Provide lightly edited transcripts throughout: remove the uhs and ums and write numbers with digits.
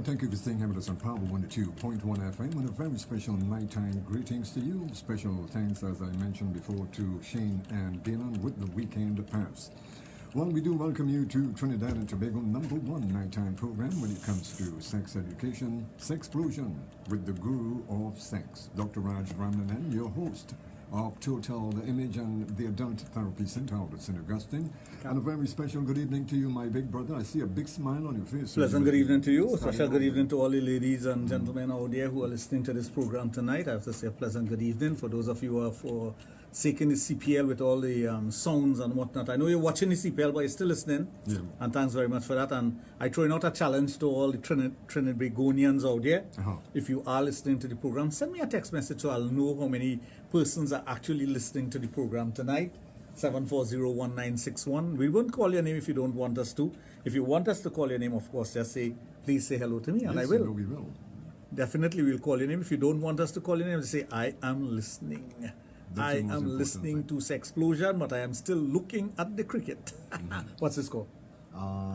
thank you for staying here with us on Power 102.1 FM and a very special nighttime greetings to you. Special thanks, as I mentioned before, to Shane and Dylan with the Weekend Pass. Well, we do welcome you to Trinidad and Tobago #1 nighttime program when it comes to sex education, Sexplosion with the guru of sex, Dr. Raj, your host of Total Image and the Adult Therapy Center out at St. Augustine. And a very special good evening to you, my big brother. I see a big smile on your face. Pleasant good evening to you. Special good evening to all the ladies and gentlemen out there who are listening to this program tonight. I have to say a pleasant good evening for those of you who are forsaking the CPL with all the sounds and whatnot. I know you're watching the CPL, but you're still listening. Yeah. And thanks very much for that. And I throw out a challenge to all the Trinidadians out there. If you are listening to the program, send me a text message so I'll know how many persons are actually listening to the program tonight. 740-1961. We won't call your name if you don't want us to. If you want us to call your name, of course, just say, please say hello to me, and yes, I will. No, we will. Definitely we'll call your name. If you don't want us to call your name, just say, I am listening. I am listening to Sexplosion, but I am still looking at the cricket. What's the score?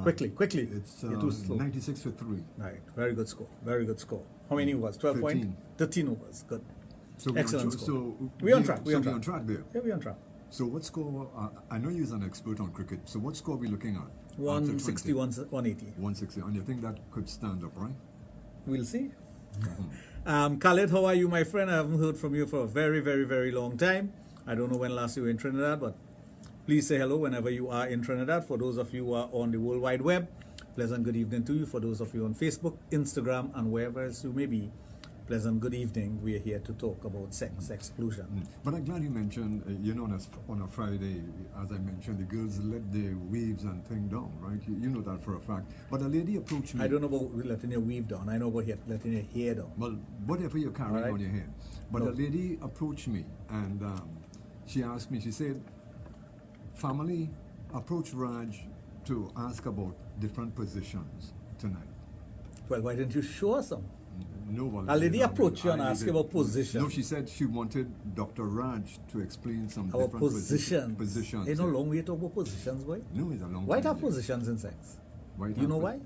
Quickly. It's You're too slow. 96 for 3. Right, very good score. Very good score. How many overs? 12 points? 13 overs. Good. So Excellent score. So we're on track. We're on track there. Yeah, we're on track. So what score? I know you're an expert on cricket. So what score are we looking at? 160, 180. 160. And you think that could stand up, right? We'll see. Khaled, how are you, my friend? I haven't heard from you for a very, very, very long time. I don't know when last you were in Trinidad, but please say hello whenever you are in Trinidad. For those of you who are on the World Wide Web, pleasant good evening to you. For those of you on Facebook, Instagram, and wherever else you may be, pleasant good evening. We are here to talk about sex, explosion. But I'm glad you mentioned, on a Friday, as I mentioned, the girls let their weaves and thing down, right? You know that for a fact. But a lady approached me. I don't know about letting your weave down. I know about letting your hair down. Well, whatever you're carrying on your head. But a lady approached me and she asked me, she said, family approached Raj to ask about different positions tonight. Well, why didn't you show us some? No, well, a lady approached you and asked you about position. No, she said she wanted Dr. Raj to explain some our different positions. It's no long way to talk about positions, boy. No, it's a long Why time. have positions in sex? You know why?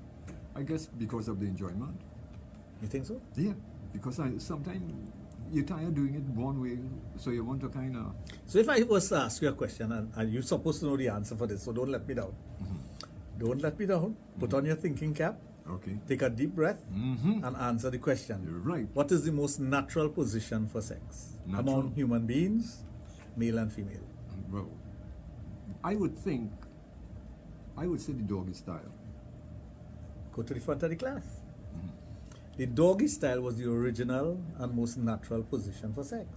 I guess because of the enjoyment. You think so? Yeah, because sometimes you're tired doing it one way, so you want to kind of... So if I was to ask you a question, and you're supposed to know the answer for this, so don't let me down. Don't let me down. Put on your thinking cap. Okay. Take a deep breath and answer the question. You're right. What is the most natural position for sex among human beings, male and female? Well, I would say the doggy style. Go to the front of the class. The doggy style was the original and most natural position for sex.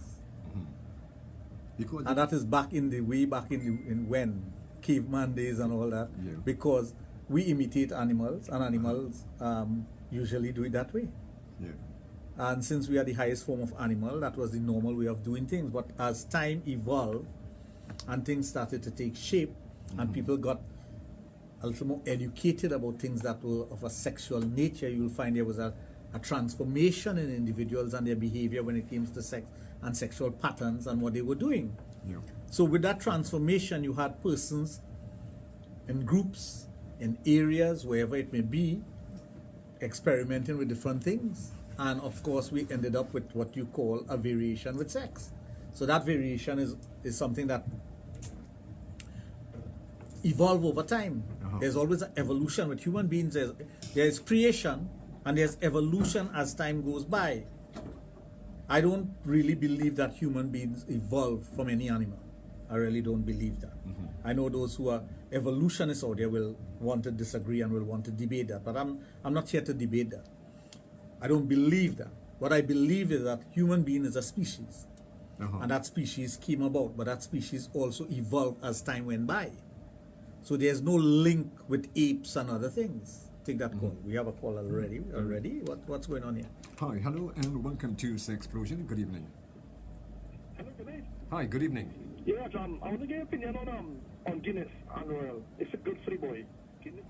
Because and that is way back in when caveman days and all that. Yeah. Because we imitate animals, and animals usually do it that way. Yeah. And since we are the highest form of animal, that was the normal way of doing things. But as time evolved and things started to take shape, and people got a little more educated about things that were of a sexual nature, you'll find there was a transformation in individuals and their behavior when it came to sex and sexual patterns and what they were doing. Yeah. So with that transformation, you had persons in groups, in areas, wherever it may be, experimenting with different things. And of course, we ended up with what you call a variation with sex. So that variation is something that evolve over time. There's always an evolution with human beings. There's creation and there's evolution as time goes by. I don't really believe that human beings evolve from any animal. I really don't believe that. I know those who are evolutionists out there will want to disagree and will want to debate that, but I'm not here to debate that. I don't believe that. What I believe is that human being is a species, and that species came about, but that species also evolved as time went by. So there's no link with apes and other things. Take that call. We have a call already. What's going on here? Hi, hello, and welcome to Sexplosion. Good evening. Hello, good night. Hi, good evening. Yeah, John, I want to get your opinion on Guinness and Royal. Is it good for the boy? Guinness?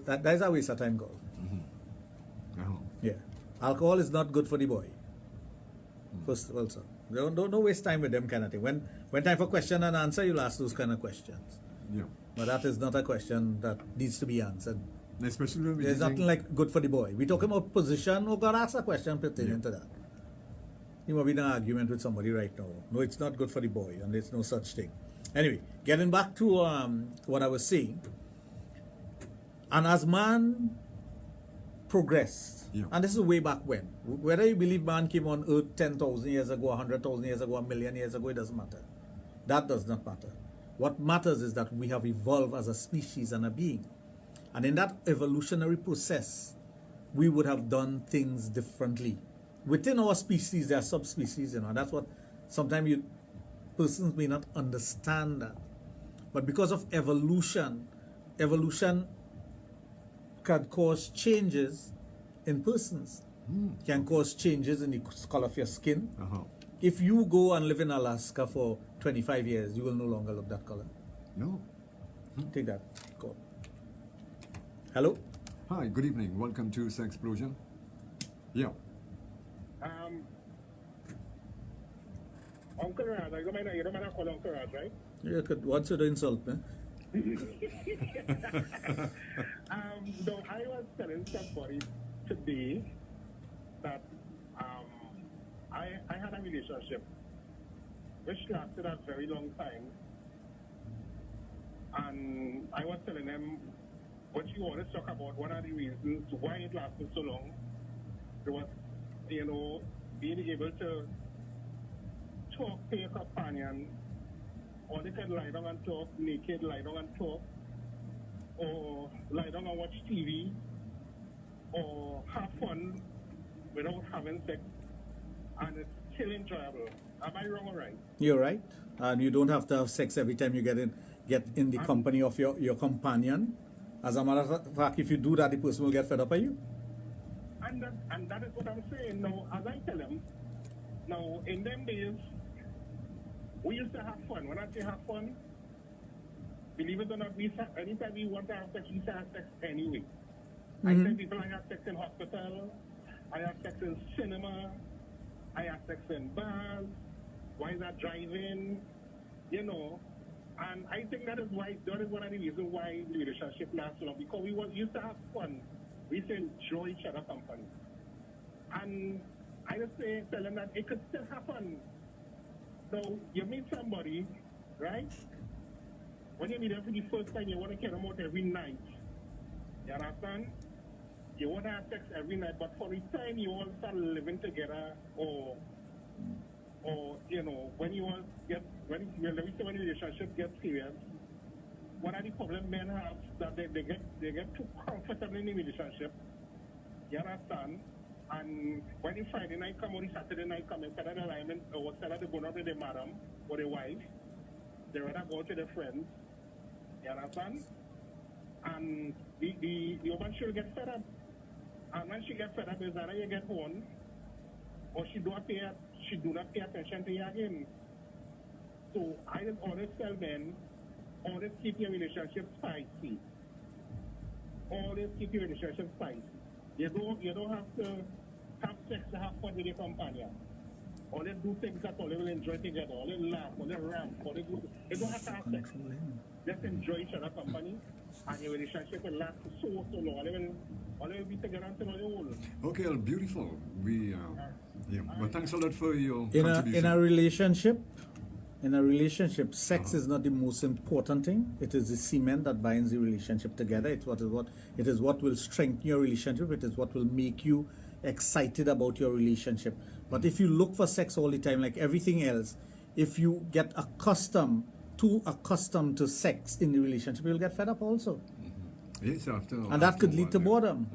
That is a waste of time, girl. Yeah. Alcohol is not good for the boy. First of all, sir. Don't waste time with them kind of thing. When time for question and answer, you'll ask those kind of questions. Yeah. But that is not a question that needs to be answered Especially when we're There's using- nothing like good for the boy. We're talking about position. Oh, God, ask a question pertaining to that. You might be in an argument with somebody right now. No, it's not good for the boy, and there's no such thing. Anyway, getting back to what I was saying, and as man progressed, Yeah. and this is way back when, whether you believe man came on earth 10,000 years ago, 100,000 years ago, 1,000,000 years ago, it doesn't matter. That does not matter. What matters is that we have evolved as a species and a being. And in that evolutionary process, we would have done things differently. Within our species, there are subspecies, and that's what sometimes persons may not understand that. But because of evolution can cause changes in persons. Can cause changes in the color of your skin. Uh-huh. If you go and live in Alaska for 25 years, you will no longer look that color. No. Take that. Go. Hello? Hi, good evening. Welcome to Sexplosion. Yeah. Uncle Raj, you don't mind call Uncle Raj, right? You could, what's the insult, man? No, I was telling somebody today that I had a relationship which lasted a very long time, and I was telling them what you always talk about. What are the reasons why it lasted so long? There was, being able to talk to your companion, or they could lie down and talk, naked, lie down and talk, or lie down and watch TV, or have fun without having sex, and it's still enjoyable. Am I wrong or right? You're right. And you don't have to have sex every time you get in the company of your companion. As a matter of fact, if you do that, the person will get fed up of you. And that is what I'm saying. Now, as I tell them, now, in them days, we used to have fun. When I say have fun, believe it or not, anytime we want to have sex, we used to have sex anyway. I tell people I have sex in hospital, I have sex in cinema, I have sex in bars, why is that driving, and I think that is one of the reasons why the relationship lasts so long, because we used to have fun. We used to enjoy each other's company. And I just tell them that it could still happen. So you meet somebody, right? When you meet them for the first time, you want to carry them out every night. You understand? You want to have sex every night, but for the time you all start living together, or when you all when the relationship gets serious, one of the problems men have that they get too comfortable in the relationship. You understand? And when the Friday night come or the Saturday night come, instead of the alignment or instead of going out with their madam or their wife, they rather go to their friends. You understand? And the woman she'll get fed up. And when she gets fed up, is either you get home or she do not pay attention to you again. So I just always tell men, always keep your relationship spicy. Always keep your relationship spicy. You don't have to have sex to have fun with your companion. Or they do things that all they will enjoy together, or they laugh, or they rant, or they do. They don't have to have sex. Just enjoy each other's company, and your relationship will last so long. All they will be together until they're old. Okay, well, beautiful. Well, thanks a lot for your In contribution. a relationship, sex is not the most important thing. It is the cement that binds the relationship together. It is what will strengthen your relationship. It is what will make you excited about your relationship. But if you look for sex all the time, like everything else, if you get accustomed to sex in the relationship, you'll get fed up also. Yes, And that could lead to boredom.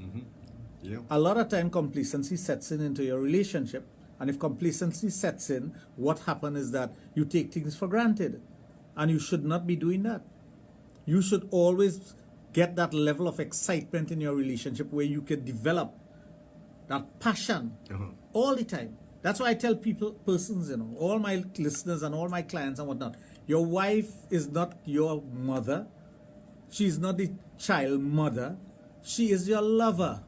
Yeah. A lot of time complacency sets into your relationship. And if complacency sets in, what happens is that you take things for granted. And you should not be doing that. You should always get that level of excitement in your relationship where you can develop that passion all the time. That's why I tell persons, all my listeners and all my clients and whatnot, your wife is not your mother. She's not the child mother. She is your lover.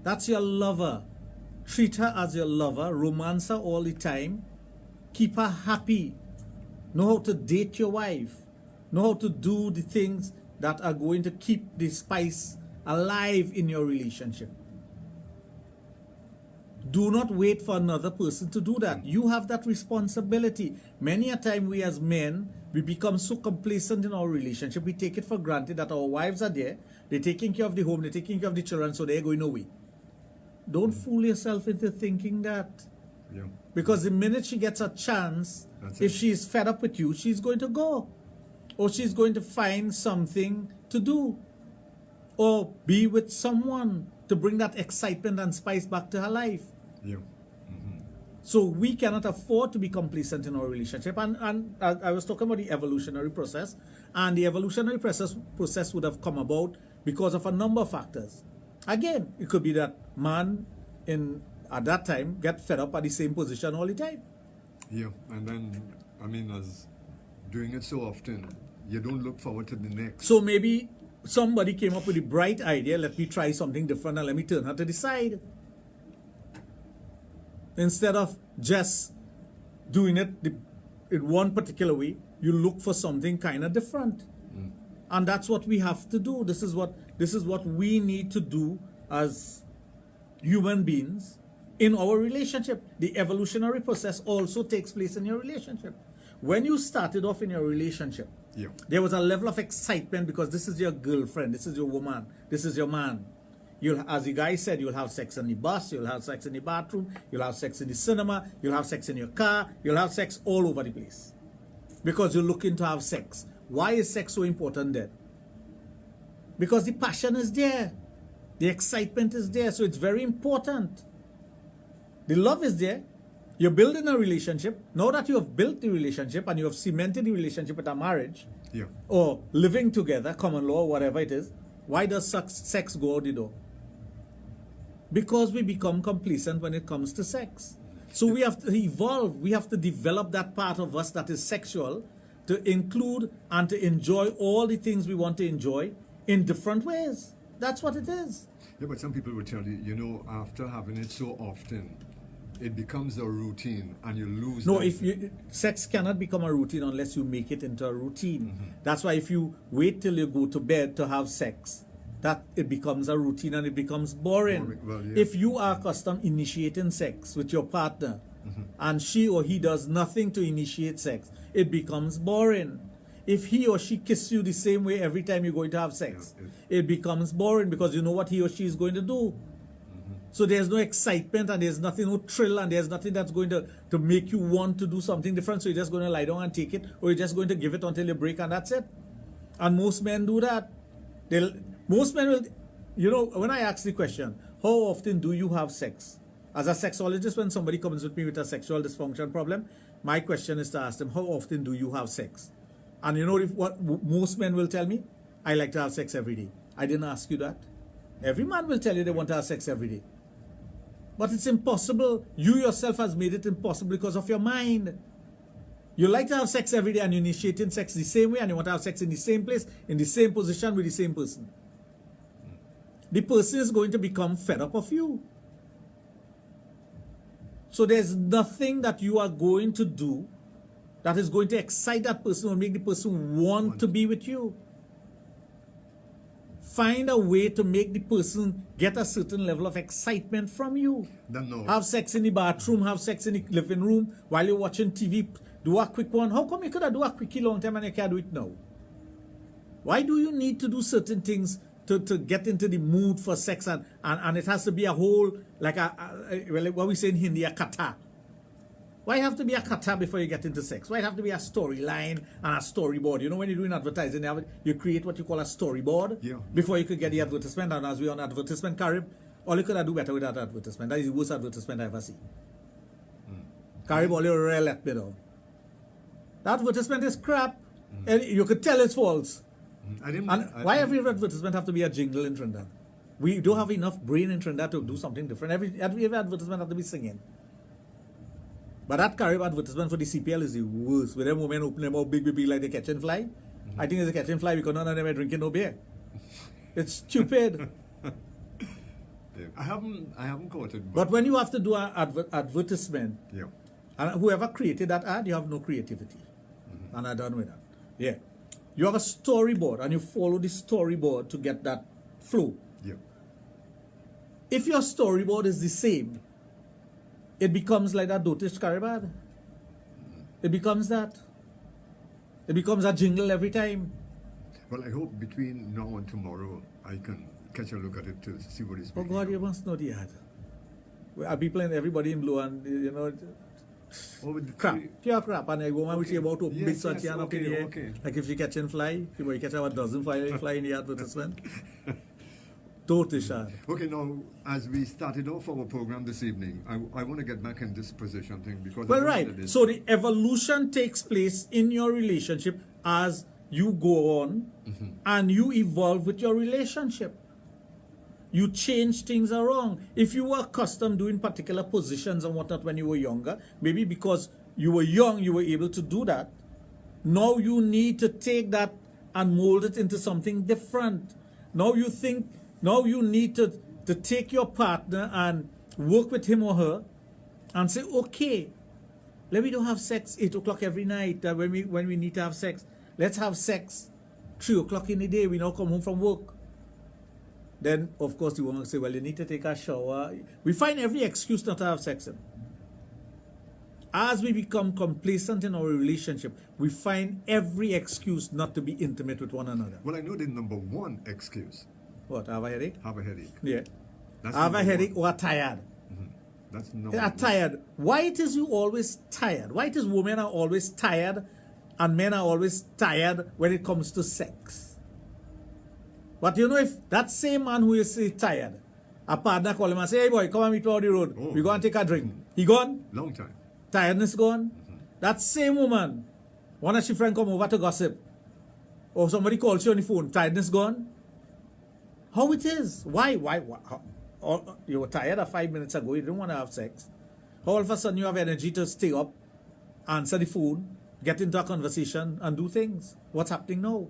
That's your lover. Treat her as your lover. Romance her all the time. Keep her happy. Know how to date your wife. Know how to do the things that are going to keep the spice alive in your relationship. Do not wait for another person to do that. You have that responsibility. Many a time we as men, we become so complacent in our relationship, we take it for granted that our wives are there, they're taking care of the home, they're taking care of the children, so they're going away. Don't fool yourself into thinking that. Yeah. Because the minute she gets a chance, if she's fed up with you, she's going to go. Or she's going to find something to do. Or be with someone to bring that excitement and spice back to her life. Yeah. So we cannot afford to be complacent in our relationship. And I was talking about the evolutionary process. And the evolutionary process would have come about because of a number of factors. Again, it could be that man at that time get fed up at the same position all the time. Yeah, and then, I mean, as doing it so often, you don't look forward to the next. So maybe somebody came up with a bright idea, let me try something different and let me turn her to the side. Instead of just doing it in one particular way, you look for something kind of different. And that's what we have to do. This is what we need to do as human beings in our relationship. The evolutionary process also takes place in your relationship. When you started off in your relationship, there was a level of excitement because this is your girlfriend, this is your woman, this is your man. You'll, as the guy said, you'll have sex on the bus, you'll have sex in the bathroom, you'll have sex in the cinema, you'll have sex in your car, you'll have sex all over the place. Because you're looking to have sex. Why is sex so important then? Because the passion is there. The excitement is there, so it's very important. The love is there. You're building a relationship. Now that you have built the relationship and you have cemented the relationship with a marriage, or living together, common law, whatever it is, why does sex go out the door? Because we become complacent when it comes to sex. So we have to evolve. We have to develop that part of us that is sexual to include and to enjoy all the things we want to enjoy in different ways. That's what it is. Yeah, but some people will tell you, you know, after having it so often, it becomes a routine and you lose. No, sex cannot become a routine unless you make it into a routine. That's why if you wait till you go to bed to have sex, that it becomes a routine and it becomes boring. Well, yeah. If you are accustomed initiating sex with your partner and she or he does nothing to initiate sex, it becomes boring. If he or she kisses you the same way every time you're going to have sex, it becomes boring because you know what he or she is going to do. So there's no excitement and there's nothing, no thrill, and there's nothing that's going to make you want to do something different. So you're just going to lie down and take it, or you're just going to give it until you break and that's it. And most men do that. Most men will, you know, when I ask the question, how often do you have sex? As a sexologist, when somebody comes with me with a sexual dysfunction problem, my question is to ask them, how often do you have sex? And you know what most men will tell me? I like to have sex every day. I didn't ask you that. Every man will tell you they want to have sex every day. But it's impossible. You yourself has made it impossible because of your mind. You like to have sex every day and you're initiating sex the same way and you want to have sex in the same place, in the same position with the same person. The person is going to become fed up of you. So there's nothing that you are going to do that is going to excite that person or make the person want to be with you. Find a way to make the person get a certain level of excitement from you. Have sex in the bathroom, have sex in the living room while you're watching TV. Do a quick one. How come you could have do a quickie long time and you can't do it now? Why do you need to do certain things to get into the mood for sex and it has to be a whole, like what we say in Hindi, a kata? Why have to be a kata before you get into sex? Why have to be a storyline and a storyboard? You know, when you're doing advertising, you create what you call a storyboard before you could get the advertisement. And as we're on advertisement, Carib, all you could have do better with that advertisement. That is the worst advertisement I ever see. Carib, all you're real let me know. That advertisement is crap. And you could tell it's false. Why every advertisement have to be a jingle in Trinidad? We don't have enough brain in Trinidad to do something different. Every advertisement have to be singing. But that Carib advertisement for the CPL is the worst. With them women open them up big like they catching fly. I think it's a catching fly because none of them are drinking no beer. It's stupid. I haven't caught it. But when you have to do an advertisement, and whoever created that ad, you have no creativity. And I'm done with that. You have a storyboard and you follow the storyboard to get that flow. Yeah. If your storyboard is the same, it becomes like that dotish caribad. It becomes that. It becomes a jingle every time. Well, I hope between now and tomorrow I can catch a look at it to see what it's Oh God, you must know the ad. I'll be playing everybody in blue and you know Oh, with the crap, three- pure crap, and a woman which Okay. is about to open Yes, big such yes, yarn up in okay, the air. okay. Like if she catching fly, she might catch a dozen fly in the advertisement. Totish ad. Okay, now as we started off our program this evening, I want to get back in this position thing because I Well, know right. that it is- So the evolution takes place in your relationship as you go on and you evolve with your relationship. You change things around. If you were accustomed doing particular positions and whatnot when you were younger, maybe because you were young, you were able to do that. Now you need to take that and mold it into something different. Now you need to take your partner and work with him or her and say, okay, let me don't have sex 8 o'clock every night when we need to have sex. Let's have sex 3 o'clock in the day. We now come home from work. Then, of course, the woman will say, well, you need to take a shower. We find every excuse not to have sex. As we become complacent in our relationship, we find every excuse not to be intimate with one another. Well, I know the number one excuse: What, have a headache? have a headache. Yeah. That's Have a number headache one. or tired. That's They number are one. tired. Why it is you always tired? Why it is women are always tired and men are always tired when it comes to sex? But you know, if that same man who is tired, a partner call him and say, hey boy, come and meet me on the road. Oh. We go and take a drink. He gone? Long time. Tiredness gone? That same woman, one of she friend come over to gossip. Or somebody calls you on the phone. Tiredness gone? How it is? Why? Or you were tired 5 minutes ago. You didn't want to have sex. All of a sudden you have energy to stay up, answer the phone, get into a conversation and do things. What's happening now?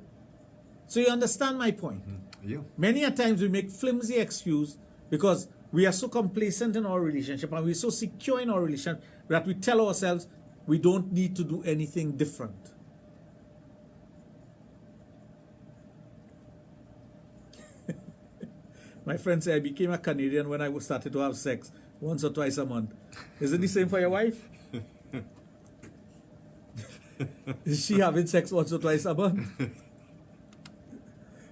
So you understand my point? Yeah. Many a times we make flimsy excuse because we are so complacent in our relationship and we're so secure in our relationship that we tell ourselves we don't need to do anything different. My friend said I became a Canadian when I started to have sex once or twice a month. Is it the same for your wife? Is she having sex once or twice a month?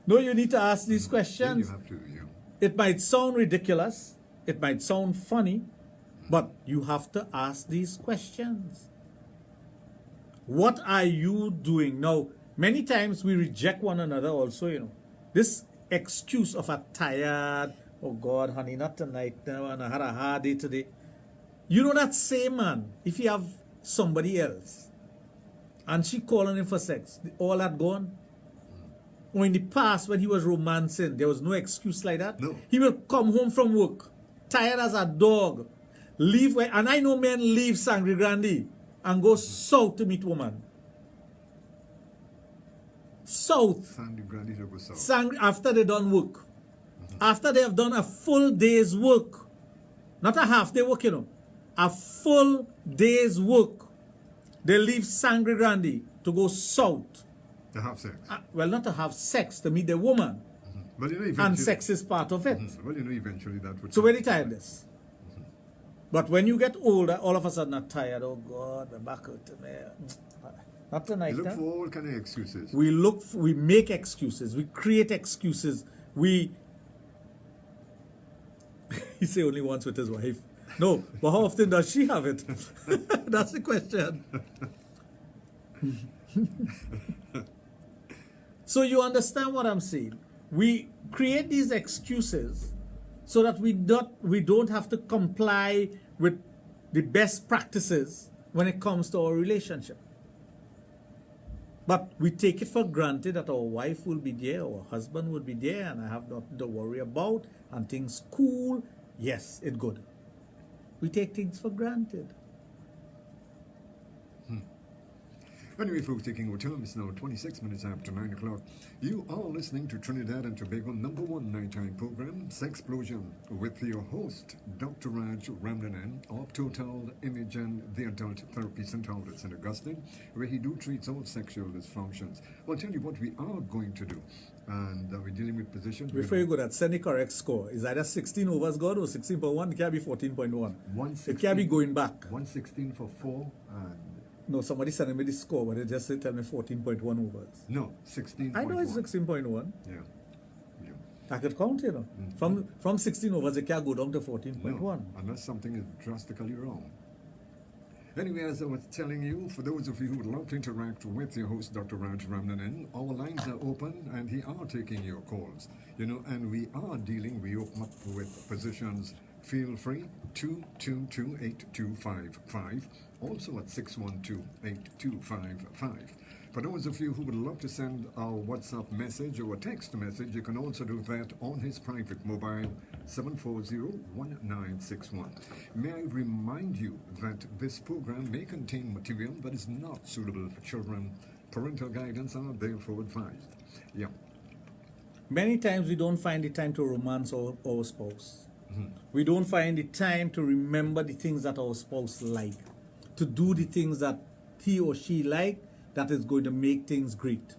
No, you need to ask these Then questions. you have to, yeah. It might sound ridiculous, it might sound funny, but you have to ask these questions. What are you doing? Now, many times we reject one another also, you know. This excuse of a tired, oh God, honey, not tonight now, and I had a hard day today. You know that same man, if you have somebody else, and she calling him for sex, all that gone? Or in the past when he was romancing, there was no excuse like that. No. He will come home from work, tired as a dog, leave where, and I know men leave Sangre Grande and go south to meet woman. South. Sandy Grande to go south. Sangre, after they done work. After they have done a full day's work. Not a half day work, you know. A full day's work. They leave Sangre Grande to go south. To have sex. Well, not to have sex, to meet the woman. But you know, eventually, And sex is part of it. Well, you know, eventually that would. So very tiredness. But when you get older, all of a sudden I'm tired. Oh God, my back hurt me. Not tonight. You look huh? for all kind of excuses. We make excuses. We create excuses. He say only once with his wife. No, but how often does she have it? That's the question. So you understand what I'm saying? We create these excuses so that we don't have to comply with the best practices when it comes to our relationship. But we take it for granted that our wife will be there, our husband will be there, and I have nothing to worry about, and things cool. Yes, it's good. We take things for granted. Anyway, folks, taking our time, it's now 26 minutes after 9 o'clock. You are listening to Trinidad and Tobago #1 nighttime program, Sexplosion, with your host, Dr. Raj Ramnanan, of Total Image and the Adult Therapy Center out at St. Augustine, where he do treats all sexual dysfunctions. Well, I'll tell you what we are going to do. And we're dealing with positions. Before you go, that send the correct score. Is either 16 overs good or 16.1. It can't be 14.1. It can't be going back. 116 for 4 and... No, somebody sent me the score, but they just said tell me 14.1 overs. No, 16.1. I know it's 16.1. Yeah. I could count, you know. From 16 overs, it can't go down to 14.1. No, unless something is drastically wrong. Anyway, as I was telling you, for those of you who would love to interact with your host, Dr. Raj Ramnanan, our lines are open and he are taking your calls. You know, and we open up with positions. Feel free, 222-8255. Also at 612-8255. For those of you who would love to send a WhatsApp message or a text message, you can also do that on his private mobile, 740-1961. May I remind you that this program may contain material that is not suitable for children. Parental guidance are therefore advised. Yeah. Many times we don't find the time to romance our spouse. We don't find the time to remember the things that our spouse like, to do the things that he or she like, that is going to make things great.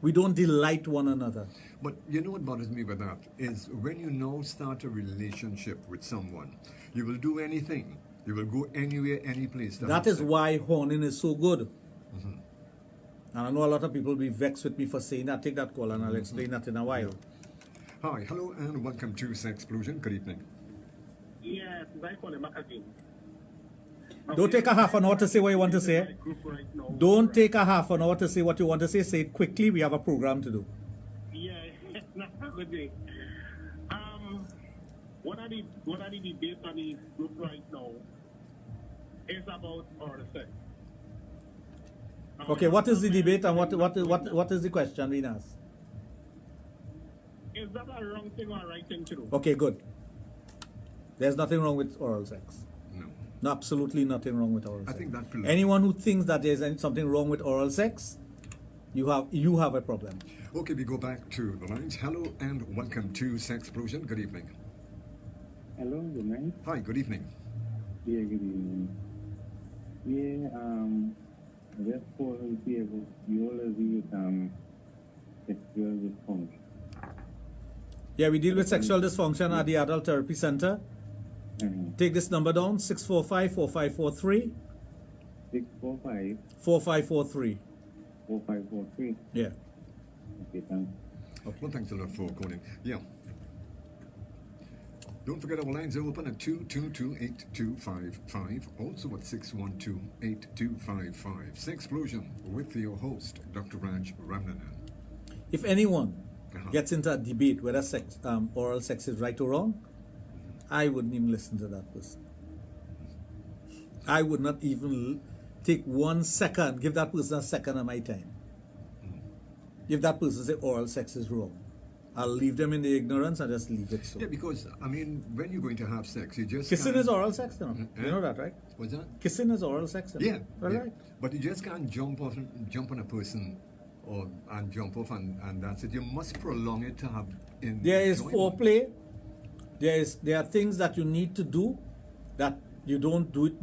We don't delight one another. But you know what bothers me with that is when you now start a relationship with someone, you will do anything. You will go anywhere, any place. That is why horning is so good. And I know a lot of people will be vexed with me for saying that. Take that call and I'll explain that in a while. Hi, hello, and welcome to Sexplosion. Good evening. Yes, I call him back again. Don't take a half an hour to say what you want to say. Don't take a half an hour to say what you want to say. Say it quickly. We have a program to do. Yeah, not a good day. What are the debates on the group right now is about oral sex. Okay, what is the debate and what is the question being asked? Is that a wrong thing or a right thing to do? Okay, good. There's nothing wrong with oral sex. No. Absolutely nothing wrong with oral sex. I think that anyone who thinks that there's something wrong with oral sex, you have a problem. Okay, we go back to the lines. Hello and welcome to Sexplosion. Good evening. Hello, good night. Hi, good evening. Yeah, good evening. Yeah, just for you always use sexual dysfunction. Yeah, we deal with sexual dysfunction at the Adult Therapy Center. Take this number down, 645-4543. 645 4543. 4543. Yeah. Okay, thanks. Okay. Well, thanks a lot for calling. Yeah. Don't forget our lines are open at 222-8255. Also at 612-8255. Sexplosion with your host, Dr. Raj Ramnanan. If anyone gets into a debate whether oral sex is right or wrong, I wouldn't even listen to that person. I would not even take 1 second, give that person a second of my time. If that person say oral sex is wrong, I'll leave them in the ignorance and just leave it so. Yeah, because, I mean, when you're going to have sex, you just Kissing is oral sex, you know? You know that, right? What's that? Kissing is oral sex. You know? Yeah. Well, yeah. right. But you just can't jump on a person and jump off and that's it. You must prolong it to have There is enjoyment. foreplay. There are things that you need to do that you don't do it.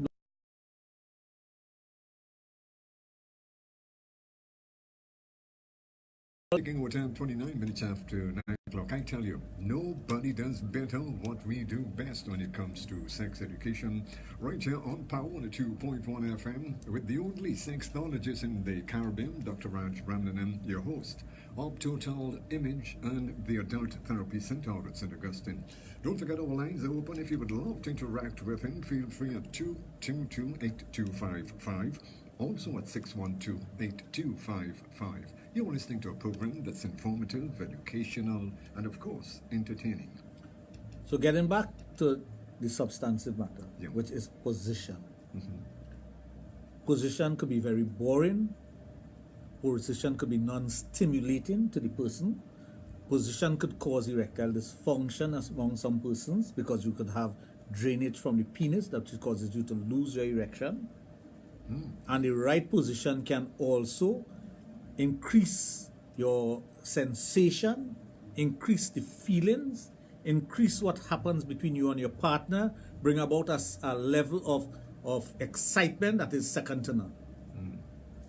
Taking our time, 29 minutes after 9 o'clock. I tell you, nobody does better what we do best when it comes to sex education. Right here on Power 2.1 FM with the only sexologist in the Caribbean, Dr. Raj Ramnanan, your host of Total Image and the Adult Therapy Center out at St. Augustine. Don't forget our lines are open. If you would love to interact with him, feel free at 222-8255. Also at 612-8255. You're listening to a program that's informative, educational, and of course, entertaining. So getting back to the substantive matter, Yeah. which is position. Position could be very boring. Position could be non-stimulating to the person. Position could cause erectile dysfunction among some persons because you could have drainage from the penis that causes you to lose your erection. And the right position can also increase your sensation, increase the feelings, increase what happens between you and your partner, bring about a level of excitement that is second to none.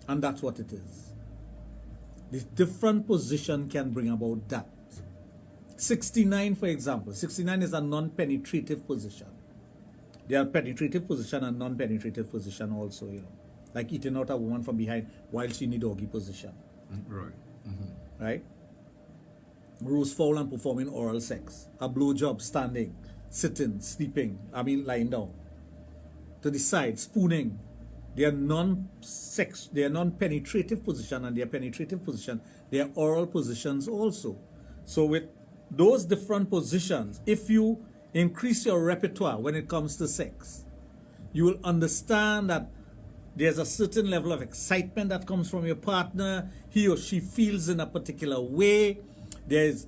And that's what it is. The different position can bring about that. 69, for example. 69 is a non-penetrative position. There are penetrative position and non-penetrative position also, you know. Like eating out a woman from behind while she in the doggy position. Right. Right? Rose foul and performing oral sex. A blowjob standing, sitting, sleeping, lying down. To the side, spooning. They are non-penetrative position, and their penetrative position, they are oral positions also. So with those different positions, if you increase your repertoire when it comes to sex, you will understand that there's a certain level of excitement that comes from your partner. He or she feels in a particular way. There's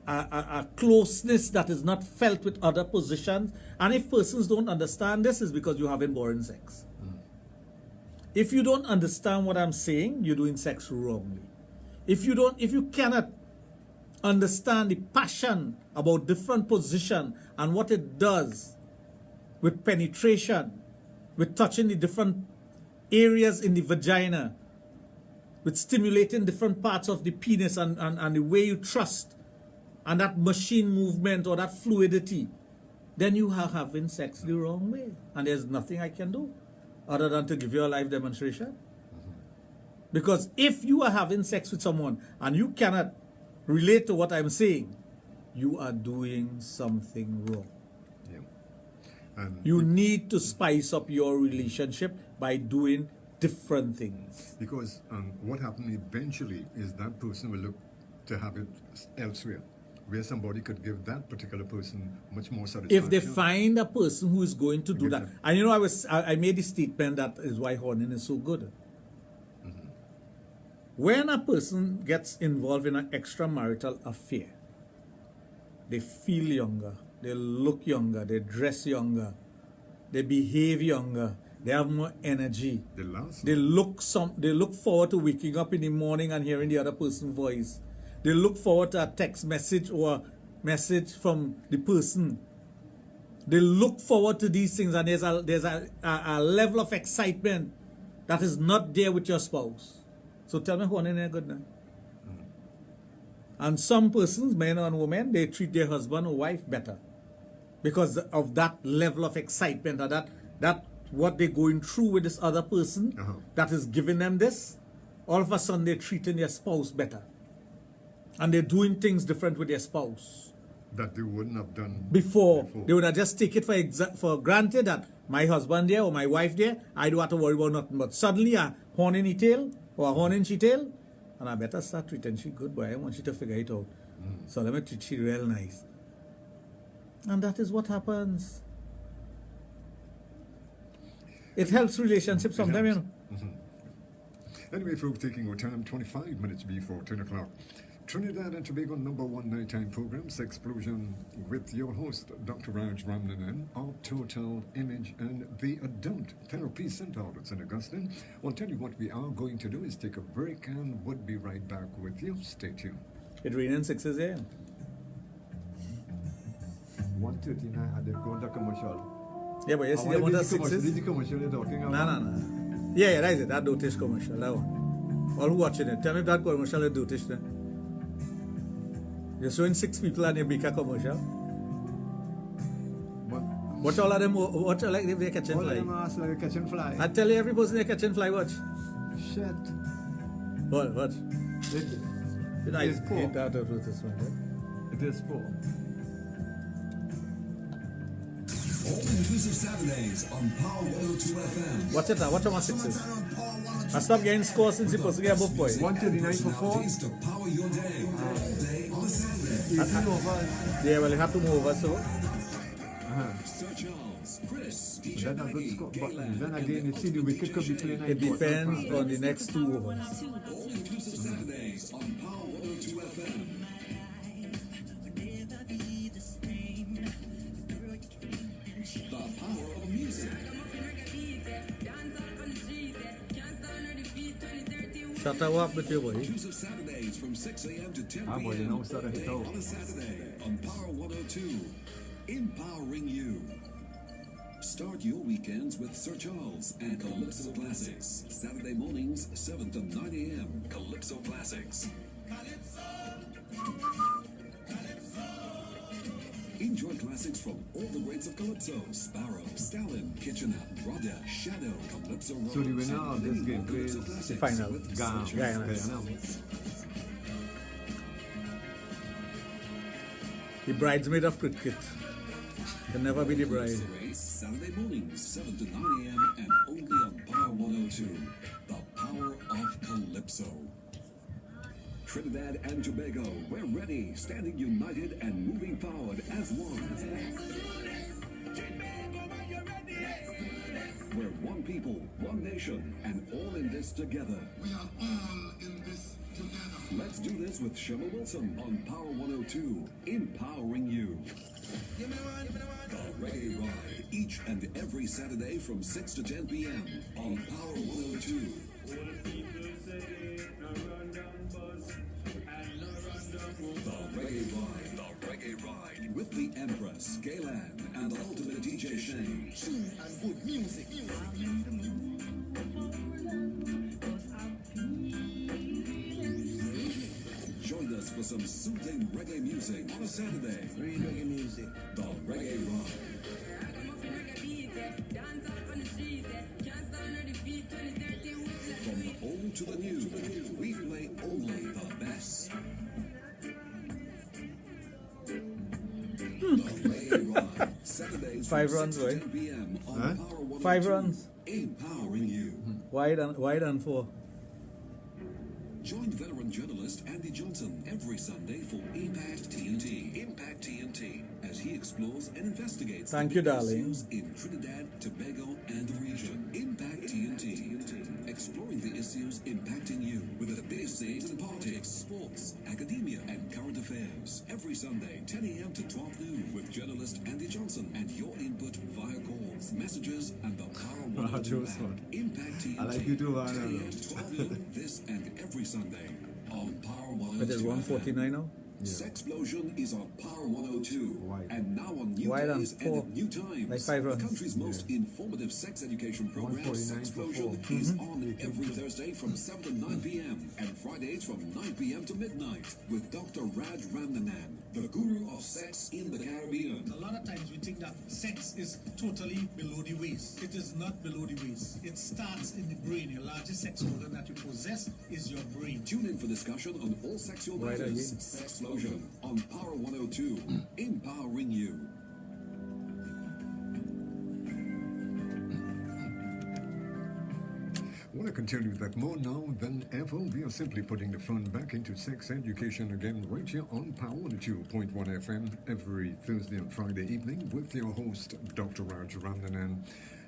a closeness that is not felt with other positions. And if persons don't understand this, is because you're having boring sex. If you don't understand what I'm saying, you're doing sex wrongly. If you cannot understand the passion about different position and what it does with penetration, with touching the different areas in the vagina, with stimulating different parts of the penis and the way you thrust and that machine movement or that fluidity, then you are having sex the wrong way. And there's nothing I can do other than to give you a live demonstration. Because if you are having sex with someone and you cannot relate to what I'm saying, you are doing something wrong. You need to spice up your relationship by doing different things. Because what happens eventually is that person will look to have it elsewhere, where somebody could give that particular person much more satisfaction. If they find a person who is going to do that. And you know, I made the statement that is why horning is so good. When a person gets involved in an extramarital affair, they feel younger, they look younger, they dress younger, they behave younger, they have more energy. They look forward to waking up in the morning and hearing the other person's voice. They look forward to a text message or a message from the person. They look forward to these things, and there's a level of excitement that is not there with your spouse. So tell me who is good now. And some persons, men and women, they treat their husband or wife better because of that level of excitement, or that what they're going through with this other person that is giving them this. All of a sudden they're treating their spouse better. And they're doing things different with their spouse. That they wouldn't have done before. They would have just take it for granted that my husband there or my wife there, I don't have to worry about nothing. But suddenly a horn in the tail or a horn in she tail, and I better start treating she good, boy. I want she to figure it out. So let me treat she real nice. And that is what happens. It helps relationships sometimes, you know. Anyway, folks, taking our time, 25 minutes before 10 o'clock. Trinidad and Tobago #1 nighttime program, Sexplosion, with your host, Dr. Raj Ramnanan of Total Image and the Adult Therapy Center out of St. Augustine. I'll tell you what we are going to do is take a break, and we'll be right back with you. Stay tuned. It raining 6 a.m. 1:39 at the Gonda commercial. Yeah, but you see the one that 6 is? The commercial you're talking about? No. Yeah, that is it. That Dotish commercial, that one. All who watching it, tell me if that commercial is Dotish then. You're showing 6 people and you make a commercial. Watch all of them, watch like they're catching fly. All of them like catching fly. I tell you, every person they're catching fly, watch. Shit. What? Did I is poor. hate that out of this one, right? It is poor. All inclusive Saturdays on Power 102 FM. Watch it now, watch my 6s. I stopped getting scores since you're supposed to get both boys. 1:39 for 4. To power your day all day on a Saturday. Yeah, well, you have to move over, so. Sir Charles, Chris, DJ That's a good Maggie, score. But Gaylan, then again, you see the wicket could be playing. It depends on the next 2 overs. all inclusive Saturdays on Power 102 FM. The power of music. Shut up with your boy. Tuesday Saturdays from 6 a.m. to 10 Ah, boy, you p.m. know, start a hit all out. day on a Saturday on Power 102. Empowering you. Start your weekends with Sir Charles and Calypso Classics. Saturday mornings, 7 to 9 a.m. Calypso Classics. Enjoy classics from all the greats of Calypso: Sparrow, Stalin, Kitchener, Rodder, Shadow, Calypso Rock. So the winner of this game plays The final. Guyana. The bridesmaid of cricket can never be the bride. Saturday mornings, 7 to 9 a.m. and only on Power 102. The power of Calypso. Trinidad and Tobago, we're ready, standing united and moving forward as one. We're one people, one nation, and all in this together. We are all in this together. Let's do this with Shema Wilson on Power 102, empowering you. The Reggae Ride, each and every Saturday from 6 to 10 p.m. on Power 102. The Reggae Ride, with the Empress, Gaylan, and the ultimate DJ Shane. Tune and good music. Join us for some soothing reggae music on a Saturday. Reggae music. The Reggae Ride. From the old to the new, we play only the best. The Reggae Ride, Saturdays from 5 runs, 6 to right? 10 p.m. on Huh? Power 102, 5 runs. empowering you. Wide and 4. Join veteran journalist Andy Johnson every Sunday for Impact TNT. Impact TNT, as he explores and investigates Thank the you, big darling. issues in Trinidad, Tobago, and the region. Impact TNT, exploring the issues impacting you with the biggest things in politics, sports, academia, and current affairs. Every Sunday, 10 a.m. to 12 noon, with journalist Andy Johnson and your input via calls, messages, and the Power 102 Joe's app. one. Impact TNT. I like you too, 10 Varner. a.m. to 12 noon, this and every Sunday on Power 102. But there's 149 now. Sexplosion is on Power 102 Wide. and now on new Wide and days and 4. at new times. Like 5 the runs. country's most informative sex education program, 149 for Sexplosion, 4. is on every Thursday from 7 to 9 p.m. and Fridays from 9 p.m. to midnight with Dr. Raj Ramnanan, the guru of sex in the Caribbean. A lot of times we think that sex is totally below the waist. It is not below the waist. It starts in the brain. Your largest sex organ that you possess is your brain. Tune in for discussion on all sexual Right matters. again. Sexplosion on Power 102, empowering you. I want to continue that more now than ever. We are simply putting the fun back into sex education again right here on Power 102.1 FM every Thursday and Friday evening with your host, Dr. Raj Ramnanan,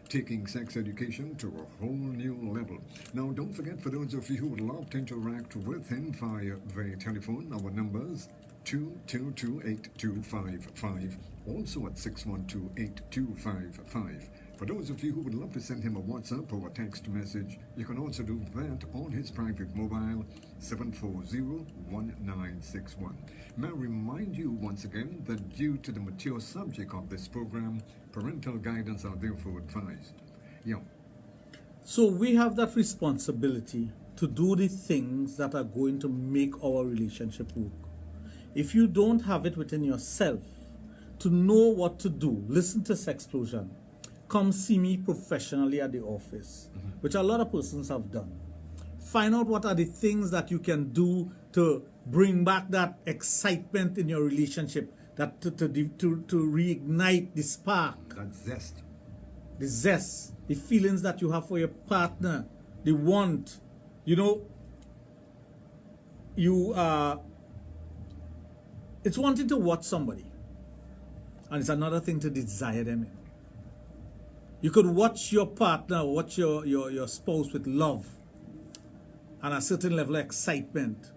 taking sex education to a whole new level. Now, don't forget, for those of you who would love to interact with him via the telephone, our numbers 2228255, also at 6128255. For those of you who would love to send him a WhatsApp or a text message, you can also do that on his private mobile 740-1961. May I remind you once again that due to the mature subject of this program, parental guidance are therefore advised. Yeah. So we have that responsibility to do the things that are going to make our relationship work. If you don't have it within yourself to know what to do, listen to Sexplosion. Come see me professionally at the office, which a lot of persons have done. Find out what are the things that you can do to bring back that excitement in your relationship, that to reignite the spark, That zest. the zest, the feelings that you have for your partner, the want. You know, it's one thing to watch somebody, and it's another thing to desire them in. You could watch your partner, watch your spouse with love and a certain level of excitement.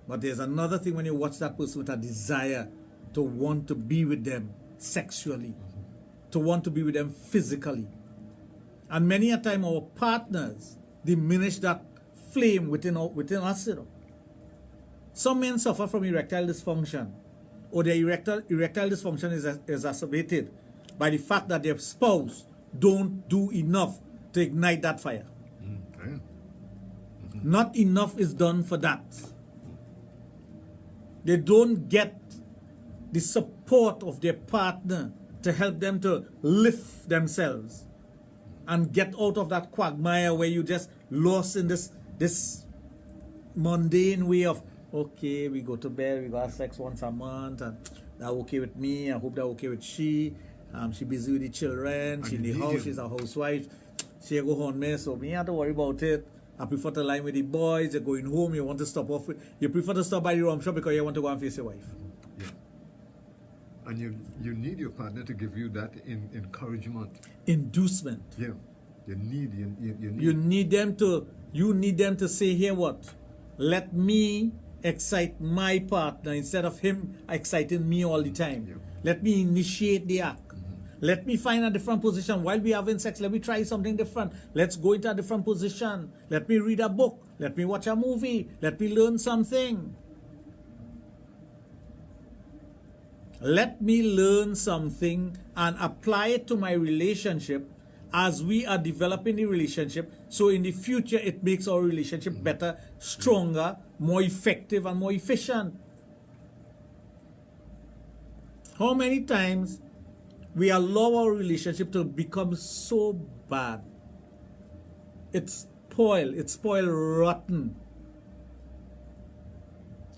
But there's another thing when you watch that person with a desire to want to be with them sexually, to want to be with them physically. And many a time our partners diminish that flame within us, you know. Some men suffer from erectile dysfunction, or their erectile dysfunction is exacerbated by the fact that their spouse don't do enough to ignite that fire. Yeah. Not enough is done for that. They don't get the support of their partner to help them to lift themselves and get out of that quagmire where you just lost in this mundane way of, okay, we go to bed, we got sex once a month, and they're okay with me, I hope they're okay with she. She busy with the children, she in the house, she's a housewife, she go home, me, so me have to worry about it. I prefer to line with the boys, you're going home, you want to stop off, you prefer to stop by the rum shop because you want to go and face your wife. Yeah. And you need your partner to give you that encouragement. Inducement. Yeah. You need You need them to say, here what? Let me excite my partner instead of him exciting me all the time. Yeah. Let me initiate the act. Let me find a different position. While we having sex, let me try something different. Let's go into a different position. Let me read a book. Let me watch a movie. Let me learn something. Let me learn something and apply it to my relationship as we are developing the relationship, so in the future it makes our relationship better, stronger, more effective, and more efficient. How many times we allow our relationship to become so bad? It's spoiled rotten.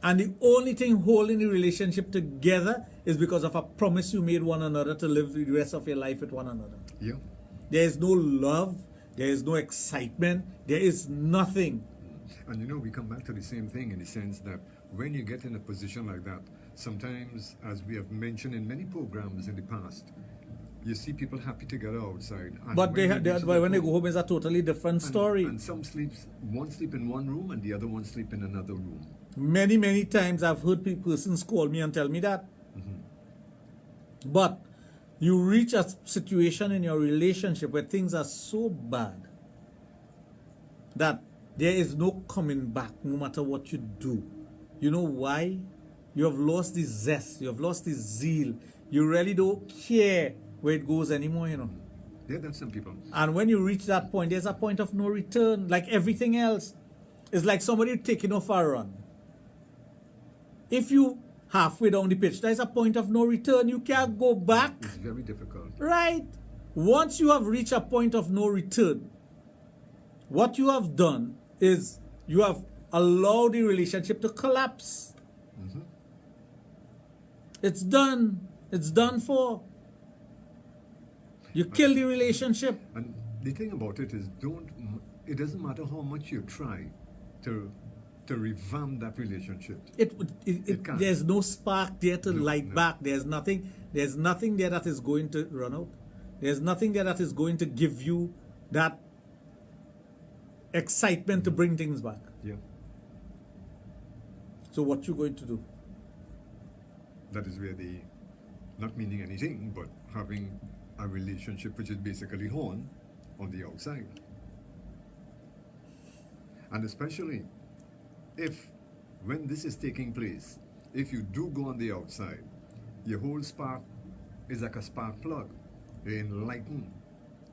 And the only thing holding the relationship together is because of a promise you made one another to live the rest of your life with one another. Yeah. There is no love, there is no excitement, there is nothing. And you know, we come back to the same thing in the sense that when you get in a position like that, sometimes, as we have mentioned in many programs in the past, you see people happy together outside. And But when they go home, it's a totally different story. And one sleep in one room and the other one sleep in another room. Many, many times I've heard persons call me and tell me that. But you reach a situation in your relationship where things are so bad that there is no coming back no matter what you do. You know why? You have lost the zest, you have lost the zeal. You really don't care where it goes anymore, you know. Yeah, that's some people. And when you reach that point, there's a point of no return. Like everything else, it's like somebody taking off a run. If you halfway down the pitch, there's a point of no return. You can't go back. It's very difficult. Right? Once you have reached a point of no return, what you have done is you have allowed the relationship to collapse. It's done. It's done for. You kill the relationship. And the thing about it is, it doesn't matter how much you try to revamp that relationship. It can't. There's no spark there to light back. There's nothing there that is going to run out. There's nothing there that is going to give you that excitement to bring things back. Yeah. So what you going to do? That is where not meaning anything, but having a relationship which is basically on the outside. And especially when this is taking place, if you do go on the outside, your whole spark is like a spark plug. You're enlightened.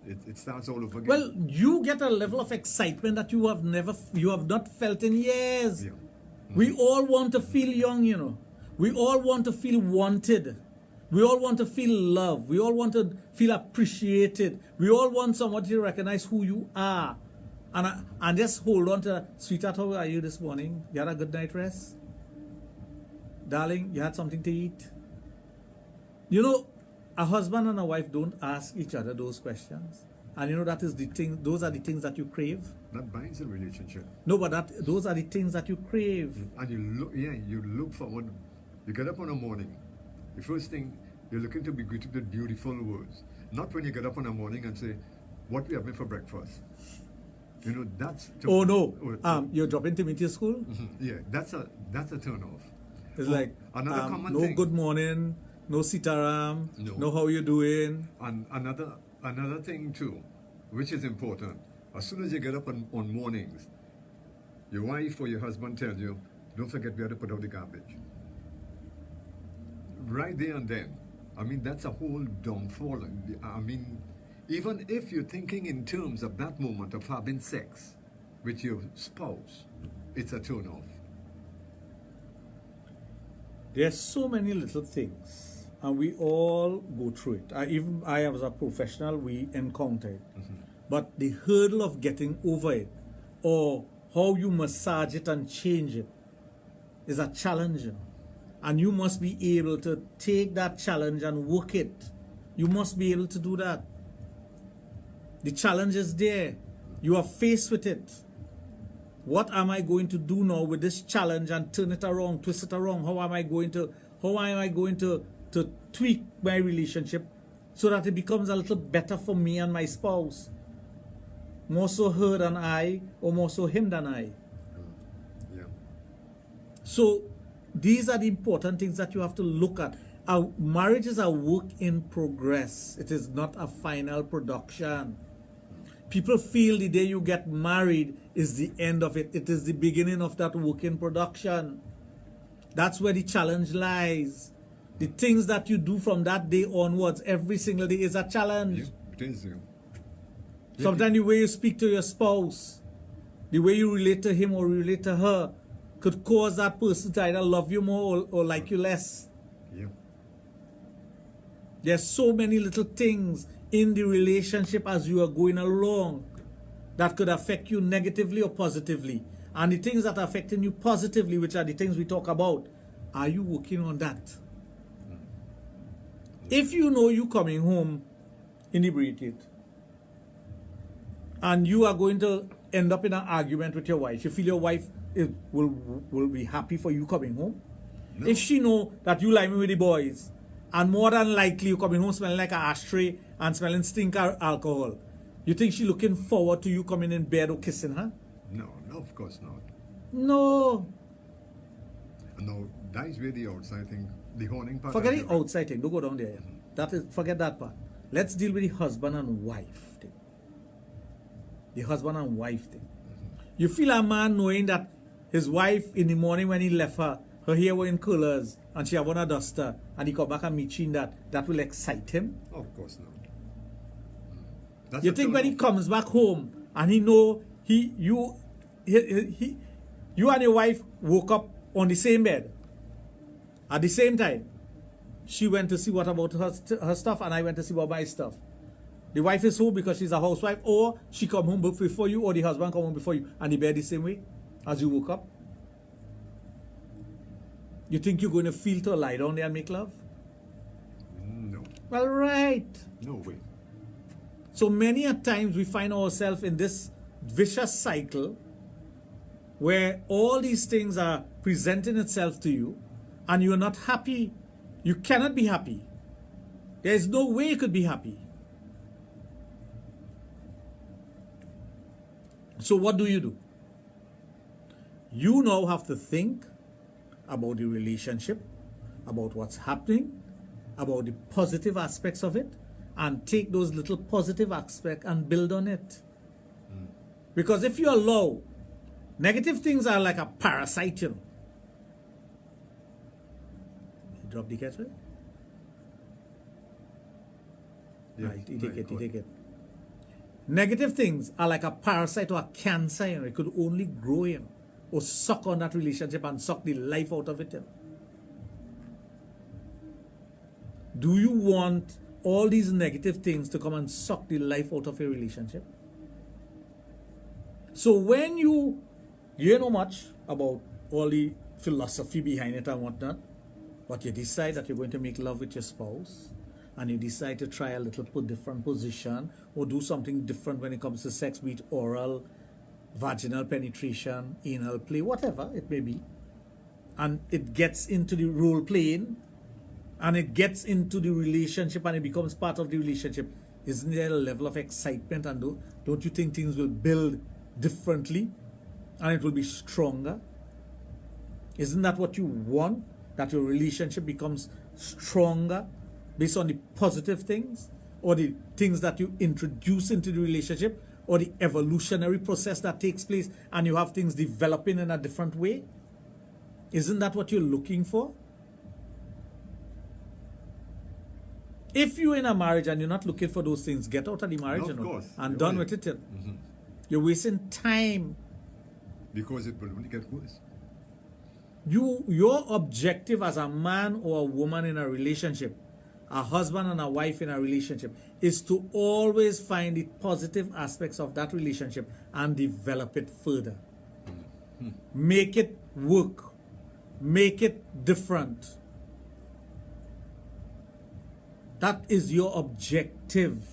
It starts all over again. Well, you get a level of excitement that you have not felt in years. Yeah. We all want to feel young, you know. We all want to feel wanted. We all want to feel loved. We all want to feel appreciated. We all want somebody to recognize who you are. And just hold on to, sweetheart, how are you this morning? You had a good night rest? Darling, you had something to eat? You know, a husband and a wife don't ask each other those questions. And you know, that is the thing, those are the things that you crave. That binds a relationship. No, but those are the things that you crave. And you look forward. You get up in the morning. The first thing, you're looking to be greeted with beautiful words. Not when you get up in the morning and say, what we having for breakfast? You know, that's... Oh no, you're dropping to meet your school? Yeah, that's a turn off. It's like, another common no thing. Good morning, no sitaram, no how you doing. And another thing too, which is important, as soon as you get up on mornings, Your wife or your husband tells you, don't forget we have to put out the garbage. Right there and then. I mean, that's a whole downfall. I mean, even if you're thinking in terms of that moment of having sex with your spouse, it's a turn off. There's so many little things, and we all go through it. Even I, as a professional, we encounter it. But the hurdle of getting over it, or how you massage it and change it, is a challenge. And you must be able to take that challenge and work it. You must be able to do that. The challenge is there. You are faced with it. What am I going to do now with this challenge and turn it around, twist it around? How am I going to tweak my relationship so that it becomes a little better for me and my spouse? More so her than I, or more so him than I. Yeah. So these are the important things that you have to look at. Our marriage is a work in progress. It is not a final production. People feel the day you get married is the end of it. It is the beginning of that work in production. That's where the challenge lies. The things that you do from that day onwards, every single day, is a challenge. Yeah, it is. Yeah. Sometimes the way you speak to your spouse, the way you relate to him or relate to her, could cause that person to either love you more or like you less. Yeah. There's so many little things in the relationship as you are going along that could affect you negatively or positively. And the things that are affecting you positively, which are the things we talk about, are you working on that? If you know you coming home inebriated and you are going to end up in an argument with your wife, you feel your wife will be happy for you coming home? No. If she know that you like me with the boys, and more than likely you coming home smelling like an ashtray and smelling stinker alcohol, you think she looking forward to you coming in bed or kissing her? No, of course not. No. No, that is where the outside thing, the honing part. Forget the outside thing. Don't go down there. Forget that part. Let's deal with the husband and wife thing. The husband and wife thing. You feel a man knowing that his wife in the morning when he left her hair were in colors and she have on a duster and he come back and meet you in that will excite him? Of course not. That's You a think turn when he off. comes back home and he know you and your wife woke up on the same bed at the same time. She went to see what about her stuff and I went to see about my stuff. The wife is home because she's a housewife, or she come home before you, or the husband come home before you, and the bed the same way as you woke up. You think you're going to feel to lie down there and make love? No. Well, right. No way. So many a times we find ourselves in this vicious cycle where all these things are presenting itself to you and you're not happy. You cannot be happy. There is no way you could be happy. So what do? You now have to think about the relationship, about what's happening, about the positive aspects of it, and take those little positive aspects and build on it. Because if you allow, negative things are like a parasite, you know. You drop the kettle? Yes, Right, you very take good. it. Negative things are like a parasite or a cancer, you know. It could only grow, you know, or suck on that relationship and suck the life out of it, you know. Do you want all these negative things to come and suck the life out of your relationship? So when you know much about all the philosophy behind it and whatnot, but you decide that you're going to make love with your spouse, and you decide to try a little different position or do something different when it comes to sex, be it oral, vaginal penetration, anal play, whatever it may be, and it gets into the role playing, and it gets into the relationship and it becomes part of the relationship, isn't there a level of excitement? And don't you think things will build differently and it will be stronger? Isn't that what you want? That your relationship becomes stronger based on the positive things or the things that you introduce into the relationship, or the evolutionary process that takes place and you have things developing in a different way? Isn't that what you're looking for? If you're in a marriage and you're not looking for those things, get out of the marriage, No, you of know, course. and You're done right. with it. You're wasting time. Because it will only get worse. Your objective as a man or a woman in a relationship, a husband and a wife in a relationship, is to always find the positive aspects of that relationship and develop it further. Make it work. Make it different. That is your objective.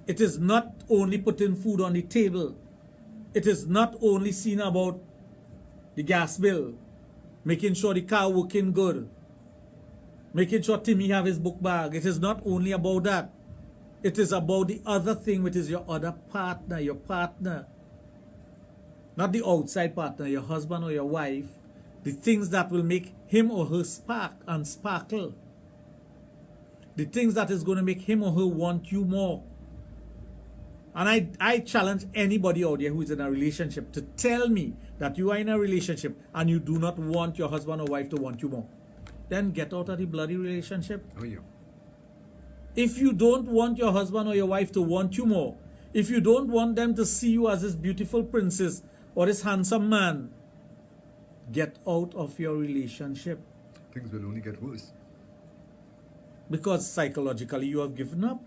It is not only putting food on the table. It is not only seeing about the gas bill, making sure the car working good, making sure Timmy have his book bag. It is not only about that. It is about the other thing, which is your other partner, your partner. Not the outside partner, your husband or your wife. The things that will make him or her spark and sparkle. The things that is going to make him or her want you more. And I challenge anybody out there who is in a relationship to tell me that you are in a relationship and you do not want your husband or wife to want you more. Then get out of the bloody relationship. Oh, yeah. If you don't want your husband or your wife to want you more, if you don't want them to see you as this beautiful princess or this handsome man, get out of your relationship. Things will only get worse. Because psychologically you have given up.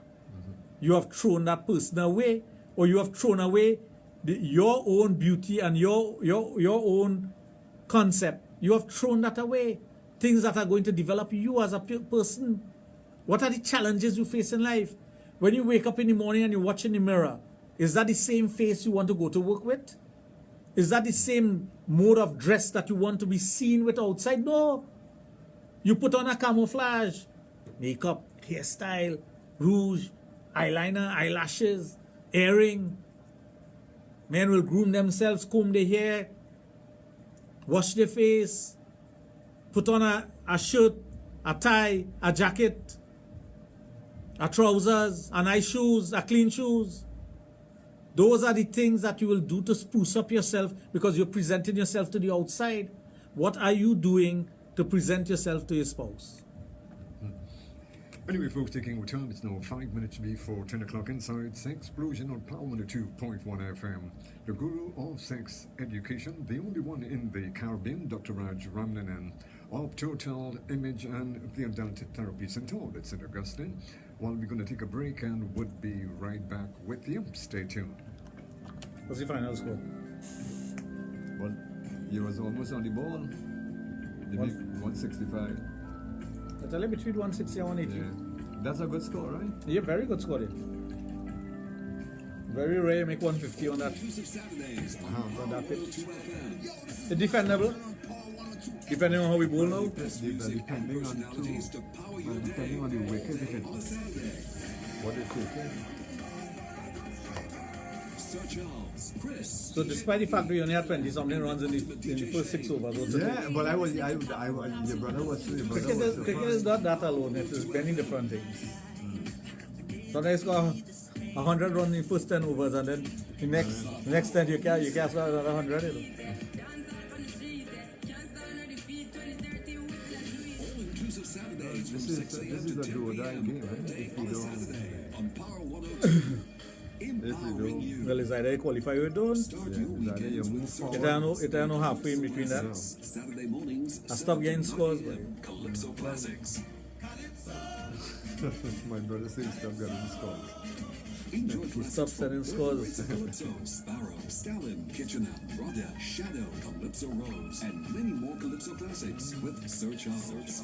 You have thrown that person away, or you have thrown away your own beauty and your own concept. You have thrown that away. Things that are going to develop you as a person. What are the challenges you face in life? When you wake up in the morning and you watch in the mirror, is that the same face you want to go to work with? Is that the same mode of dress that you want to be seen with outside? No. You put on a camouflage, makeup, hairstyle, rouge, eyeliner, eyelashes, earring. Men will groom themselves, comb their hair, wash their face, put on a shirt, a tie, a jacket, a trousers, a nice shoes, a clean shoes. Those are the things that you will do to spruce up yourself because you're presenting yourself to the outside. What are you doing to present yourself to your spouse? Anyway, folks, taking our time, it's now 5 minutes before 10 o'clock inside Sexplosion on Power 102.1 FM. The guru of sex education, the only one in the Caribbean, Dr. Raj Ramnanan of Total Image and the Adult Therapy Center at St. Augustine. Well, we're going to take a break and would be right back with you. Stay tuned. What's the final score? Well, you was almost on the ball. You make 165. I tell you, between 160 and 180. Yeah. That's a good score, right? Yeah, very good score. Very rare you make 150 on that. Saturdays on On that pitch. 102 FM. It's defendable, depending on how we bowl now. Depending on Personalities to power your day. depending on the wicket, if it, On a Saturday, what is it? Sir Charles, Chris. So despite the fact that you only had 20 something runs in the first 6 overs, what's okay? Yeah, but I was, your brother was, Cricket is not that alone, it is many different things. Sometimes you got 100 runs in the first 10 overs and then the next 10 you can score another 100. You know. All-inclusive Saturdays from This 6 a.m. is to a 10 do or die a.m. game, right? If you On a don't, Saturday on Power 102. Empowering you. Well, it's either you qualify or you don't. Start your that you weekends move with Sir forward. It ain't no halfway in between that. Saturday mornings. I stopped getting 7 to scores, 9 a.m. Calypso Classics. my brother says stop getting scores. Enjoy classics Stop setting scores. Rates of Calypso, Sparrow, Stalin, Kitchener, Rodder, Shadow, Calypso Rose, and many more Calypso classics with Sir Charles.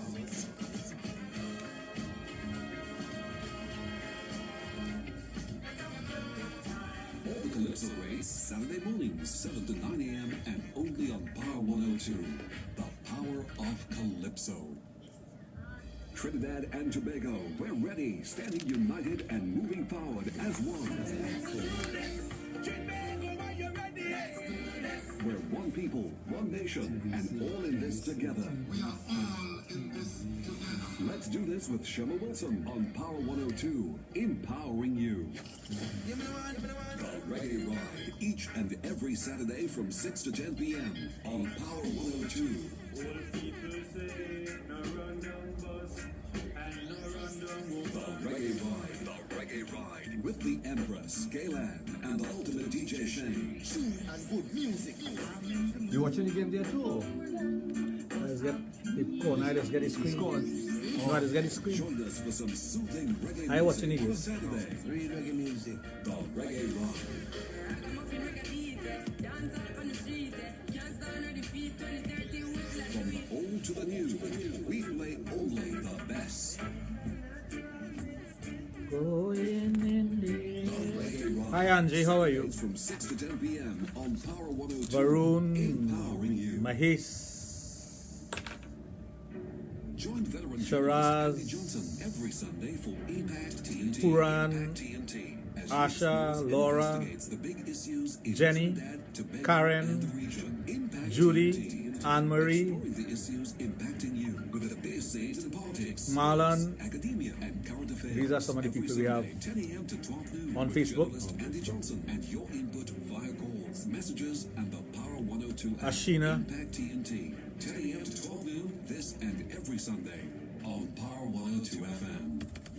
All Calypso race Saturday mornings, 7 to 9 a.m. and only on Power 102. The power of Calypso. Trinidad and Tobago, we're ready, standing united and moving forward as one. We're one people, one nation, and all in this together. We are all in this together. Let Let's do this with Shema Wilson on Power 102, empowering you. The Reggae Ride, each and every Saturday from 6 to 10 p.m. on Power 102. The Reggae Ride with the Empress, Gaylan, and Ultimate DJ Shane. Tune and good music. You watching the game there too? Let's get the corner, let's get the screen. No, let's get the screen. Join us for some soothing reggae I watching music it. for Saturday. Real reggae music. The Reggae Ride. From the old to the new, we play only the best. Going in The there. Reggae Ride. Hi Angie, how are you? It's from 6 to 10 p.m. on Power 102. Varun, Empowering you. Mahesh, Join veteran Shiraz, Andy Johnson every Sunday for Impact TNT. Puran, Impact TNT, as he Asha, explores and Laura, investigates the big issues in Jenny, Trinidad, Tobago, Karen, and the region. Impact Julie, TNT, Anne-Marie, exploring the issues impacting you with the biggest things in politics, Marlon. sports, academia, and current affairs. These are some of the Every people we have Sunday, 10 a.m. to 12 noon on with Facebook. journalist Andy Johnson, and your input via calls, messages, and the Power 102 app. Ashina. Impact TNT, 10 a.m. to 12 noon, this and every Sunday on Power 102 FM.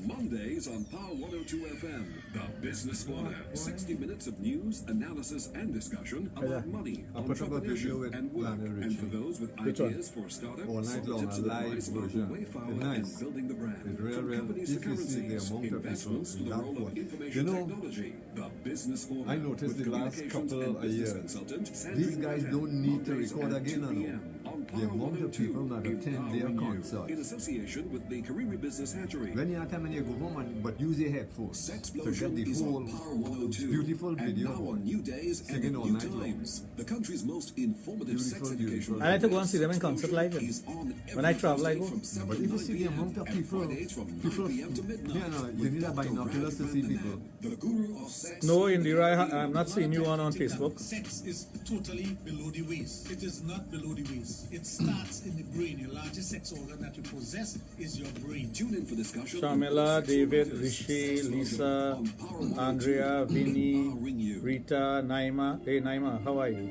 Mondays on Power 102 FM, The Business Corner. 60 minutes of news, analysis, and discussion about money, I put up a video with entrepreneurship, and work. Lionel And for Richie. those with Which one? ideas for startup, All night some long, tips a and live advice about the version. way forward It's nice. and building the brand. It's real, From real. companies If to you see the currencies, amount of investments to people the in that role of one. information You know, technology, The Business Corner. I noticed with the last communications couple and of business years, consultant, these guys don't need to Mondays record at again 2 and p.m. on the Power amount of 102, people that attend their empowering you. concert. In association with the Kariri Business Hatchery. When you come and you go home, but use your headphones to get Sexplosion the is whole on Power 102. beautiful and video now on new days and singing at all new night long. times. The country's most informative sex Beautiful, education. beautiful. I like to go and see them in concert live. Is on When I travel, I go. from 7 But to if you 9 see the p.m. amount of and people, Fridays from 9 people, p.m. to midnight. you know, you with need a Dr. binoculars to Raj see Ramnanan, people. The guru of sex. No, Indira, I'm not seeing you on Facebook. Sex is totally below the waist. It is not below the waist. It starts in the brain. Your largest sex organ that you possess is your brain. Tune in for discussion. Shamila, with David, Sexologist. Rishi, Sexplosion Lisa, on Power 102, Andrea, Vinny, empowering you. Rita, Naima. Hey Naima, how are you?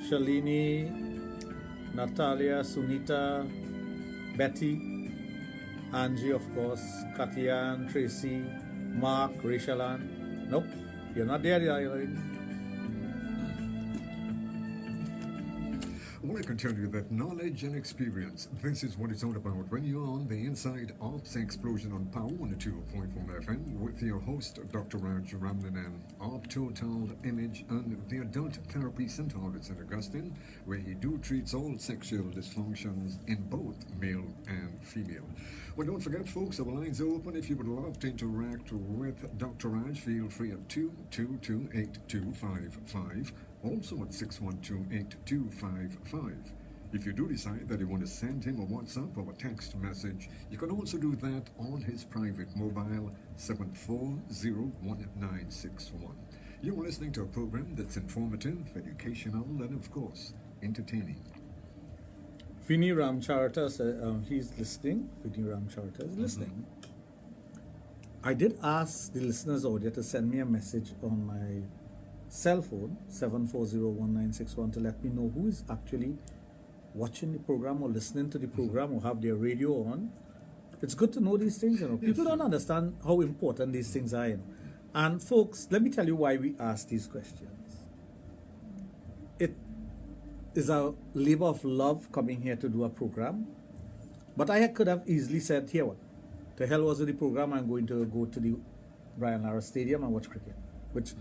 Shalini, Natalia, Sunita, Betty, Angie, of course, Katian, Tracy, Mark, Rachel-Ann. Nope, you're not there yet. Well, I can tell you that knowledge and experience, this is what it's all about when you're on the inside of Sexplosion on Power 102.1 FM with your host, Dr. Raj Ramnanan of Total Image and the Adult Therapy Center in St. Augustine, where he treats all sexual dysfunctions in both male and female. Well, don't forget, folks, our lines are open. If you would love to interact with Dr. Raj, feel free at 222-8255. Also at 612-8255. If you do decide that you want to send him a WhatsApp or a text message, you can also do that on his private mobile 7401961. You're listening to a program that's informative, educational, and of course, entertaining. Vinny Ramcharita said he's listening. Vinny Ramcharita is listening. I did ask the listeners out there to send me a message on my cell phone 7401961 to let me know who is actually watching the program or listening to the program or have their radio on. It's good to know these things, you know. People don't understand how important these things are, you know. And folks, let me tell you why we ask these questions. It is a labor of love coming here to do a program, but I could have easily said, here what, the hell was with the program, I'm going to go to the Brian Lara Stadium and watch cricket, which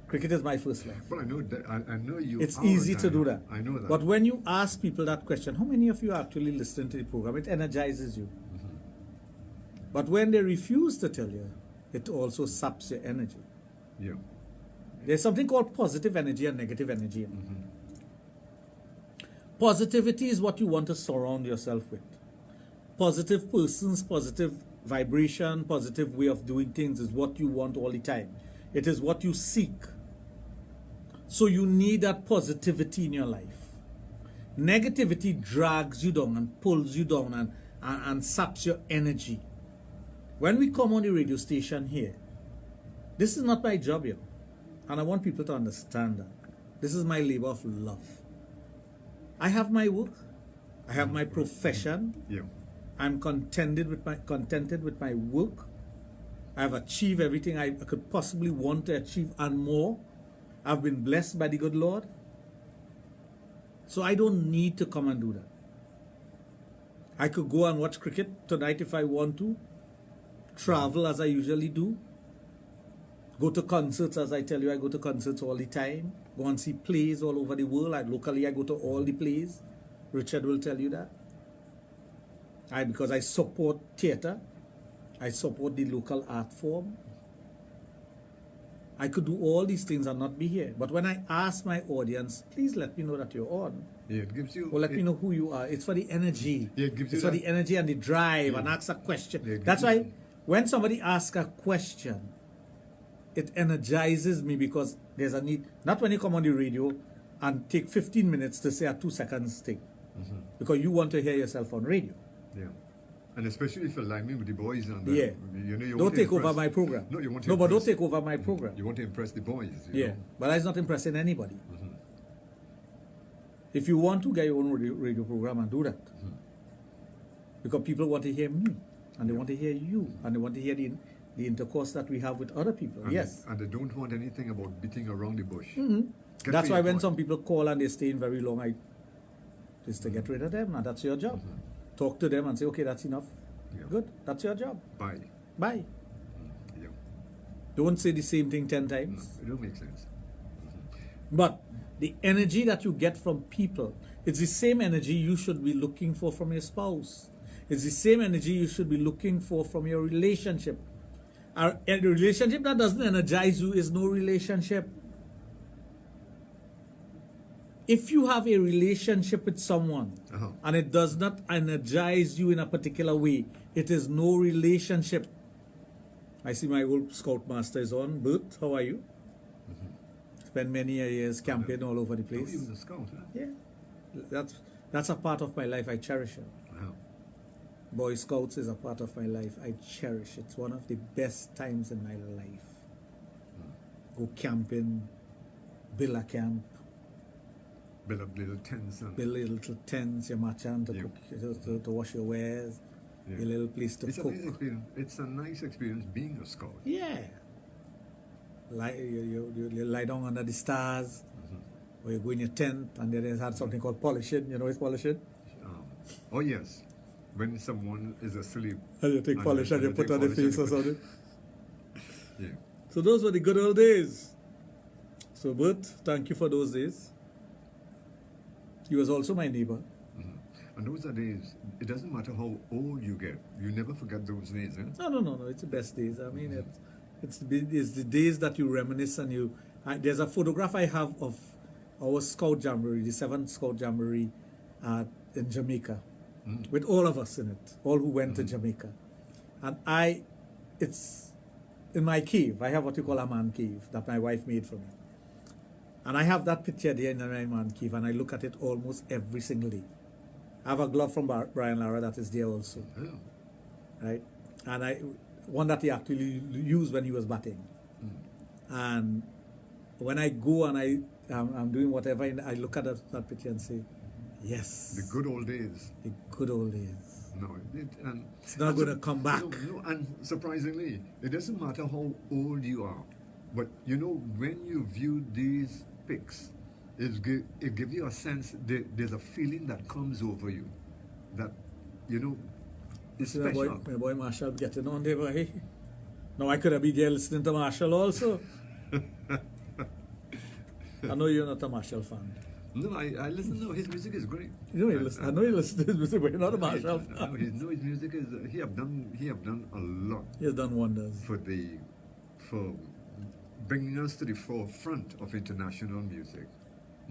cricket is my first life. Well, I know that. I know you. It's are easy a to do that. I know that. But when you ask people that question, how many of you actually listen to the program? It energizes you. But when they refuse to tell you, it also saps your energy. Yeah. There's something called positive energy and negative energy. Positivity is what you want to surround yourself with. Positive persons, positive vibration, positive way of doing things is what you want all the time. It is what you seek. So you need that positivity in your life. Negativity drags you down and pulls you down and saps your energy. When we come on the radio station here, this is not my job here. And I want people to understand that. This is my labor of love. I have my work. I have my profession. Yeah. I'm contented with my work. I've achieved everything I could possibly want to achieve and more. I've been blessed by the good Lord. So I don't need to come and do that. I could go and watch cricket tonight if I want to. Travel as I usually do. Go to concerts, as I tell you, I go to concerts all the time. Go and see plays all over the world. Locally, I go to all the plays. Richard will tell you that. Because I support theatre. I support the local art form. I could do all these things and not be here. But when I ask my audience, please let me know that you're on. Yeah, it gives you... Or let me know who you are. It's for the energy. Yeah, it gives you it's for the energy and the drive and ask a question. Yeah, that's why when somebody asks a question, it energizes me because there's a need. Not when you come on the radio and take 15 minutes to say a 2 seconds thing. Because you want to hear yourself on radio. Yeah. And especially if you like me with the boys and yeah. You don't take over my program. No, you want to No, but don't take over my program. You want to impress the boys. Yeah. know? But that's not impressing anybody. If you want to get your own radio program and do that. Because people want to hear me. And they want to hear you. And they want to hear the intercourse that we have with other people. And yes. And they don't want anything about beating around the bush. That's why when some people call and they stay in very long, just to get rid of them. And that's your job. Talk to them and say, okay, that's enough. Yeah. Good. That's your job. Bye. Bye. Yeah. Don't say the same thing 10 times. No, it don't make sense. But the energy that you get from people, it's the same energy you should be looking for from your spouse. It's the same energy you should be looking for from your relationship. A relationship that doesn't energize you is no relationship. If you have a relationship with someone and it does not energize you in a particular way, it is no relationship. I see my old scoutmaster is on. Bert, how are you? Spent many years camping all over the place. You was a scout, huh? Yeah. That's a part of my life. I cherish it. Wow. Boy Scouts is a part of my life. I cherish it. It's one of the best times in my life. Go camping, build a camp. Build up little tents. Build little tents, your machan to wash your wares, your little place to cook. It's a nice experience being a scout. Yeah. You lie down under the stars, or you go in your tent, and then they had something called polishing. You know what's polishing? Oh, yes. When someone is asleep. And you take polish and you put on the face or something. Yeah. So those were the good old days. So, Bert, thank you for those days. He was also my neighbor. And those are days, it doesn't matter how old you get, you never forget those days, eh? No, it's the best days. I mean, it's the days that you reminisce and there's a photograph I have of our Scout Jamboree, the 7th Scout Jamboree in Jamaica, with all of us in it, all who went to Jamaica. And it's in my cave. I have what you call a man cave that my wife made for me. And I have that picture there in my man cave, and I look at it almost every single day. I have a glove from Brian Lara that is there also. Right? And one that he actually used when he was batting. And when I go and I'm doing whatever, I look at that picture and say, yes. The good old days. The good old days. No, it's not going to come back. No, and surprisingly, it doesn't matter how old you are. But you know, when you view these pics, it gives you a sense, there's a feeling that comes over you that, you know, it's special. My boy Marshall getting on there, boy. Now I could have been there listening to Marshall also. I know you're not a Marshall fan. No, I listen. No, his music is great. I know you listen to his music, but you're not a Marshall fan. His music is. He have done a lot. He has done wonders for bringing us to the forefront of international music.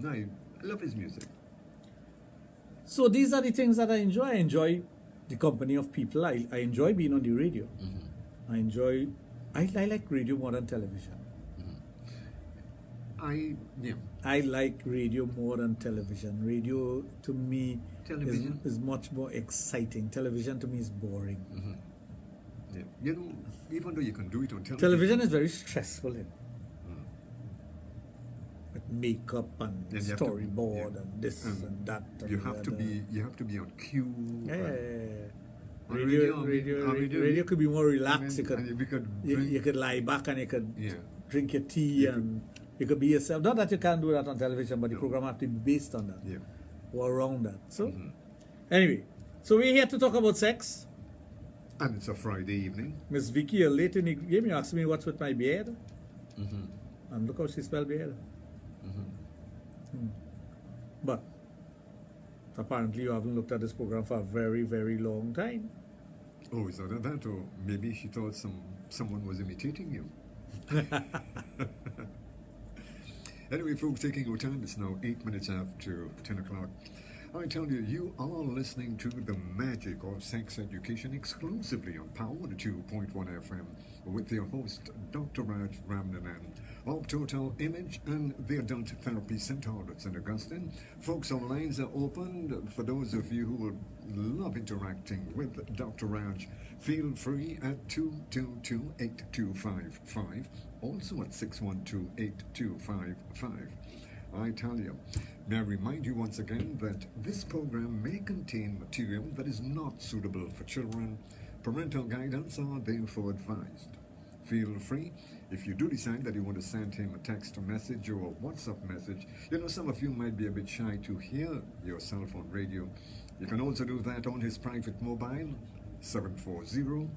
No, I love his music. So these are the things that I enjoy. I enjoy the company of people. I enjoy being on the radio. I like radio more than television. Yeah. I like radio more than television. Radio to me Television? is much more exciting. Television to me is boring. Yeah. You know, even though you can do it on television. Television is very stressful. With makeup and And you have to- storyboard yeah. and this and that. And You the have to other. be on cue. Yeah. On Radio could be more relaxed. and we could You drink- could lie back and you could Yeah. drink your tea and you could be yourself. Not that you can't do that on television, but the program have to be based on that Yeah. or around that. So, anyway, so we're here to talk about sex. And it's a Friday evening. Miss Vicky, you're late in the game. You asked me what's with my beard. And look how she spelled beard. But apparently you haven't looked at this program for a very, very long time. Oh, is that? Or maybe she thought someone was imitating you. Anyway, folks, taking our time, it's now 8 minutes after 10 o'clock. I tell you, you are listening to the magic of sex education exclusively on Power 2.1 FM with your host, Dr. Raj Ramnanan of Total Image and the Adult Therapy Center at St. Augustine. Folks, our lines are open. For those of you who would love interacting with Dr. Raj, feel free at 222-8255, also at 612-8255. I tell you, may I remind you once again that this program may contain material that is not suitable for children. Parental guidance are therefore advised. Feel free, if you do decide that you want to send him a text message or a WhatsApp message. You know, some of you might be a bit shy to hear yourself on radio. You can also do that on his private mobile, 740-1961.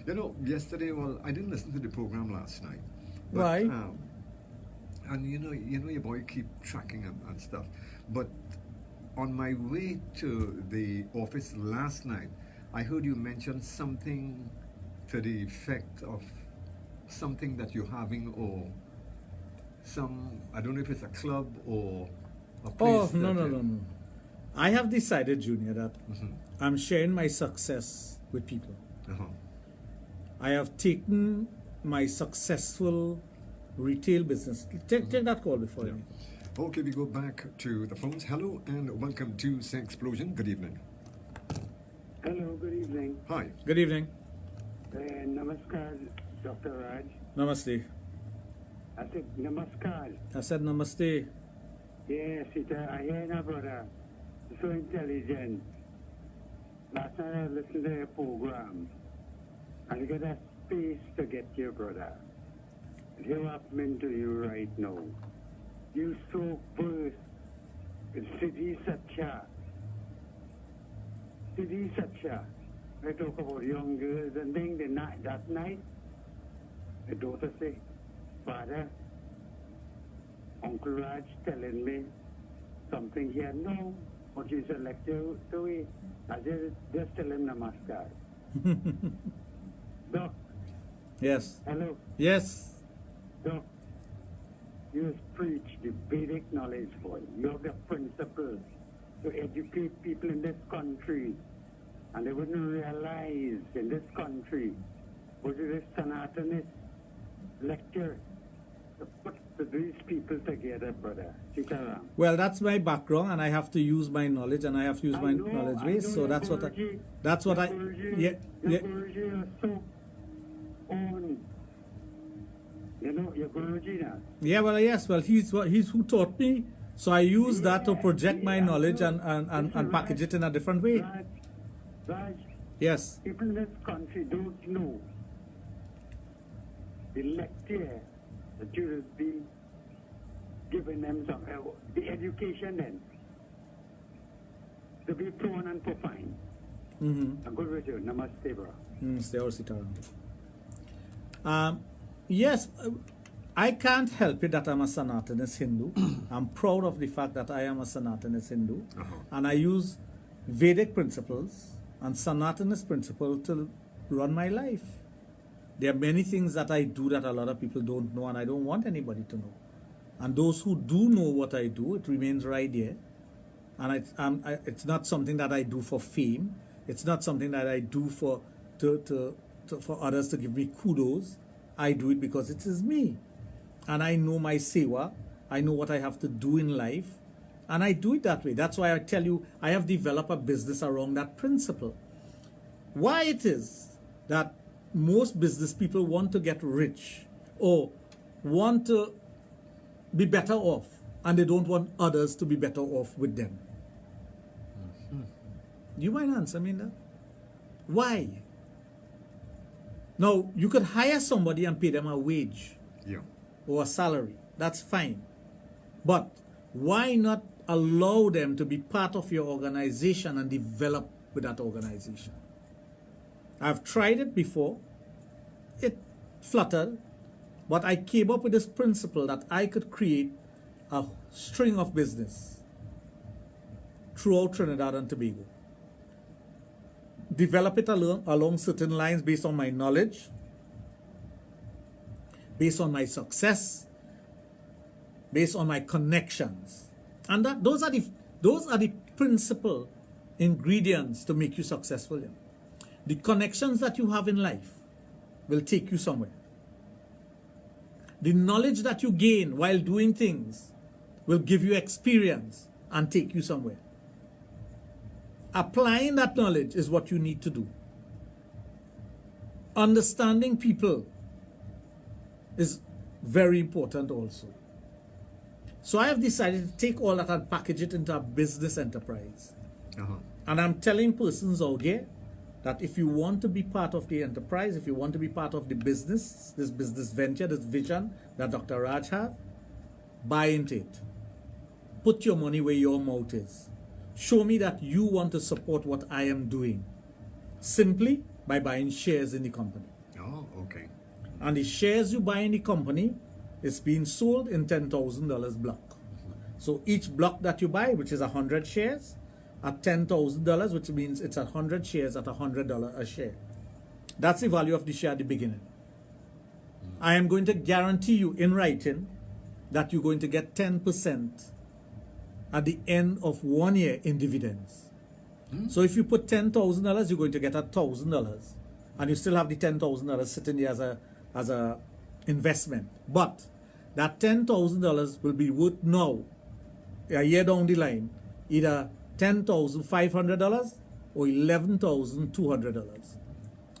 You know, yesterday, well, I didn't listen to the program last night. But, Why? And you know your boy keep tracking and stuff. But on my way to the office last night, I heard you mention something to the effect of something that you're having, or I don't know if it's a club or a place. No. I have decided, Junior, that I'm sharing my success with people. I have taken my successful retail business. Take that call before me. Okay, we go back to the phones. Hello and welcome to Sexplosion. Good evening. Hello, good evening. Hi. Good evening. Namaskar, Dr. Raj. Namaste. I said namaskar. I said namaste. Yes, I hear now, brother. So intelligent. Last night I listened to your program. And you got a space to get your brother. And here happening to you right now. You so versed in Siddhi Satya. Siddhi Satya. I talk about young girls and things. That night, the daughter say, Father, Uncle Raj telling me something here. No, but you should lecture to it. I just tell him namaskar. Doc, Yes. hello. Yes. Doc, you preach the Vedic knowledge for you. You have the principles to educate people in this country. And they wouldn't realize in this country, what is this Sanatanist lecture to put these people together, brother. Sitaram. Well, that's my background, and I have to use my knowledge, and I have to use my knowledge base. So that's what I. That's what I. Yeah. Guruji are so on. You know, your Guruji now. Yeah. Well, yes. Well, he's who taught me. So I use that to project my knowledge and package it in a different way. Raj, Yes. people in this country don't know the lecture that you will be giving them some, the education then, to be prone and profound. I'm good with you. Namaste, bro. Stay or Sitaram. Yes, I can't help it that I'm a Sanatanist Hindu. I'm proud of the fact that I am a Sanatanist Hindu. And I use Vedic principles and Sanatanist principles to run my life. There are many things that I do that a lot of people don't know, and I don't want anybody to know. And those who do know what I do, it remains right there. And it's not something that I do for fame. It's not something that I do for others to give me kudos. I do it because it is me. and I know my sewa. I know what I have to do in life, and I do it that way. That's why I tell you I have developed a business around that principle. Why it is that most business people want to get rich or want to be better off, and they don't want others to be better off with them. You might answer me that. Why? Now, you could hire somebody and pay them a wage or a salary. That's fine. But why not allow them to be part of your organization and develop with that organization? I've tried it before. It fluttered. But I came up with this principle that I could create a string of business throughout Trinidad and Tobago. Develop it along certain lines based on my knowledge, based on my success, based on my connections. And those are the principal ingredients to make you successful. Yeah. The connections that you have in life will take you somewhere. The knowledge that you gain while doing things will give you experience and take you somewhere. Applying that knowledge is what you need to do. Understanding people is very important also. So I have decided to take all that and package it into a business enterprise. And I'm telling persons out there that if you want to be part of the enterprise, if you want to be part of the business, this business venture, this vision that Dr. Raj has, buy into it. Put your money where your mouth is. Show me that you want to support what I am doing simply by buying shares in the company. Oh, okay. And the shares you buy in the company is being sold in $10,000 block. So each block that you buy, which is 100 shares, at $10,000, which means it's 100 shares at $100 a share. That's the value of the share at the beginning. I am going to guarantee you in writing that you're going to get 10% at the end of 1 year in dividends. So if you put $10,000, you're going to get $1,000, and you still have the $10,000 sitting there as a investment. But that $10,000 will be worth now, a year down the line, either $10,500 or $11,200,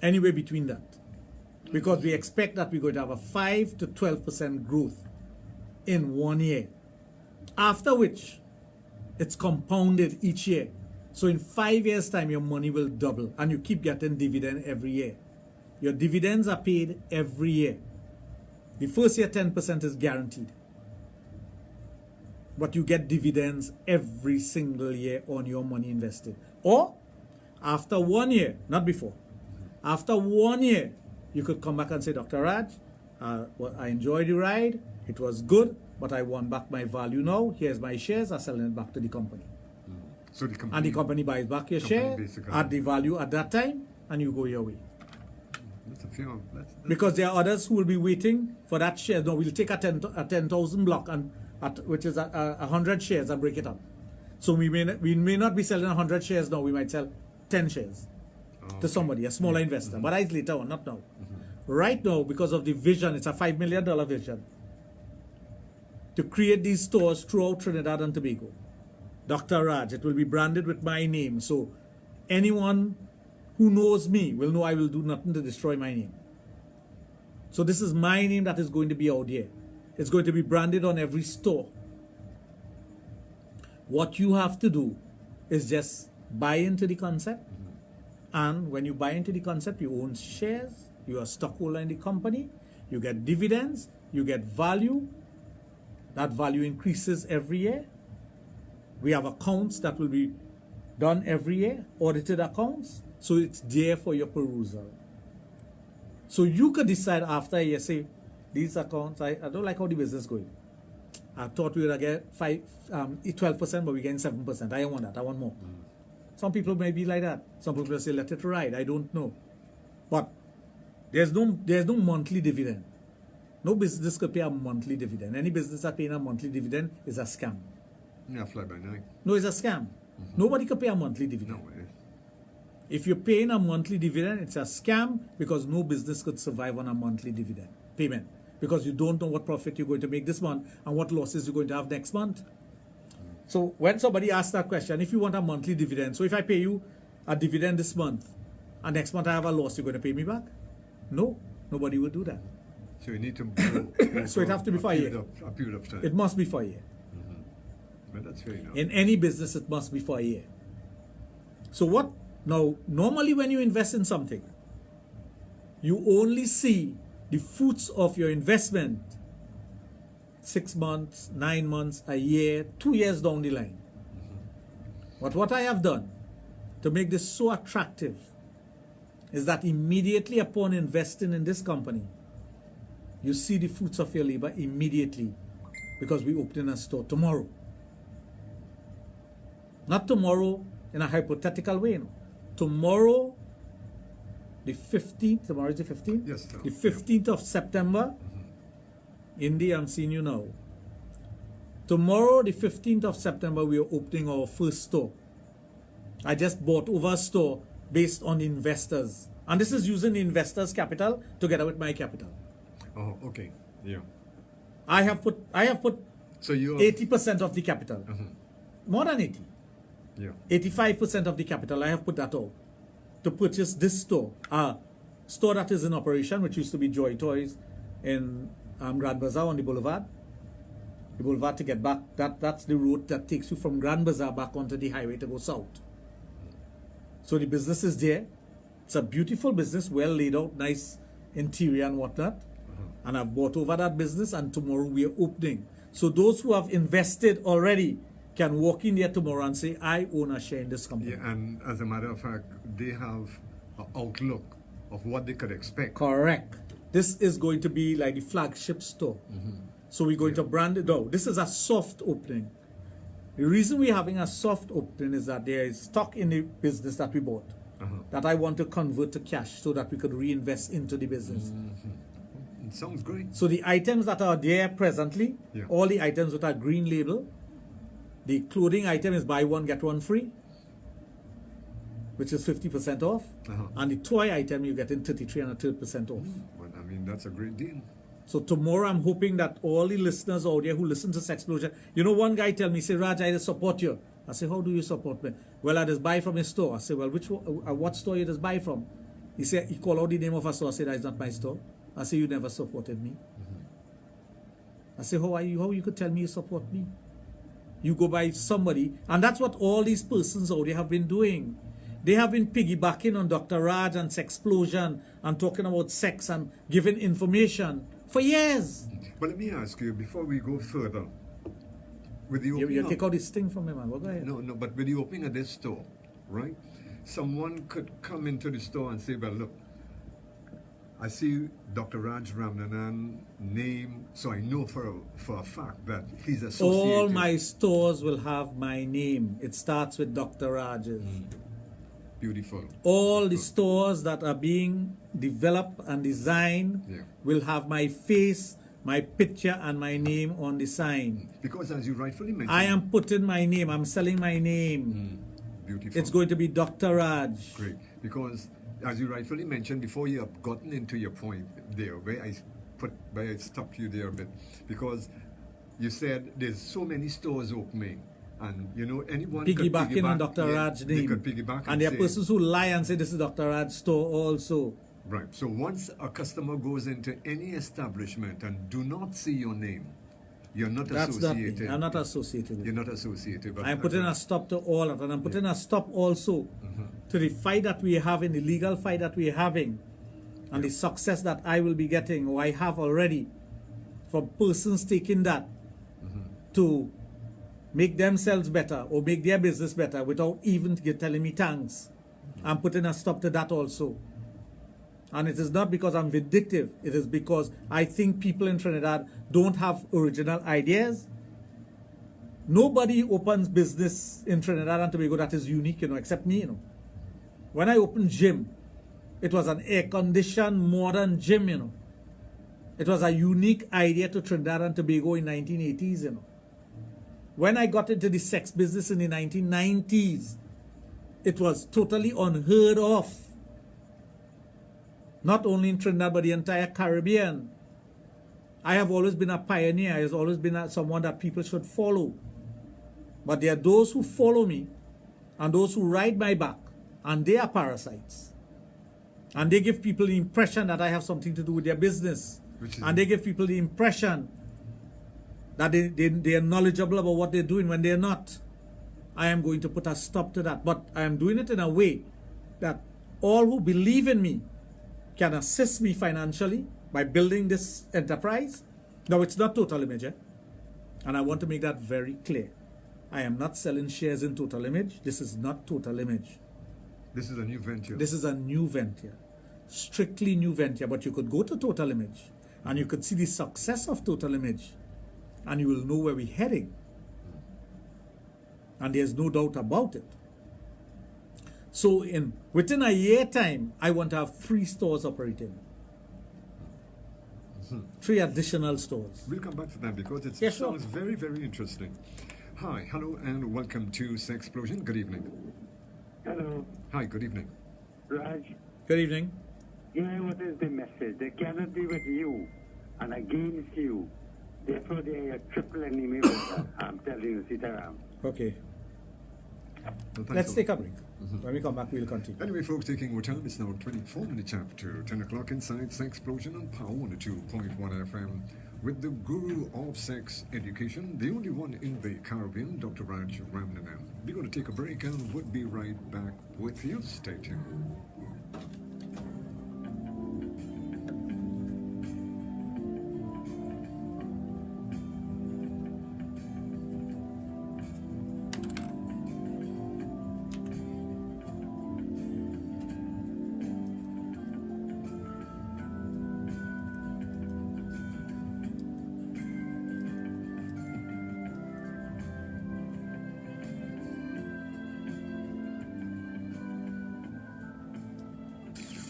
anywhere between that, because we expect that we're going to have a 5 to 12% growth in 1 year, after which it's compounded each year. So in 5 years' time, your money will double, and you keep getting dividend every year. Your dividends are paid every year. The first year, 10% is guaranteed. But you get dividends every single year on your money invested. Or after 1 year, not before, after 1 year, you could come back and say, Dr. Raj, well, I enjoyed the ride. It was good, but I want back my value now. Here's my shares. I'm selling it back to the company. So the company, And the company buys back your share at the value at that time, and you go your way. That's a fair, Because there are others who will be waiting for that share. No, we'll take a 10,000 block, and which is 100 shares, and break it up. So we may not be selling 100 shares now. We might sell 10 shares to somebody, a smaller investor. But that's later on, not now. Right now, because of the vision, it's a $5 million vision to create these stores throughout Trinidad and Tobago. Dr. Raj, it will be branded with my name. So anyone who knows me will know I will do nothing to destroy my name. So this is my name that is going to be out here. It's going to be branded on every store. What you have to do is just buy into the concept. And when you buy into the concept, you own shares, you are a stockholder in the company, you get dividends, you get value. That value increases every year. We have accounts that will be done every year, audited accounts. So it's there for your perusal. So you could decide after a year, say, these accounts, I don't like how the business is going. I thought we would get 12%, but we're getting 7%. I don't want that. I want more. Some people may be like that. Some people say, let it ride. I don't know. But there's no monthly dividend. No business could pay a monthly dividend. Any business that paying a monthly dividend is a scam. yeah, fly by night. No, it's a scam. Nobody can pay a monthly dividend. No, it is. If you're paying a monthly dividend, it's a scam, because no business could survive on a monthly dividend payment. because you don't know what profit you're going to make this month and what losses you're going to have next month. So when somebody asks that question, if you want a monthly dividend, so if I pay you a dividend this month and next month I have a loss, you're going to pay me back? No, nobody will do that. So you need to So it has to be for a year. A period of time. It must be for a year. But that's fair enough. In any business, it must be for a year. So what? Now, normally when you invest in something, you only see the fruits of your investment 6 months, 9 months, a year, 2 years down the line. But what I have done to make this so attractive is that immediately upon investing in this company, you see the fruits of your labor immediately, because we open a store tomorrow. Not tomorrow in a hypothetical way. No. Tomorrow, the 15th, tomorrow is the 15th? Yes, sir. The 15th of September. Indy, I'm seeing you now. Tomorrow, the 15th of September, we are opening our first store. I just bought over a store based on investors. And this is using the investors' capital together with my capital. Oh, okay. Yeah. I have put So you 80% of the capital. More than 80. Yeah. 85% of the capital, I have put that out to purchase this store. A store that is in operation, which used to be Joy Toys in Grand Bazaar on the boulevard. The boulevard to get back, that's the road that takes you from Grand Bazaar back onto the highway to go south. So the business is there. It's a beautiful business, well laid out, nice interior and whatnot. And I've bought over that business, and tomorrow we are opening. So those who have invested already can walk in there tomorrow and say, I own a share in this company. Yeah, and as a matter of fact, they have an outlook of what they could expect. Correct. This is going to be like the flagship store. So we're going to brand it out. This is a soft opening. The reason we're having a soft opening is that there is stock in the business that we bought that I want to convert to cash so that we could reinvest into the business. It sounds great. So the items that are there presently, Yeah. all the items with a green label, the clothing item is buy one, get one free, which is 50% off. And the toy item, you're getting 33 and a third % off. Well, I mean, that's a great deal. So tomorrow, I'm hoping that all the listeners out there who listen to Sexplosion, you know, one guy tell me, say, Raj, I just support you. I say, how do you support me? Well, I just buy from a store. I say, well, what store you just buy from? He said, he called out the name of a store. I said, that's not my store. I say, you never supported me. I say, how you could tell me you support me? You go by somebody, and that's what all these persons out there have been doing. They have been piggybacking on Dr. Raj and Sexplosion and talking about sex and giving information for years. But let me ask you, before we go further, with the You opening take out this thing from me, man. Well, go ahead. No, but with the opening of this store, right? Someone could come into the store and say, well, look, I see Dr. Raj Ramnanan name, so I know for a fact that he's associated. All my stores will have my name. It starts with Dr. Raj's. Beautiful. All the stores that are being developed and designed will have my face, my picture, and my name on the sign. Because as you rightfully mentioned, I am putting my name. I'm selling my name. Beautiful. It's going to be Dr. Raj. Great. Because as you rightfully mentioned, before you have gotten into your point there, where I stopped you there a bit, because you said there's so many stores opening, and you know anyone Piggybacking on Dr. Raj's name. They could piggyback and there are say, persons who lie and say this is Dr. Raj's store also. Right. So once a customer goes into any establishment and do not see your name, you're not That's associated. not me. I'm not associated with You're it. not associated. But I'm putting a stop to all of it. And I'm putting a stop also to the fight that we are having, the legal fight that we are having, and the success that I will be getting, or I have already, from persons taking that to make themselves better or make their business better without even telling me thanks. I'm putting a stop to that also. And it is not because I'm vindictive. It is because I think people in Trinidad don't have original ideas. Nobody opens business in Trinidad and Tobago that is unique, except me, When I opened gym, it was an air-conditioned, modern gym, It was a unique idea to Trinidad and Tobago in 1980s, When I got into the sex business in the 1990s, it was totally unheard of. Not only in Trinidad, but the entire Caribbean. I have always been a pioneer. I have always been someone that people should follow. But there are those who follow me and those who ride my back, and they are parasites. And they give people the impression that I have something to do with their business. And they give people the impression that they are knowledgeable about what they're doing when they're not. I am going to put a stop to that. But I am doing it in a way that all who believe in me can assist me financially by building this enterprise. Now, it's not Total Image, and I want to make that very clear. I am not selling shares in Total Image. This is not Total Image. This is a new venture. This is a new venture. Strictly new venture. But you could go to Total Image and you could see the success of Total Image, and you will know where we're heading. And there's no doubt about it. So within a year time, I want to have 3 stores operating. 3 additional stores. We'll come back to that because it sure. sounds very, very interesting. Hi, hello, and welcome to Sexplosion. Good evening. Hello, Hi, good evening. Raj. Good evening. Here what is the message? They cannot be with you and against you. Therefore, they are a triple enemy. I'm telling you, Sitaram. Okay. Well, Let's take a break. When we come back, we'll continue. Anyway, folks, taking our time, it's now 24 minutes after 10 o'clock inside Sexplosion on Power 102.1 FM with the guru of sex education, the only one in the Caribbean, Dr. Raj Ramnanan. We're going to take a break and we'll be right back with you. Stay tuned.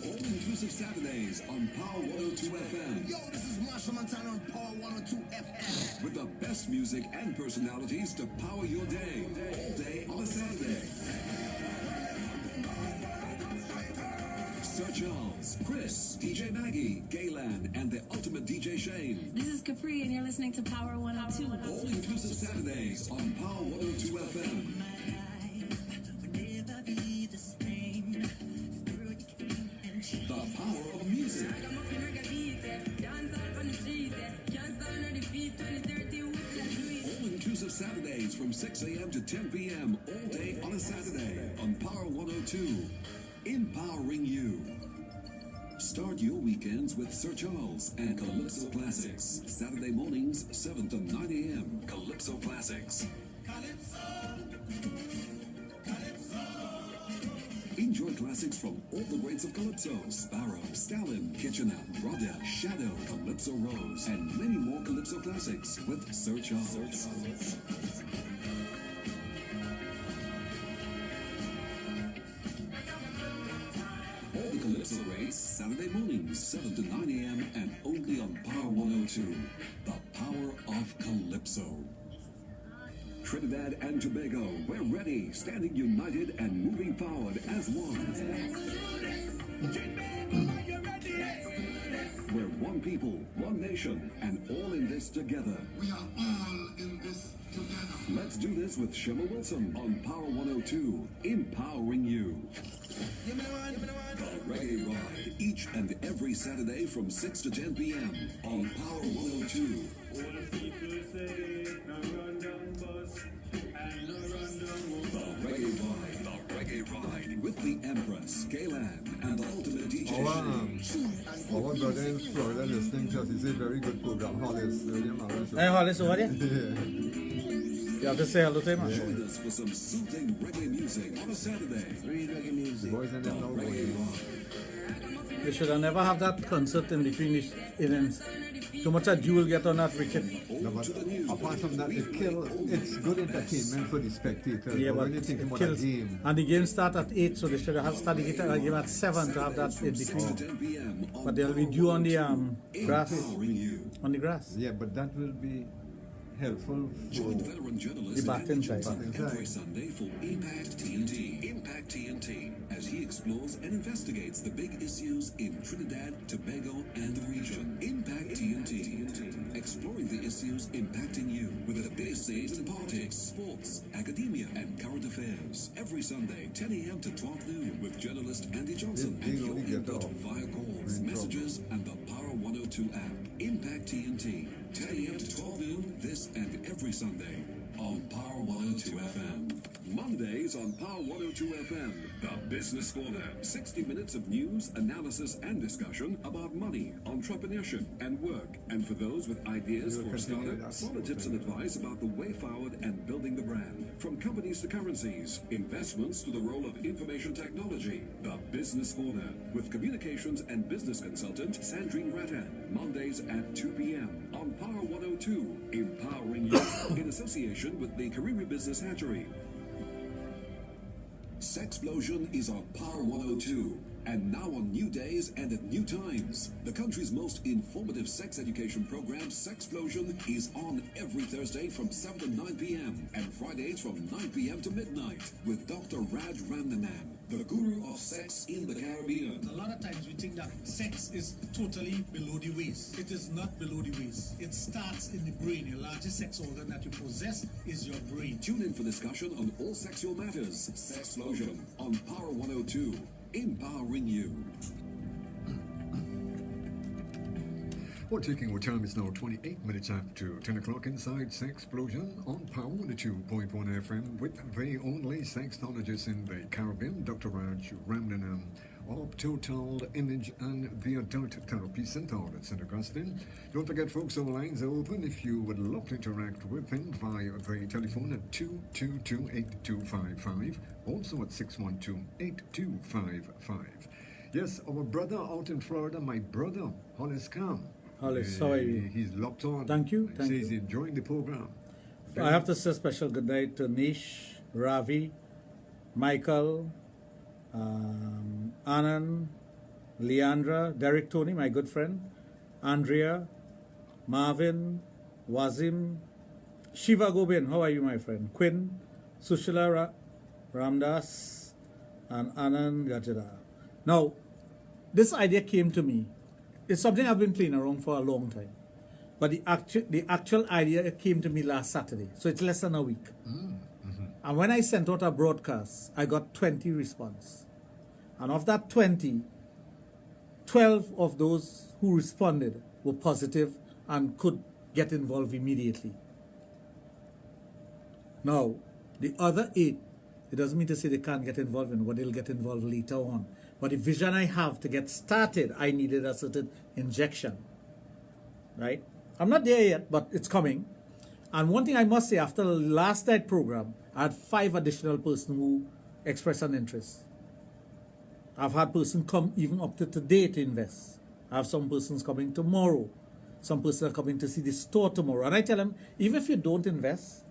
All-inclusive Saturdays on Power 102 FM. Yo, this is Marshall Montana on Power 102 FM. With the best music and personalities to power your day. All day on a Saturday. Sir Charles, Chris, DJ Maggie, Gaylan, and the ultimate DJ Shane. This is Capri, and you're listening to Power 102. All-inclusive Saturdays on Power 102 FM. The power of music. All-inclusive Saturdays from 6 a.m. to 10 p.m. all day on a Saturday on Power 102. Empowering you. Start your weekends with Sir Charles and Calypso Classics. Saturday mornings, 7 to 9 a.m. Calypso Classics. Enjoy classics from all the greats of Calypso: Sparrow, Stalin, Kitchener, Rodder, Shadow, Calypso Rose, and many more Calypso classics with Sir Charles. All the Calypso race, Saturday mornings, 7 to 9 a.m. and only on Power 102. The power of Calypso. Trinidad and Tobago, we're ready, standing united and moving forward as one. We're one people, one nation, and all in this together. We are all in this together. Let's do this with Shema Wilson on Power 102, empowering you. The Reggae Ride, each and every Saturday from 6 to 10 p.m. on Power 102. The Reggae Ride with the Empress, Gaylan, and the ultimate DJ Shane. Our brother in Florida listening to us, he said very good program. Hollis, Hey, Hollis, over there? You have to say hello to him. Join us for some soothing reggae music on a Saturday. Read reggae music. boys and them now Reggae going. Ride. They should have never have that concert in between the innings. Too much that you will get on that wicket. No, but apart from that, it's good entertainment for the spectators. Yeah, but but when you think it about kills. a game, And the game starts at 8, so they should have started the game at 7 to have that in 6 to between. 10 p.m. on But they'll be due on the grass. Empowering you. On the grass. yeah, but that will be helpful Join for veteran journalist The back Andy inside. Johnson Back inside. every Sunday for Impact TNT. Impact TNT, as he explores and investigates the big issues in Trinidad, Tobago, and the region. Impact TNT. issues impacting you with the biggest names in politics, sports, academia, and current affairs. Every Sunday, 10 a.m. to 12 noon, with journalist Andy Johnson and your input via calls, messages, and the Power 102 app. Impact TNT, 10 a.m. to 12 noon, this and every Sunday on Power 102 FM. Mondays on Power 102 FM, The Business Corner. 60 minutes of news, analysis, and discussion about money, entrepreneurship, and work. And for those with ideas for a startup, solid tips and advice about the way forward and building the brand. From companies to currencies, investments to the role of information technology. The Business Corner with communications and business consultant Sandrine Rattan. Mondays at 2 p.m. on Power 102, empowering you in association with the Kariri Business Hatchery. Sexplosion is on Power 102 and now on new days and at new times. The country's most informative sex education program, Sexplosion, is on every Thursday from 7 to 9 p.m. and Fridays from 9 p.m. to midnight with Dr. Raj, the guru of sex in the Caribbean. A lot of times we think that sex is totally below the waist. It is not below the waist. It starts in the brain. Your largest sex organ that you possess is your brain. Tune in for discussion on all sexual matters. Sexplosion on Power 102, empowering you. Well, taking our time, it's now 28 minutes after 10 o'clock inside Sexplosion on Power 102.1 FM with the only sexologist in the Caribbean, Dr. Raj Ramdanam of Total Image and the Adult Therapy Center at St. Augustine. Don't forget, folks, our lines are open if you would love to interact with him via the telephone at 222-8255, also at 612-8255. Yes, our brother out in Florida, my brother, Hollis Kam. Hollis, how are you? He's locked on. Thank you. He says he's enjoying the program. I have to say a special good night to Nish, Ravi, Michael, Anand, Leandra, Derek Tony, my good friend, Andrea, Marvin, Wazim, Shiva Gobin, how are you, my friend? Quinn, Sushila Ramdas, and Anand Gajada. Now, this idea came to me. It's something I've been playing around for a long time. But the actual idea came to me last Saturday. So it's less than a week. And when I sent out a broadcast, I got 20 response. And of that 20, 12 of those who responded were positive and could get involved immediately. Now, the other 8, it doesn't mean to say they can't get involved in, but they'll get involved later on. But the vision I have to get started, I needed a certain injection, right? I'm not there yet, but it's coming. And one thing I must say, after the last night program, I had 5 additional persons who expressed an interest. I've had persons come even up to today to invest. I have some persons coming tomorrow. Some persons are coming to see the store tomorrow. And I tell them, even if you don't invest,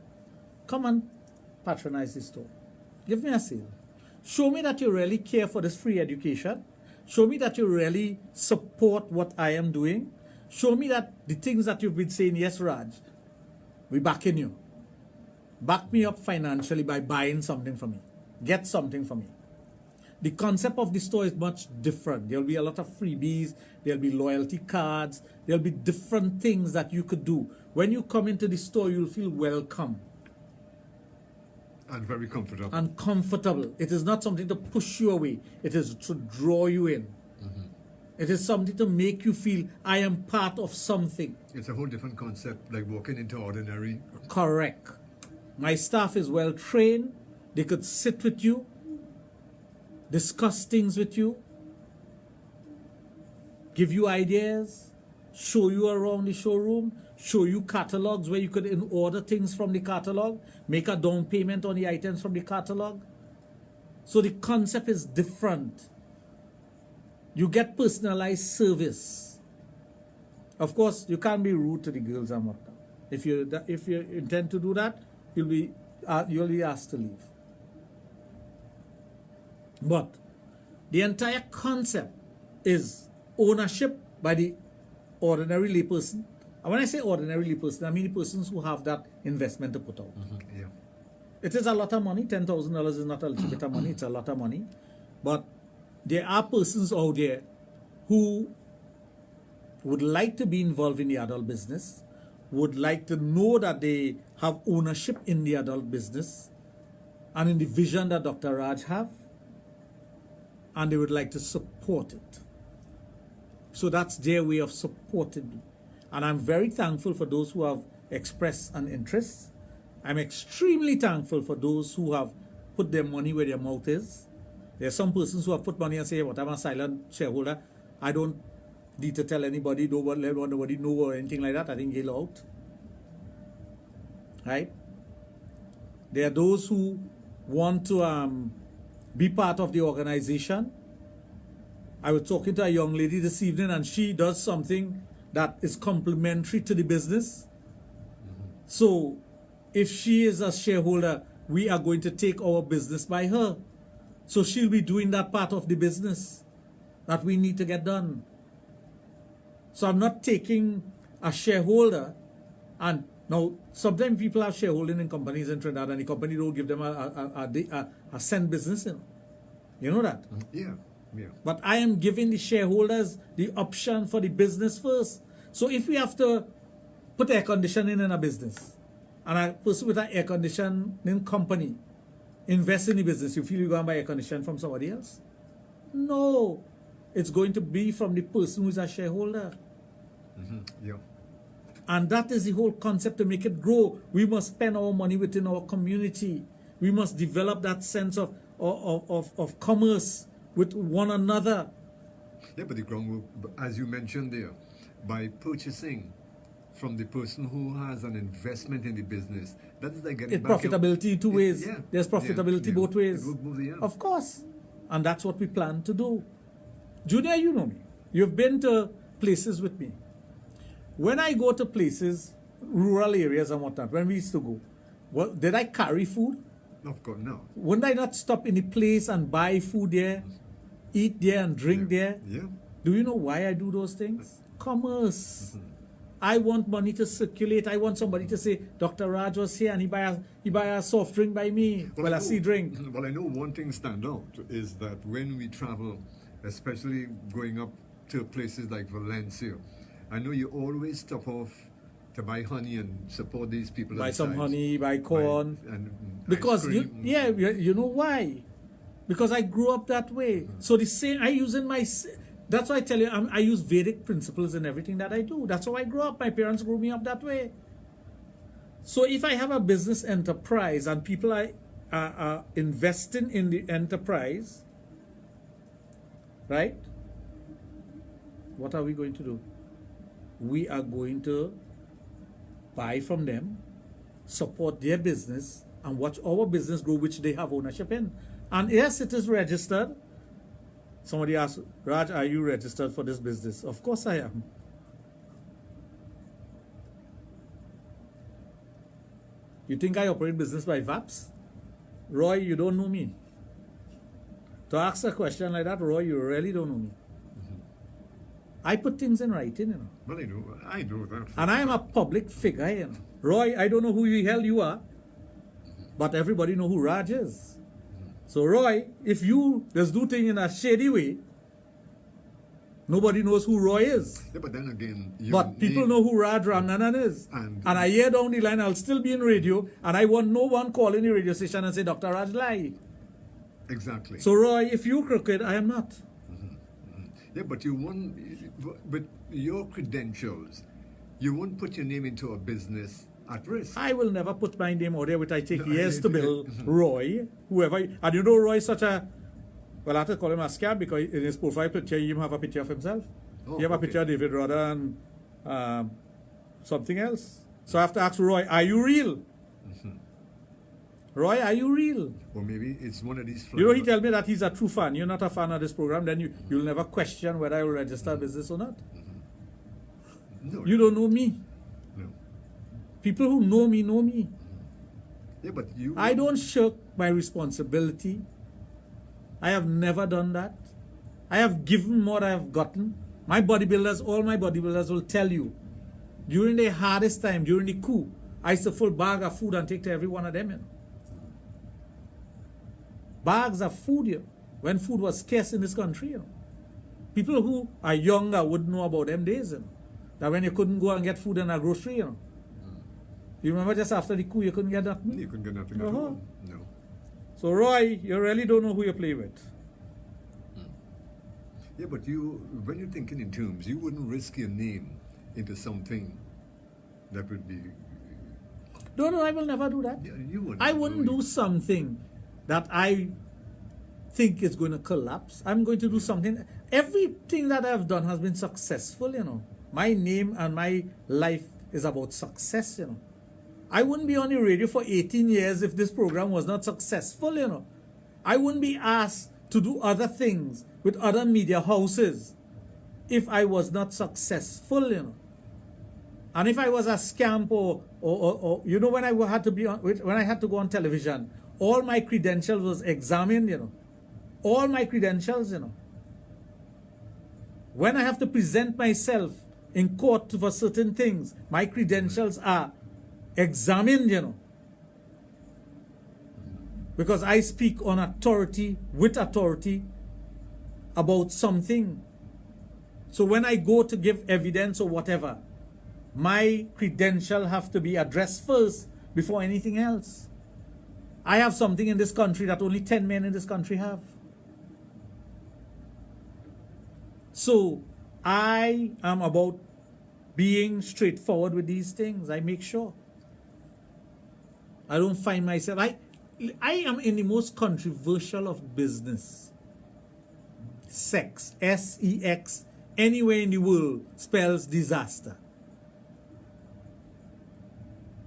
come and patronize the store. Give me a sale. Show me that you really care for this free education. Show me that you really support what I am doing. Show me that the things that you've been saying, yes, Raj, we backing you. Back me up financially by buying something for me. Get something for me. The concept of the store is much different. There'll be a lot of freebies. There'll be loyalty cards. There'll be different things that you could do. When you come into the store, you'll feel welcome. And very comfortable. And comfortable. It is not something to push you away. It is to draw you in. It is something to make you feel, I am part of something. It's a whole different concept, like walking into ordinary. Correct. My staff is well trained. They could sit with you, discuss things with you, give you ideas, show you around the showroom, show you catalogs where you could order things from the catalog, make a down payment on the items from the catalog. So the concept is different. You get personalized service. Of course, you can't be rude to the girls and whatnot. If you intend to do that, you'll be asked to leave. But the entire concept is ownership by the ordinary layperson. And when I say ordinary layperson, I mean the persons who have that investment to put out. Yeah. It is a lot of money. $10,000 is not a little bit of money. It's a lot of money. But there are persons out there who would like to be involved in the adult business, would like to know that they have ownership in the adult business and in the vision that Dr. Raj have, and they would like to support it. So that's their way of supporting me. And I'm very thankful for those who have expressed an interest. I'm extremely thankful for those who have put their money where their mouth is. There are some persons who have put money and say, "What, I'm a silent shareholder. I don't need to tell anybody, don't let nobody know," or anything like that. I think he'll out. Right? There are those who want to be part of the organization. I was talking to a young lady this evening, and she does something that is complementary to the business. So if she is a shareholder, we are going to take our business by her. So she'll be doing that part of the business that we need to get done. So I'm not taking a shareholder, and now sometimes people have shareholding in companies in Trinidad and the company don't give them a cent business. You know that? Yeah. But I am giving the shareholders the option for the business first. So if we have to put air conditioning in a business, and a person with an air conditioning company invest in the business, you feel you're going to buy air conditioning from somebody else? No. It's going to be from the person who is a shareholder. Yeah. And that is the whole concept to make it grow. We must spend our money within our community. We must develop that sense of commerce with one another. Yeah, but the groundwork, as you mentioned there, by purchasing from the person who has an investment in the business, that is like getting It's back profitability two ways. Yeah. There's profitability Yeah. both ways. It will move the end. Of course. And that's what we plan to do. Junior, you know me. You've been to places with me. When I go to places, rural areas and whatnot, when we used to go, well, did I carry food? Of course, no. Wouldn't I not stop in the place and buy food there, eat there and drink there? Yeah. Do you know why I do those things? Commerce. I want money to circulate. I want somebody to say, Dr. Raj was here and he buy a soft drink by me. Well, a sea drink. Well, I know one thing stand out is that when we travel, especially going up to places like Valencia, I know you always stop off to buy honey and support these people. Buy on some sides. honey, buy corn. And Because, ice cream. you know why? Because I grew up that way. So the same, I use in my, that's why I tell you, I use Vedic principles in everything that I do. That's how I grew up. My parents grew me up that way. So if I have a business enterprise and people are investing in the enterprise, right? What are we going to do? We are going to buy from them, support their business, and watch our business grow, which they have ownership in. And yes, it is registered. Somebody asked, Raj, are you registered for this business? Of course I am. You think I operate business by VAPs? Roy, you don't know me. To ask a question like that, Roy, you really don't know me. I put things in writing, you know. Well, I know that. And I am a public figure, you know. Roy, I don't know who the hell you are, but everybody know who Raj is. So Roy, if you just do things in a shady way, nobody knows who Roy is. Yeah, but then again, But people know who Raj Ramnanan is. And a year down the line, I'll still be in radio, and I want no one calling the radio station and say, Dr. Raj lie. Exactly. So Roy, if you crooked, I am not. Yeah, but you won't, but your credentials, you won't put your name into a business at risk. I will never put my name out there, which I take years to build. Roy, whoever, and you know Roy is such a, well, I have to call him a scam because in his profile picture, he have a picture of himself. Oh, He have a okay. picture of David Rudder and something else. So I have to ask Roy, are you real? Roy, are you real? Or maybe it's one of these. You know, he tell me that he's a true fan. You're not a fan of this program, then you'll never question whether I will register a business or not. No, You don't know me. No. People who know me know me. Yeah, but you. I don't shirk my responsibility. I have never done that. I have given more I have gotten. My bodybuilders, all my bodybuilders will tell you, during the hardest time, during the coup, I used to full bag of food and take to every one of them. You know. Bags of food, you know, when food was scarce in this country. You know. People who are younger would know about them days. You know, that when you couldn't go and get food in a grocery, you know, You remember just after the coup, you couldn't get nothing? You couldn't get nothing at Uh-huh. all. No. So, Roy, you really don't know who you play with. Yeah, but when you're thinking in terms, you wouldn't risk your name into something that would be. No, I will never do that. Yeah, you wouldn't. I wouldn't do something that I think is going to collapse. I'm going to do something. Everything that I've done has been successful, you know. My name and my life is about success, you know. I wouldn't be on the radio for 18 years if this program was not successful, you know. I wouldn't be asked to do other things with other media houses if I was not successful, you know. And if I was a scamp or you know, when I had to be on, when I had to go on television, all my credentials was examined, you know. All my credentials, you know. When I have to present myself in court for certain things, my credentials are examined, you know. Because I speak on authority, with authority, about something. So when I go to give evidence or whatever, my credential have to be addressed first before anything else. I have something in this country that only 10 men in this country have. So I am about being straightforward with these things. I make sure. I don't find myself. I am in the most controversial of business. Sex, S-E-X, anywhere in the world spells disaster.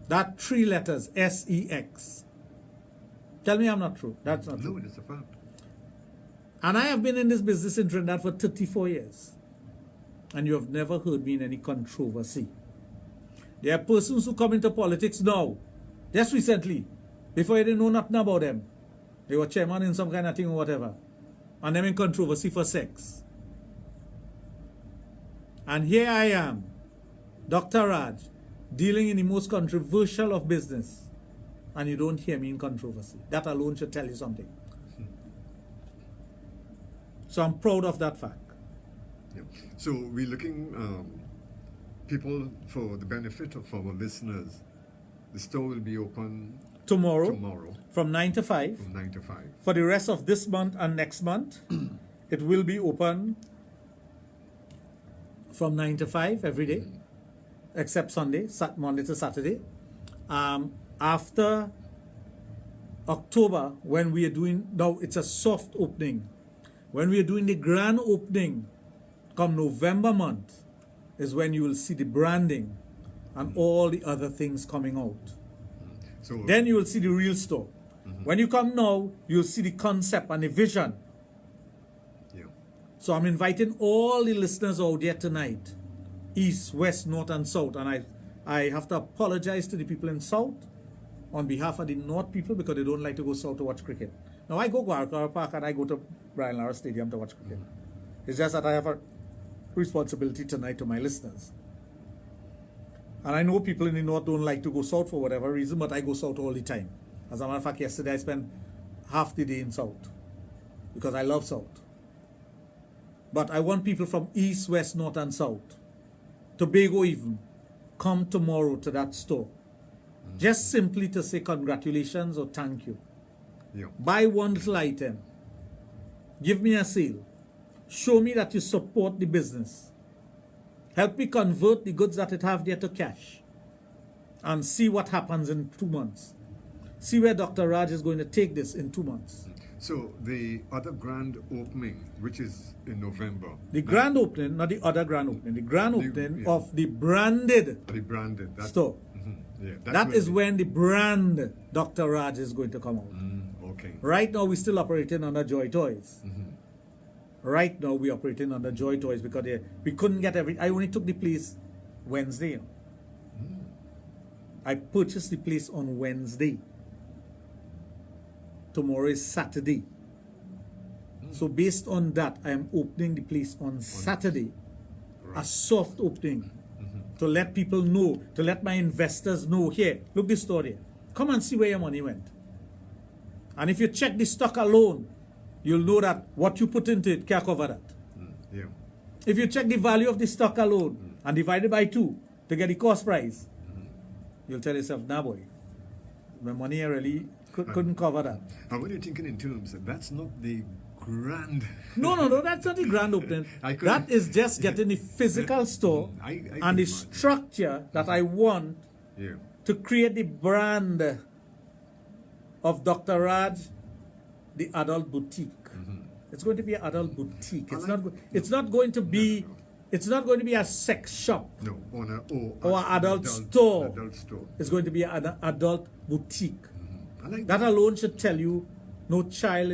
That 3 letters, S-E-X. Tell me I'm not true. That's not true. No, it's a fact. And I have been in this business in Trinidad for 34 years. And you have never heard me in any controversy. There are persons who come into politics now, just recently, before you didn't know nothing about them. They were chairman in some kind of thing or whatever. And them in controversy for sex. And here I am, Dr. Raj, dealing in the most controversial of business. And you don't hear me in controversy. That alone should tell you something. So I'm proud of that fact. Yeah. So we're looking, people, for the benefit of our listeners, the store will be open Tomorrow. From 9 to 5. From 9 to 5. For the rest of this month and next month, it will be open from 9 to 5 every day, except Sunday, Monday to Saturday. After October, when we are doing, now it's a soft opening. When we are doing the grand opening, come November month, is when you will see the branding and all the other things coming out. So Then you will see the real store. When you come now, you'll see the concept and the vision. yeah. So I'm inviting all the listeners out there tonight, East, West, North, and South. And I have to apologize to the people in South on behalf of the North people because they don't like to go South to watch cricket. Now I go to Guarcar Park and I go to Brian Lara Stadium to watch cricket. It's just that I have a responsibility tonight to my listeners. And I know people in the North don't like to go South for whatever reason, but I go South all the time. As a matter of fact, yesterday I spent half the day in South because I love South. But I want people from East, West, North, and South, Tobago even, come tomorrow to that store. Just simply to say congratulations or thank you. Yeah. Buy one little item. Give me a sale. Show me that you support the business. Help me convert the goods that it have there to cash. And see what happens in 2 months. See where Dr. Raj is going to take this in 2 months. So the other grand opening, which is in November. The grand opening, not the other grand opening. The grand opening of the branded store. Yeah, That is when the brand Dr. Raj is going to come out. Okay. Right now, we're still operating under Joy Toys. Right now, we're operating under Joy Toys because we couldn't get I only took the place Wednesday. I purchased the place on Wednesday. Tomorrow is Saturday. So based on that, I am opening the place on Saturday. A soft opening. To let people know, to let my investors know, here, look this store here. Come and see where your money went. And if you check the stock alone, you'll know that what you put into it can't cover that. Yeah. If you check the value of the stock alone and divide it by 2 to get the cost price, You'll tell yourself, nah boy, my money really couldn't cover that. And when you're thinking in terms, that's not the grand. No, that's not the grand opening. That is just getting the physical store I and the imagine. structure that I want Yeah. to create the brand of Dr. Raj, the adult boutique. It's going to be an adult boutique. It's not going to be a sex shop No, or or an adult store. Adult store. It's going to be an adult boutique. I like That alone should tell you no child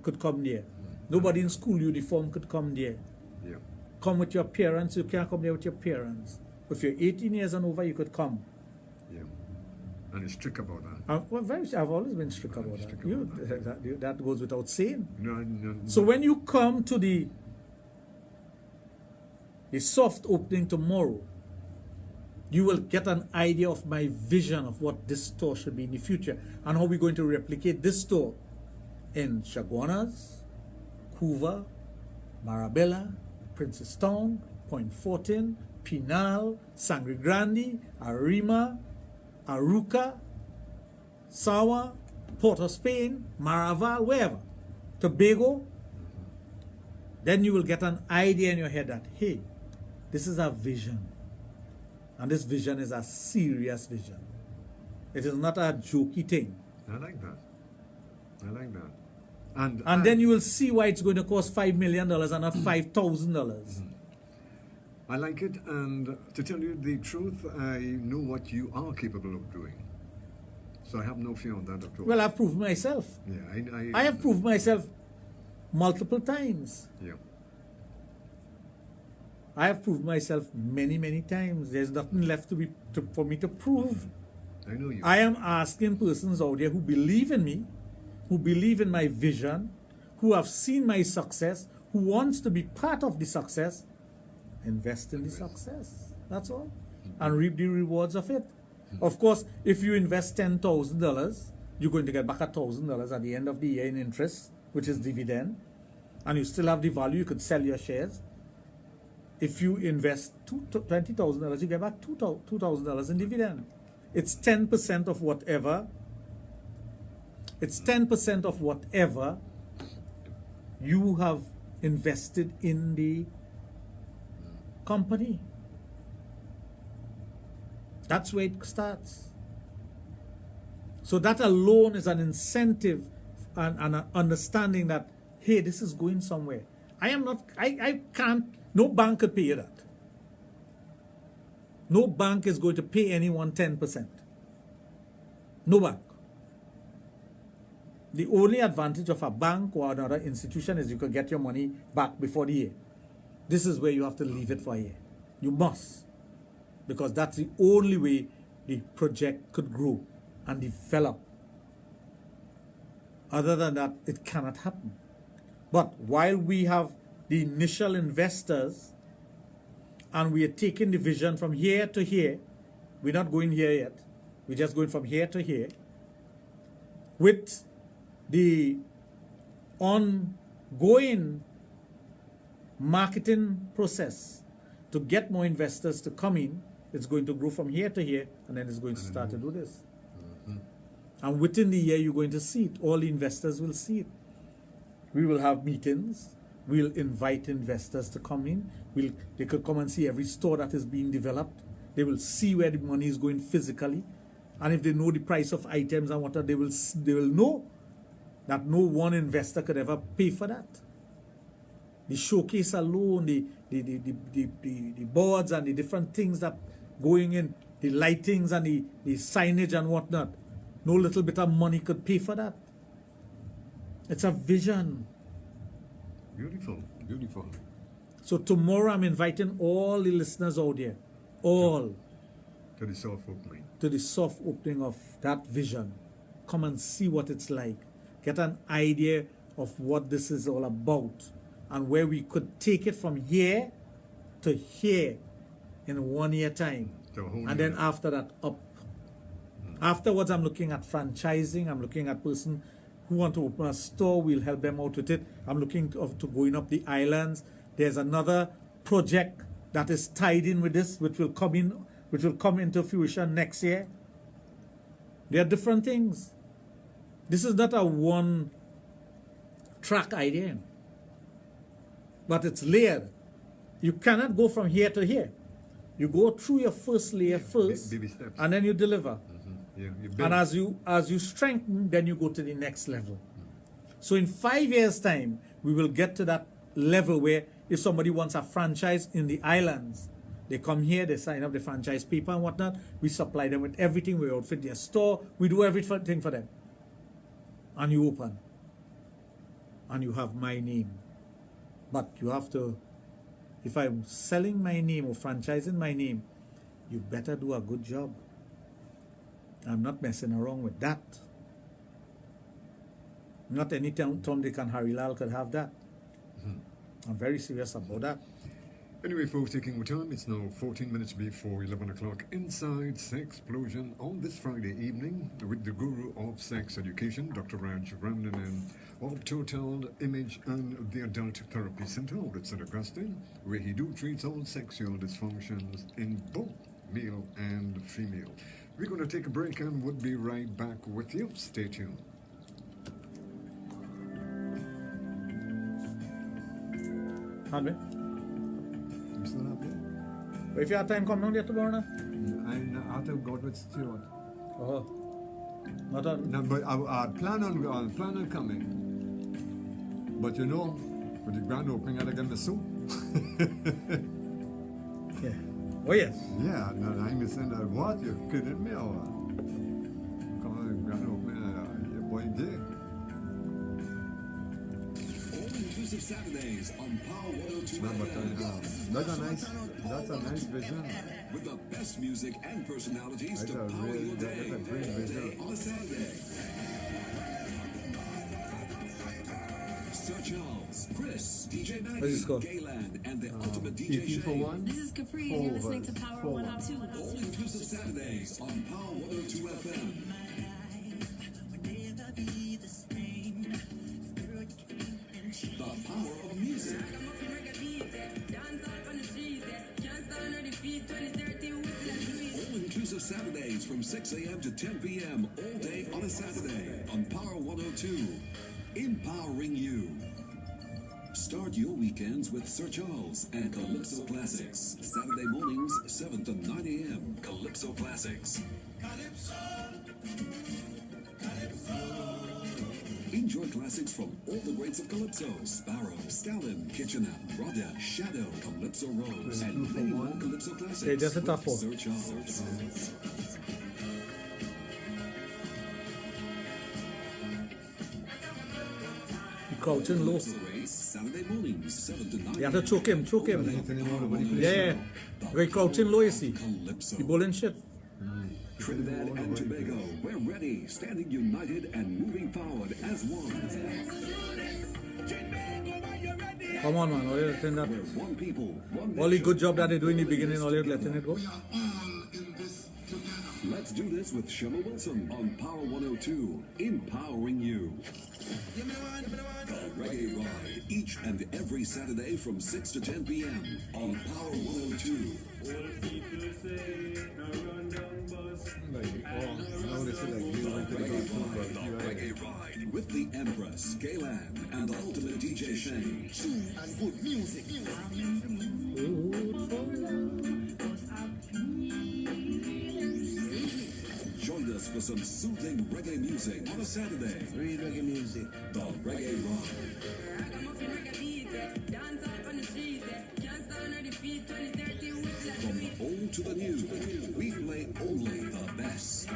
could come there. Nobody in school uniform could come there. Yeah. Come with your parents. You can't come there with your parents. If you're 18 years and over, you could come. Yeah. And it's strict about that. I've always been strict about that. That goes without saying. No. So when you come to the soft opening tomorrow, you will get an idea of my vision of what this store should be in the future and how we're going to replicate this store in Chaguanas, Couva, Marabella, Princestown, Point Fortin, Pinal, Sangre Grande, Arima, Aruca, Sawa, Port of Spain, Maraval, wherever, Tobago. Then you will get an idea in your head that, hey, this is a vision. And this vision is a serious vision. It is not a jokey thing. I like that. And then you will see why it's going to cost $5 million and not $5,000. I like it, and to tell you the truth, I know what you are capable of doing. So I have no fear on that at all. Well, I've proved myself. Yeah, I have proved myself multiple times. Yeah. I have proved myself many, many times. There's nothing left for me to prove. I know you. I am asking persons out there who believe in me, who believe in my vision, who have seen my success, who wants to be part of the success, invest in the success. That's all. And reap the rewards of it. Of course, if you invest $10,000, you're going to get back $1,000 at the end of the year in interest, which is dividend. And you still have the value. You could sell your shares. If you invest $20,000, you get back $2,000 in dividend. It's 10% of whatever. It's 10% of whatever you have invested in the company. That's where it starts. So that alone is an incentive and an understanding that, hey, this is going somewhere. I can't, no bank could pay you that. No bank is going to pay anyone 10%. No bank. The only advantage of a bank or another institution is you can get your money back before the year. This is where you have to leave it for a year. You must. Because that's the only way the project could grow and develop. Other than that, it cannot happen. But while we have the initial investors and we are taking the vision from here to here, we're not going here yet. We're just going from here to here. With the ongoing marketing process to get more investors to come in, it's going to grow from here to here, and then it's going to start to do this. And within the year, you're going to see it. All the investors will see it. We will have meetings. We'll invite investors to come in. They could come and see every store that is being developed. They will see where the money is going physically. And if they know the price of items and whatever, they will know that no one investor could ever pay for that. The showcase alone, the boards and the different things that going in, the lightings and the signage and whatnot, no little bit of money could pay for that. It's a vision. Beautiful, beautiful. So tomorrow I'm inviting all the listeners out there, all, To the soft opening. to the soft opening of that vision. Come and see what it's like. Get an idea of what this is all about and where we could take it from here to here in 1 year time. And then after that, up. Afterwards, I'm looking at franchising. I'm looking at person who want to open a store. We'll help them out with it. I'm looking to going up the islands. There's another project that is tied in with this, which will come in which will come into fruition next year. They are different things. This is not a one-track idea, but it's layered. You cannot go from here to here. You go through your first layer first, Baby steps. and then you deliver. Yeah, you build. And as you strengthen, then you go to the next level. So in 5 years' time, we will get to that level where if somebody wants a franchise in the islands, they come here, they sign up the franchise paper and whatnot. We supply them with everything. We outfit their store. We do everything for them. And you open. And you have my name. But you have to, if I'm selling my name or franchising my name, you better do a good job. I'm not messing around with that. Not any Tom, Dick, and Harry Lal could have that. I'm very serious about that. Anyway, folks, taking our time, it's now 14 minutes before 11 o'clock inside Sexplosion on this Friday evening with the guru of sex education, Dr. Raj Ramnanan of Total Image and the Adult Therapy Center out at St. Augustine, where he do treats all sexual dysfunctions in both male and female. We're going to take a break and we'll be right back with you. Stay tuned. Hanbe? I'm still up here. If you have time, come down there tomorrow. I have to go with Stuart. Oh. Not on. No, but I plan on coming. But you know, with the grand opening, I get the soup. Yeah. Oh, yes. Yeah, no, I'm saying that. What? You're kidding me? Or come on, the grand opening, your boy did. All-inclusive Saturdays on Power 102 No, but FM. that's a nice vision. With the best music and personalities That's to a power really- your day. that's a great All day vision. on a Saturday. Sir Charles, Chris, DJ What is Maggie, this called? Gayland, and the ultimate DJ 18 for Shane. one. This is Capri, and you're listening to Power 102. All-inclusive Saturdays on Power 102 FM. The power of music. All-inclusive Saturdays from 6 a.m. to 10 p.m. all day on a Saturday on Power 102. Empowering you. Start your weekends with Sir Charles and Calypso Classics. Saturday mornings, 7 to 9 a.m. Calypso Classics. Enjoy classics from all the greats of Calypso: Sparrow, Stalin, Kitchener, Rodder, Shadow, Calypso Rose, and many more Calypso classics. Okay, just a tough with one. Sir Charles. Crouching low. Calypso Race, Saturday mornings, 7 to 9 You have to choke him, choke him. Yeah. Very crouching low, you see. Calypso. He bowling shit. Trinidad and Tobago, we're ready, standing united and moving forward as one. Come on, man. All you letting that. We're one people, one All the nation. good job that they do in the beginning, all you letting it go. Let's do this with Shema Wilson on Power 102, empowering you. The Reggae Ride, each and every Saturday from 6 to 10 p.m. on Power 102. Now this is like The Reggae Ride with the Empress, Gayland, and the ultimate DJ Shane. And good music. Join us for some soothing reggae music on a Saturday. Real reggae music. The Reggae Ride. From the old to the new, we play only the best.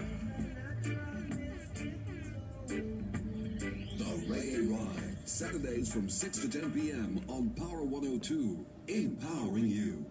The Reggae Ride, Saturdays from 6 to 10 p.m. on Power 102, empowering you.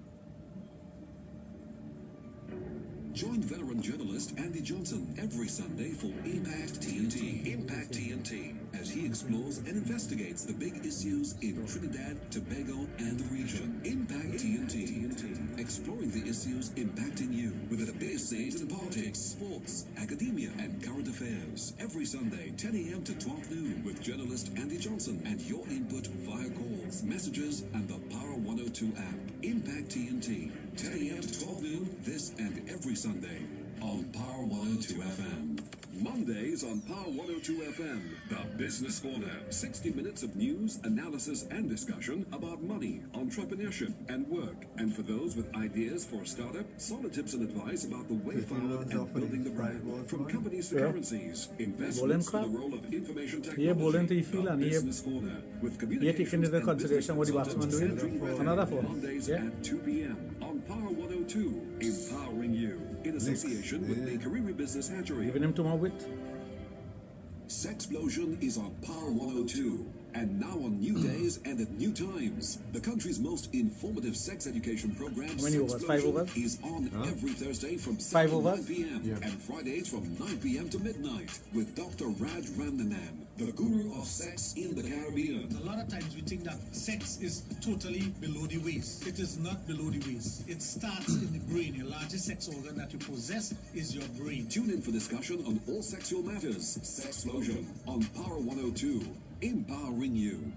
Join veteran journalist Andy Johnson every Sunday for Impact TNT. Impact TNT, as he explores and investigates the big issues in Trinidad, Tobago, and the region. Impact TNT, exploring the issues impacting you with the biggest things in politics, sports, academia, and current affairs. Every Sunday, 10 a.m. to 12 noon, with journalist Andy Johnson and your input via calls, messages, and the Power 102 app. Impact TNT, 10 a.m. to 12 noon, this and every every Sunday on Power 102 FM. Mondays on Power 102 FM, the Business Corner. 60 minutes of news, analysis, and discussion about money, entrepreneurship, and work. And for those with ideas for a startup, solid tips and advice about the way forward and building the brand. From companies to currencies, investments to the role of information technology. The Business Corner with communications and consideration what the batsman doing. Another phone. Mondays at 2 p.m. on Power 102, empowering you in association with the Career Business Hatchery. Giving him to my wit. Sexplosion is on Power 102 and now on new days and at new times. The country's most informative sex education program, How many overs? 5 overs? is on every Thursday from 5 7 to 9 overs? p.m. and Fridays from 9 p.m. to midnight with Dr. Raj Ramnanan, the guru of sex in the Caribbean. A lot of times we think that sex is totally below the waist. It is not below the waist. It starts in the brain. Your largest sex organ that you possess is your brain. Tune in for discussion on all sexual matters. Sexplosion on Power 102, empowering you.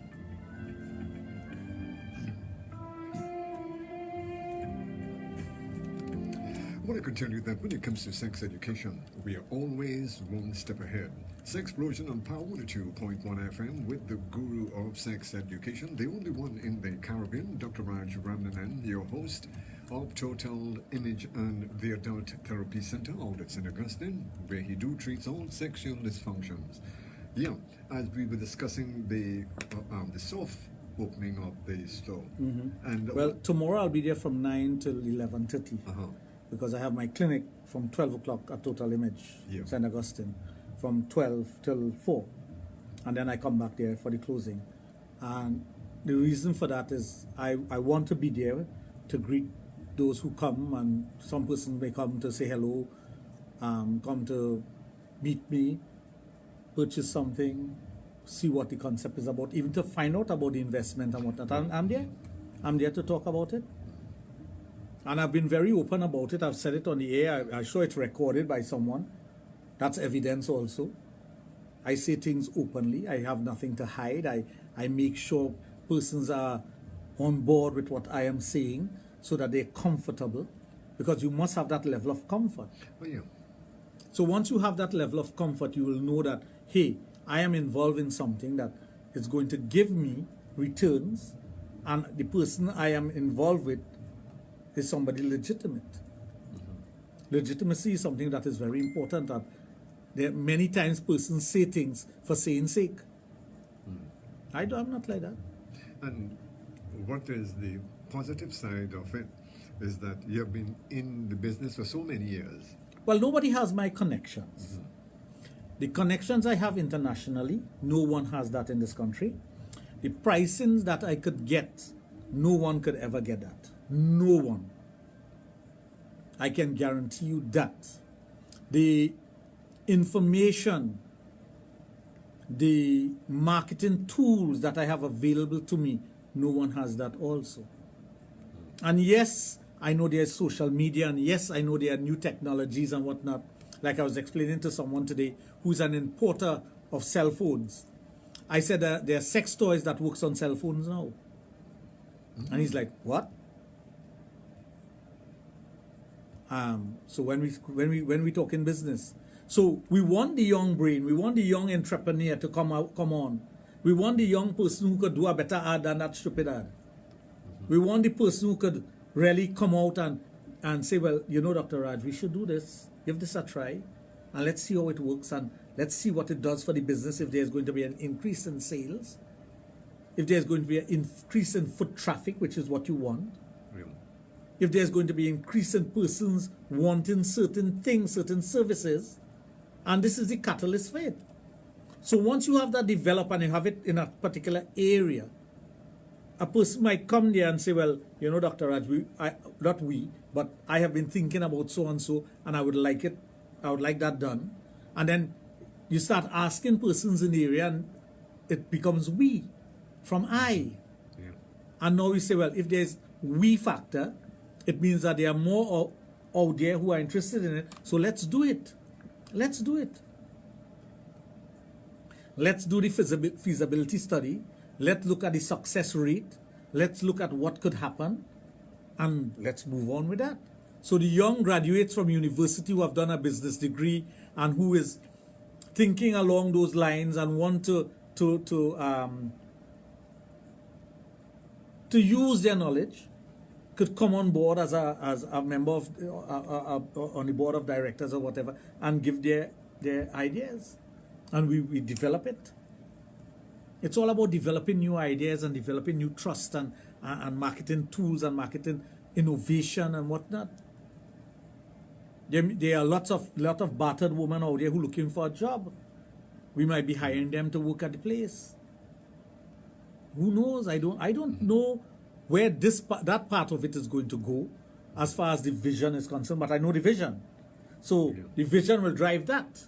I want to continue that when it comes to sex education, we are always one step ahead. Sexplosion on Power 102.1 FM with the guru of sex education, the only one in the Caribbean, Dr. Raj Ramnanan, your host of Total Image and the Adult Therapy Center out at St. Augustine, where he treats all sexual dysfunctions. Yeah, as we were discussing the soft opening of the store. And Well, tomorrow I'll be there from 9 till 11:30 because I have my clinic from 12 o'clock at Total Image, St. Augustine, from 12 till 4. And then I come back there for the closing. And the reason for that is I want to be there to greet those who come, and some person may come to say hello, come to meet me, purchase something, see what the concept is about, even to find out about the investment and whatnot. And I'm there to talk about it. And I've been very open about it. I've said it on the air. I'm sure it's recorded by someone. That's evidence also. I say things openly. I have nothing to hide. I make sure persons are on board with what I am saying so that they're comfortable, because you must have that level of comfort. Oh, yeah. So once you have that level of comfort, you will know that, hey, I am involved in something that is going to give me returns, and the person I am involved with is somebody legitimate. Legitimacy is something that is very important. That there many times persons say things for saying sake. I'm not like that. And what is the positive side of it is that you have been in the business for so many years. Well, nobody has my connections. The connections I have internationally, no one has that in this country. The pricings that I could get, no one could ever get that. No one. I can guarantee you that. The information, the marketing tools that I have available to me, no one has that also. And yes, I know there's social media, and yes, I know there are new technologies and whatnot. Like I was explaining to someone today who's an importer of cell phones. I said there are sex toys that works on cell phones now. And he's like, what? So when we talk in business, so we want the young brain, we want the young entrepreneur to come on. We want the young person who could do a better ad than that stupid ad. We want the person who could really come out and say, well, you know, Dr. Raj, we should do this, give this a try, and let's see how it works, and let's see what it does for the business, if there's going to be an increase in sales, if there's going to be an increase in foot traffic, which is what you want, if there's going to be an increase in persons wanting certain things, certain services, and this is the catalyst for it. So once you have that developed and you have it in a particular area, a person might come there and say, well, you know, Dr. Raj, but I have been thinking about so and so, and I would like that done. And then you start asking persons in the area, and it becomes we from I. Yeah. And now we say, well, if there's we factor, it means that there are more out there who are interested in it. So let's do it. Let's do it. Let's do the feasibility study. Let's look at the success rate. Let's look at what could happen. And let's move on with that. So the young graduates from university who have done a business degree and who is thinking along those lines and want to use their knowledge could come on board as a member of on the board of directors or whatever and give their ideas, and we develop it. It's all about developing new ideas and developing new trust and marketing tools and marketing innovation and whatnot. There are lot of battered women out there who are looking for a job. We might be hiring them to work at the place. Who knows? I don't know where that part of it is going to go as far as the vision is concerned, but I know the vision. So the vision will drive that.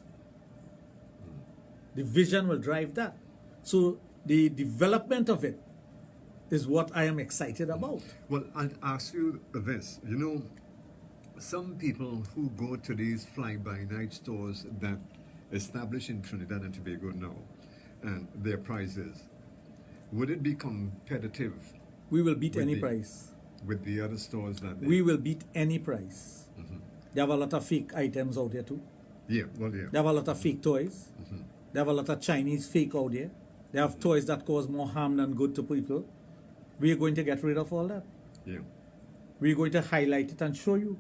The vision will drive that. So the development of it is what I am excited about. Well, I'll ask you this. You know, some people who go to these fly-by-night stores that establish in Trinidad and Tobago now, and their prices, would it be competitive? We will beat any price. With the other stores that we will beat any price. Mm-hmm. They have a lot of fake items out there too. Yeah, well, yeah. They have a lot of fake toys. Mm-hmm. They have a lot of Chinese fake out there. They have toys that cause more harm than good to people. We are going to get rid of all that. Yeah. We're going to highlight it and show you.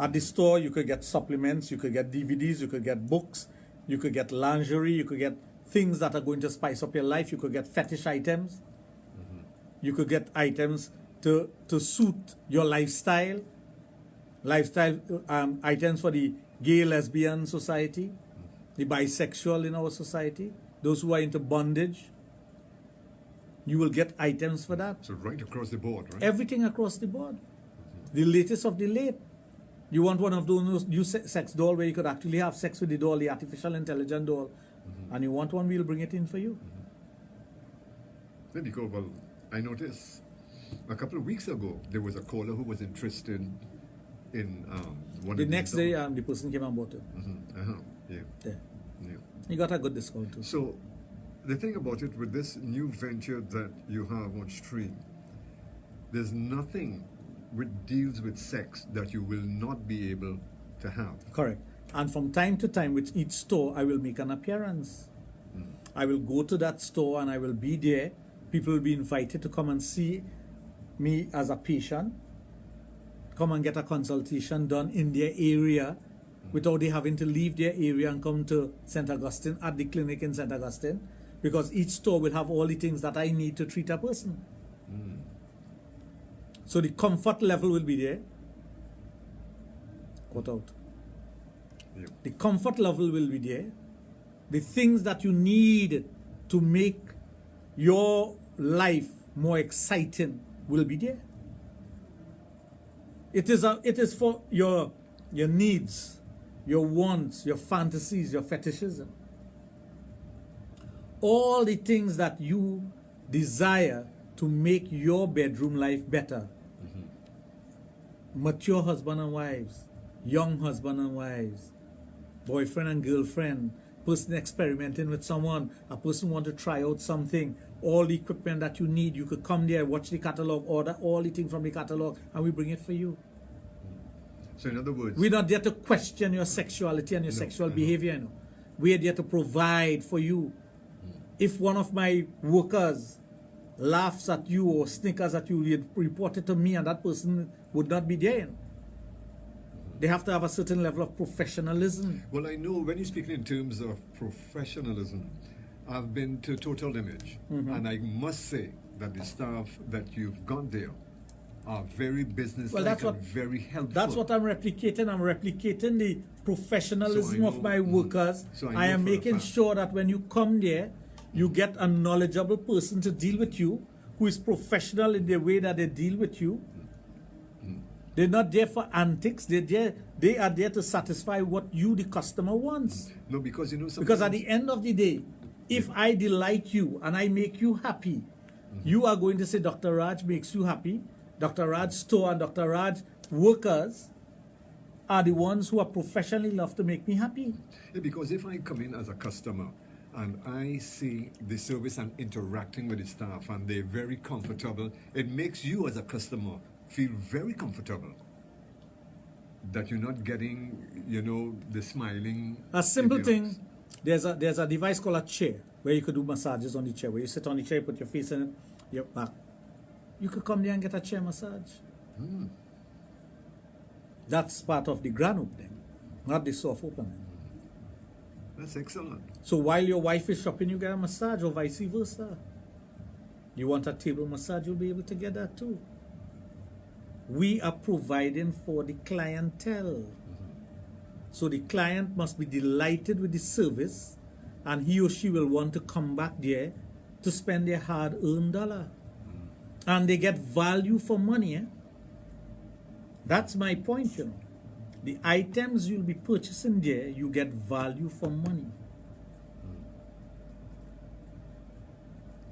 At the store, you could get supplements, you could get DVDs, you could get books, you could get lingerie, you could get things that are going to spice up your life. You could get fetish items. Mm-hmm. You could get items to suit your lifestyle. Items for the gay, lesbian society, the bisexual in our society, those who are into bondage. You will get items for that. So right across the board, right? Everything across the board. The latest of the late. You want one of those new sex doll where you could actually have sex with the doll, the artificial intelligent doll, and you want one, we'll bring it in for you. There you go. Well, I noticed a couple of weeks ago there was a caller who was interested in one the of next these day, dolls. the person came and bought it. Yeah. Yeah. He got a good discount too. So the thing about it with this new venture that you have on stream, there's nothing which deals with sex that you will not be able to have. Correct. And from time to time with each store, I will make an appearance. I will go to that store and I will be there. People will be invited to come and see me as a patient, come and get a consultation done in their area without they having to leave their area and come to St. Augustine at the clinic in St. Augustine, because each store will have all the things that I need to treat a person. So the comfort level will be there. Cut out. Yeah. The comfort level will be there. The things that you need to make your life more exciting will be there. It is for your needs, your wants, your fantasies, your fetishism. All the things that you desire to make your bedroom life better. Mature husband and wives, young husband and wives, boyfriend and girlfriend, person experimenting with someone, a person want to try out something, all the equipment that you need, you could come there, watch the catalog, order all the things from the catalog, and we bring it for you. So in other words, we're not there to question your sexuality and your sexual behavior, you know. We're there to provide for you. If one of my workers laughs at you or snickers at you, you report it to me, and that person would not be there, you know. They have to have a certain level of professionalism. Well, I know when you're speaking in terms of professionalism, I've been to Total Image, and I must say that the staff that you've got there are very business-like and very helpful. That's what I'm replicating. I'm replicating the professionalism of my workers. So I am making sure that when you come there, you get a knowledgeable person to deal with you, who is professional in the way that they deal with you. They're not there for antics. They are there to satisfy what you, the customer, wants. No, because you know something. Because at the end of the day, if I delight you and I make you happy, you are going to say Dr. Raj makes you happy. Dr. Raj store and Dr. Raj workers are the ones who are professionally enough to make me happy. Yeah, because if I come in as a customer and I see the service and interacting with the staff and they're very comfortable, it makes you as a customer feel very comfortable. that you're not getting, the smiling. A simple idiots. thing, there's a device called a chair where you could do massages on the chair, where you sit on the chair, put your face in it, your back. You could come there and get a chair massage. That's part of the grand opening, not the soft opening. That's excellent. So while your wife is shopping, you get a massage, or vice versa. You want a table massage, you'll be able to get that too. We are providing for the clientele. So the client must be delighted with the service, and he or she will want to come back there to spend their hard-earned dollar. And they get value for money. That's my point, The items you'll be purchasing there, you get value for money.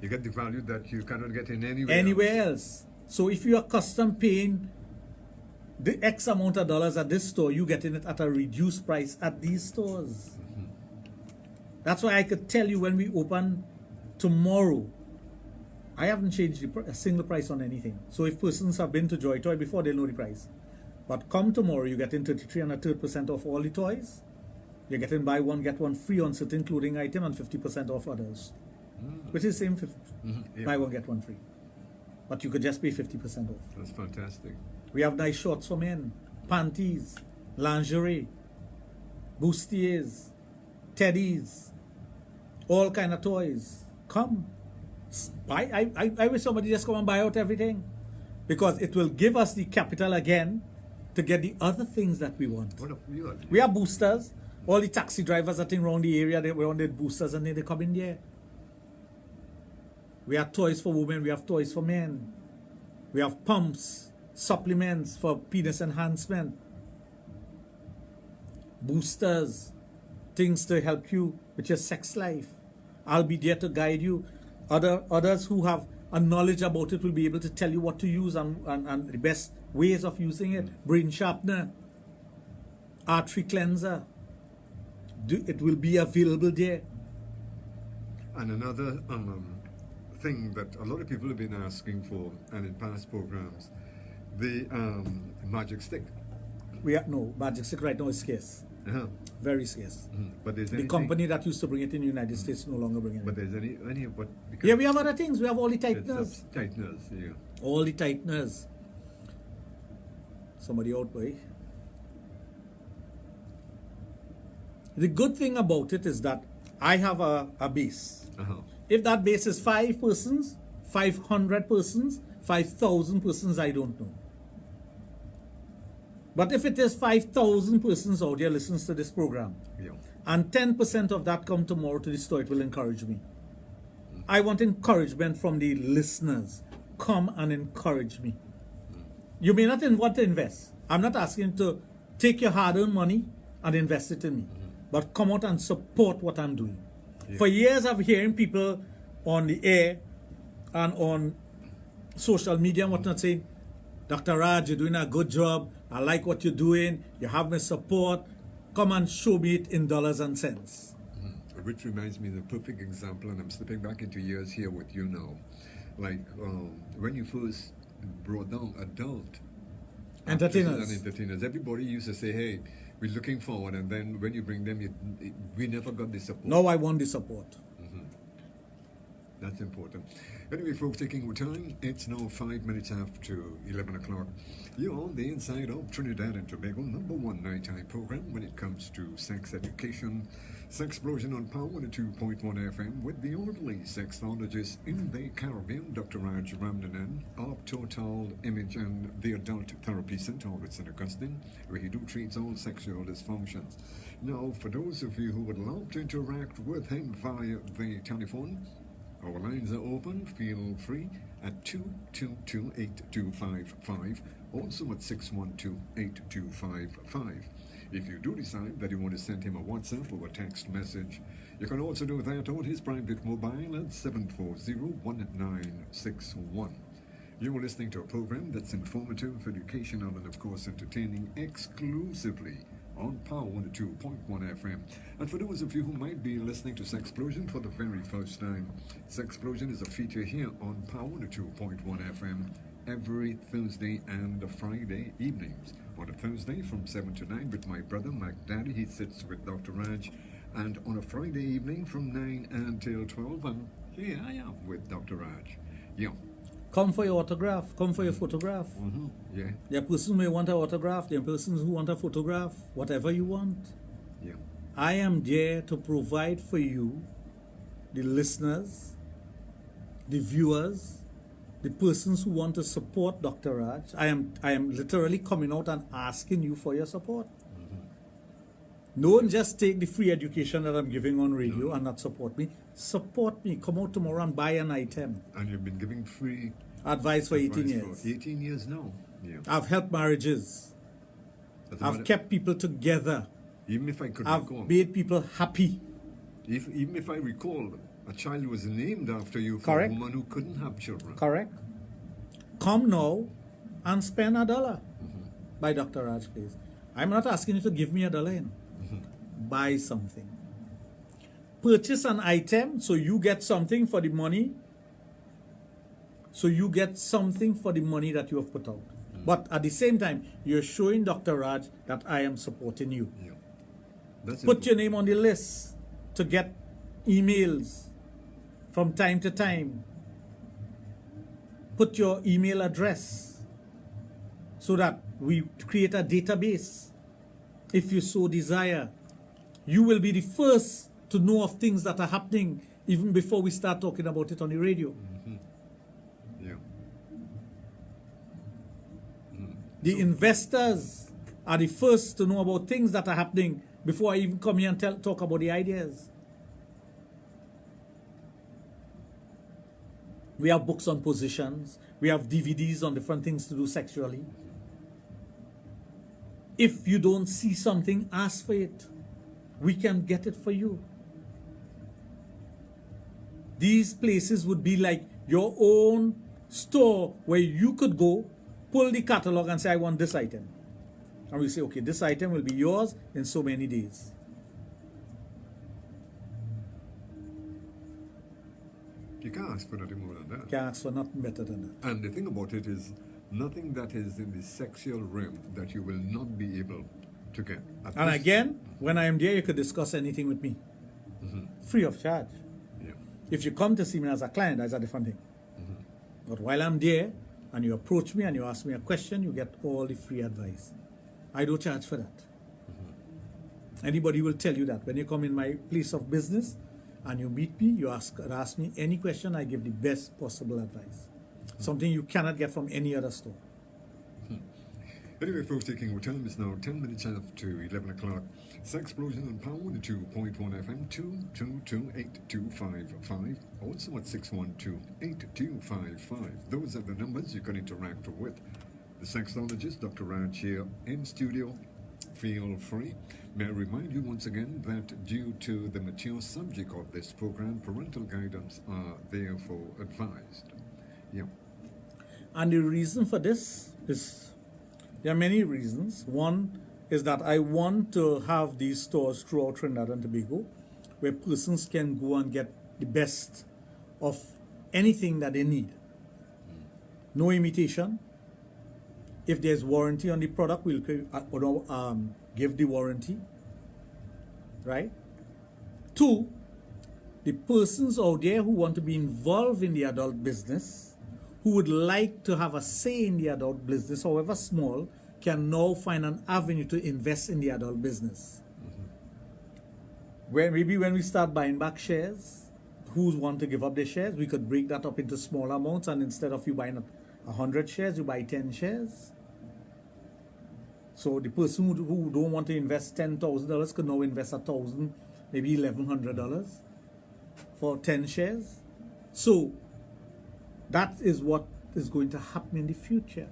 You get the value that you cannot get in Anywhere else. So if you are custom paying the X amount of dollars at this store, you getting it at a reduced price at these stores. That's why I could tell you when we open tomorrow, I haven't changed a single price on anything. So if persons have been to Joy Toy before, they'll know the price. But come tomorrow, you're getting 33 and a third % off all the toys. You're getting buy one, get one free on certain clothing item and 50% off others. Which is the same, buy one, get one free. But you could just pay 50% off. That's fantastic. We have nice shorts for men, panties, lingerie, bustiers, teddies, all kind of toys. Come. I wish somebody just come and buy out everything, because it will give us the capital again to get the other things that we want. We have boosters. All the taxi drivers that around the area, they were on their boosters and they come in there. We have toys for women, we have toys for men. We have pumps, supplements for penis enhancement, boosters, things to help you with your sex life. I'll be there to guide you. Others who have a knowledge about it will be able to tell you what to use and the best ways of using it. Brain sharpener, artery cleanser. It will be available there. And another thing that a lot of people have been asking for, and in past programs, the magic stick. No, magic stick right now is scarce. Very scarce. But there's the company that used to bring it in the United States no longer bring it. But there's any what? Yeah, we have other things. We have all the tighteners. Tighteners, yeah. All the tighteners. Somebody out, boy. The good thing about it is that I have a base. If that base is 5 persons, 500 persons, 5,000 persons, I don't know. But if it is 5,000 persons out there listens to this program, and 10% of that come tomorrow to the store, it will encourage me. I want encouragement from the listeners. Come and encourage me. You may not want to invest. I'm not asking to take your hard-earned money and invest it in me. But come out and support what I'm doing. For years I've hearing people on the air and on social media and whatnot saying, Dr. Raj, you're doing a good job. I like what you're doing. You have my support. Come and show me it in dollars and cents. Which reminds me of the perfect example, and I'm slipping back into years here with you now. Like when you first brought down adult entertainers, everybody used to say, hey, we're looking forward, and then when you bring them, we never got the support. No, I want the support. That's important. Anyway, folks, taking our time, it's now 5 minutes after 11 o'clock. You're on the inside of Trinidad and Tobago, #1 nighttime program when it comes to sex education. Sexplosion on Power 102.1 FM with the only sexologist in the Caribbean, Dr. Raj of Total Image and the Adult Therapy Center of St. Augustine, where he treats all sexual dysfunctions. Now, for those of you who would love to interact with him via the telephone, our lines are open. Feel free at 222-8255, also at 612-8255. If you do decide that you want to send him a WhatsApp or a text message, you can also do that on his private mobile at 740-1961. You are listening to a program that's informative, educational, and of course entertaining exclusively on Power 102.1 FM. And for those of you who might be listening to Sexplosion for the very first time, Sexplosion is a feature here on Power 102.1 FM every Thursday and Friday evenings On a Thursday from 7 to 9 with my brother, Mac Daddy. He sits with Dr. Raj. And on a Friday evening from 9 until 12, and here I am with Dr. Raj. Yeah. Come for your autograph. Come for your photograph. Yeah. There are persons who may want an autograph. There are persons who want a photograph. Whatever you want. Yeah. I am there to provide for you, the listeners, the viewers, the persons who want to support Dr. Raj. I am literally coming out and asking you for your support. Don't just take the free education that I'm giving on radio and not support me. Support me. Come out tomorrow and buy an item. And you've been giving free advice for 18 years. For 18 years now. Yeah. I've helped marriages. I've kept people together. Even if I could I've recall. made people happy. Even if I recall, a child was named after you for Correct. a woman who couldn't have children. Correct. Come now and spend $1 by Dr. Raj, please. I'm not asking you to give me $1 in. Buy something. Purchase an item so you get something for the money. So you get something for the money that you have put out. But at the same time, you're showing Dr. Raj that I am supporting you. Yeah. That's Put your name on the list to get emails from time to time. Put your email address so that we create a database. If you so desire, you will be the first to know of things that are happening even before we start talking about it on the radio. Yeah. The investors are the first to know about things that are happening before I even come here and talk about the ideas. We have books on positions. We have DVDs on different things to do sexually. If you don't see something, ask for it. We can get it for you. These places would be like your own store where you could go, pull the catalog and say, I want this item. And we say, okay, this item will be yours in so many days. You can't ask for nothing more than that. Can't ask for nothing better than that. And the thing about it is, nothing that is in the sexual realm that you will not be able to get. And again, when I am there, you could discuss anything with me. Free of charge. Yeah. If you come to see me as a client, that's a different thing. But while I'm there, and you approach me and you ask me a question, you get all the free advice. I don't charge for that. Anybody will tell you that. When you come in my place of business and you meet me, you ask me any question, I give the best possible advice. Something you cannot get from any other store. Anyway, folks, taking our time is now 10 minutes after 11 o'clock. Sexplosion on Power 2.1 FM 2228255. Also at 612-8255. Those are the numbers you can interact with. The Sexologist, Dr. Raj here in studio. Feel free. May I remind you once again that due to the mature subject of this program, parental guidance are therefore advised. Yeah. And the reason for this is, there are many reasons. One is that I want to have these stores throughout Trinidad and Tobago where persons can go and get the best of anything that they need. No imitation. If there's warranty on the product, we'll give the warranty. Right? 2, the persons out there who want to be involved in the adult business, who would like to have a say in the adult business, however small, can now find an avenue to invest in the adult business. Where maybe when we start buying back shares, who want to give up their shares, we could break that up into smaller amounts, and instead of you buying 100 shares, you buy 10 shares. So the person who don't want to invest $10,000 could now invest $1,000, maybe $1,100 for 10 shares. So that is what is going to happen in the future.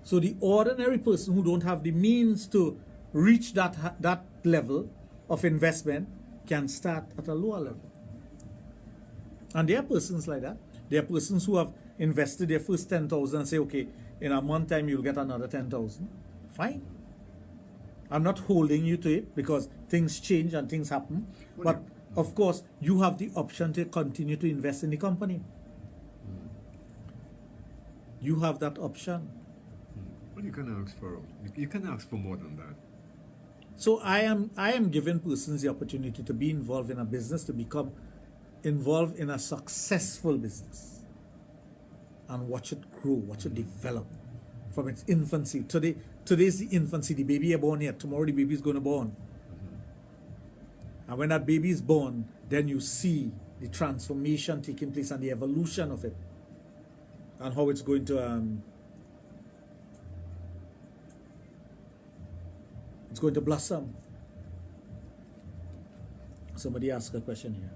So the ordinary person who don't have the means to reach that level of investment can start at a lower level. And there are persons like that. There are persons who have invested their first 10,000 and say, okay, in a month time you'll get another 10,000. Fine. I'm not holding you to it because things change and things happen. But of course, you have the option to continue to invest in the company. You have that option. Well, you can ask for more than that. So I am giving persons the opportunity to be involved in a business, to become involved in a successful business, and watch it grow, watch it develop from its infancy. Today's the infancy, the baby is born here, tomorrow the baby is going to born. And when that baby is born, then you see the transformation taking place and the evolution of it, and how it's going to blossom. Somebody asked a question here.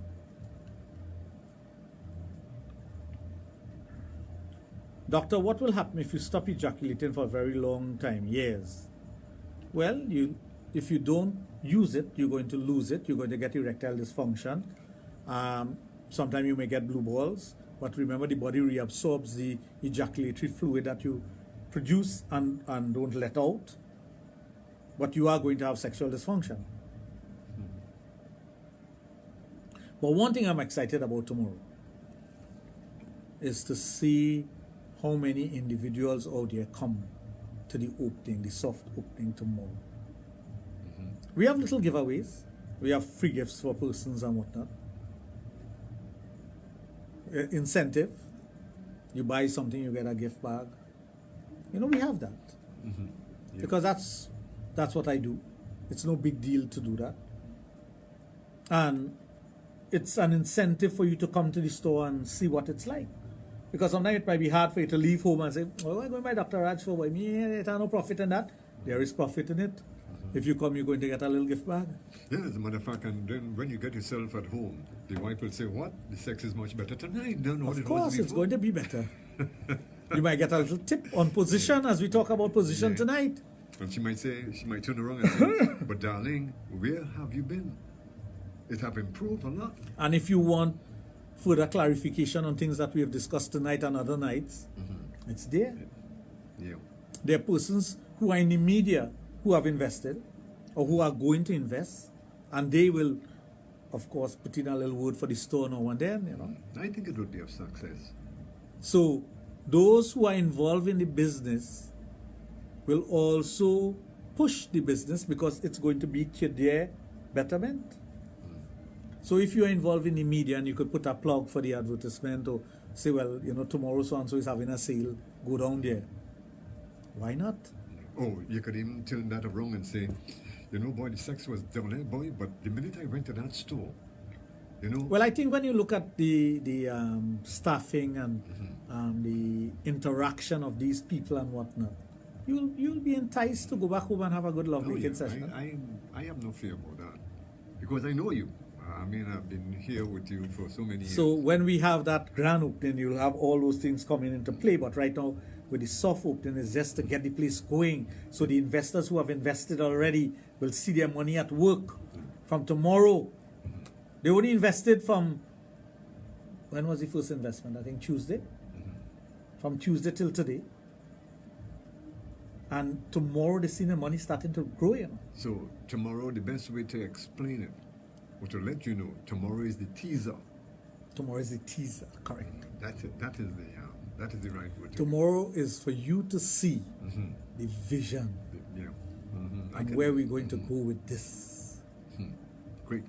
Doctor, what will happen if you stop ejaculating for a very long time, years? Well, if you don't use it, you're going to lose it. You're going to get erectile dysfunction. Sometimes you may get blue balls, but remember the body reabsorbs the ejaculatory fluid that you produce and don't let out. But you are going to have sexual dysfunction. But one thing I'm excited about tomorrow is to see how many individuals out there come to the opening, the soft opening tomorrow. We have little giveaways. We have free gifts for persons and whatnot. Incentive. You buy something, you get a gift bag. We have that. Yeah. Because that's what I do. It's no big deal to do that. And it's an incentive for you to come to the store and see what it's like. Because sometimes it might be hard for you to leave home and say, oh, I'm going to buy Dr. Raj for why me, there's no profit in that. There is profit in it. If you come, you're going to get a little gift bag. Yeah, as a matter of fact, and then when you get yourself at home, the wife will say, what? The sex is much better tonight than what it was before. Of course, it's going to be better. You might get a little tip on position as we talk about position tonight. And she might turn around and say, but darling, where have you been? It have improved a lot. And if you want further clarification on things that we have discussed tonight and other nights, it's there. Yeah. There are persons who are in the media who have invested or who are going to invest, and they will, of course, put in a little word for the store now and then, I think it would be a success. So those who are involved in the business will also push the business because it's going to be to their betterment. So if you're involved in the media and you could put a plug for the advertisement or say, well, tomorrow so-and-so is having a sale, go down there. Why not? Oh, you could even turn that around and say, boy, the sex was down there, boy, but the minute I went to that store, Well, I think when you look at the staffing and the interaction of these people and whatnot, you'll be enticed to go back home and have a good lovemaking session. I have no fear about that because I know you. I've been here with you for so many years. So when we have that grand opening, you'll have all those things coming into play. But right now, with the soft opening, it's just to get the place going. So the investors who have invested already will see their money at work from tomorrow. They only invested from, when was the first investment? I think Tuesday. From Tuesday till today. And tomorrow they see the money starting to grow, So tomorrow, the best way to explain it, or to let you know, tomorrow is the teaser. Tomorrow is the teaser, correct. That's it. That is the right word. Tomorrow is for you to see the vision and where we're going to go with this. Great.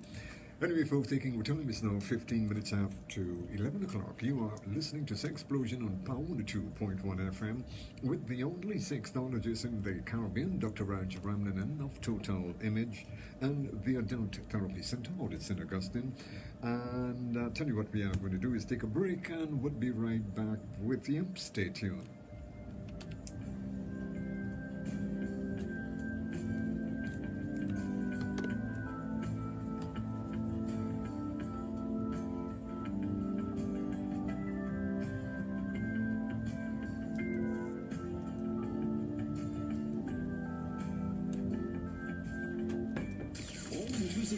Anyway, folks, taking time is now 15 minutes after 11 o'clock. You are listening to Sexplosion on Power 102.1 FM with the only sexologist in the Caribbean, Dr. Raj of Total Image and the Adult Therapy Center out at St. Augustine. And tell you what we are going to do is take a break and we'll be right back with you. Stay tuned.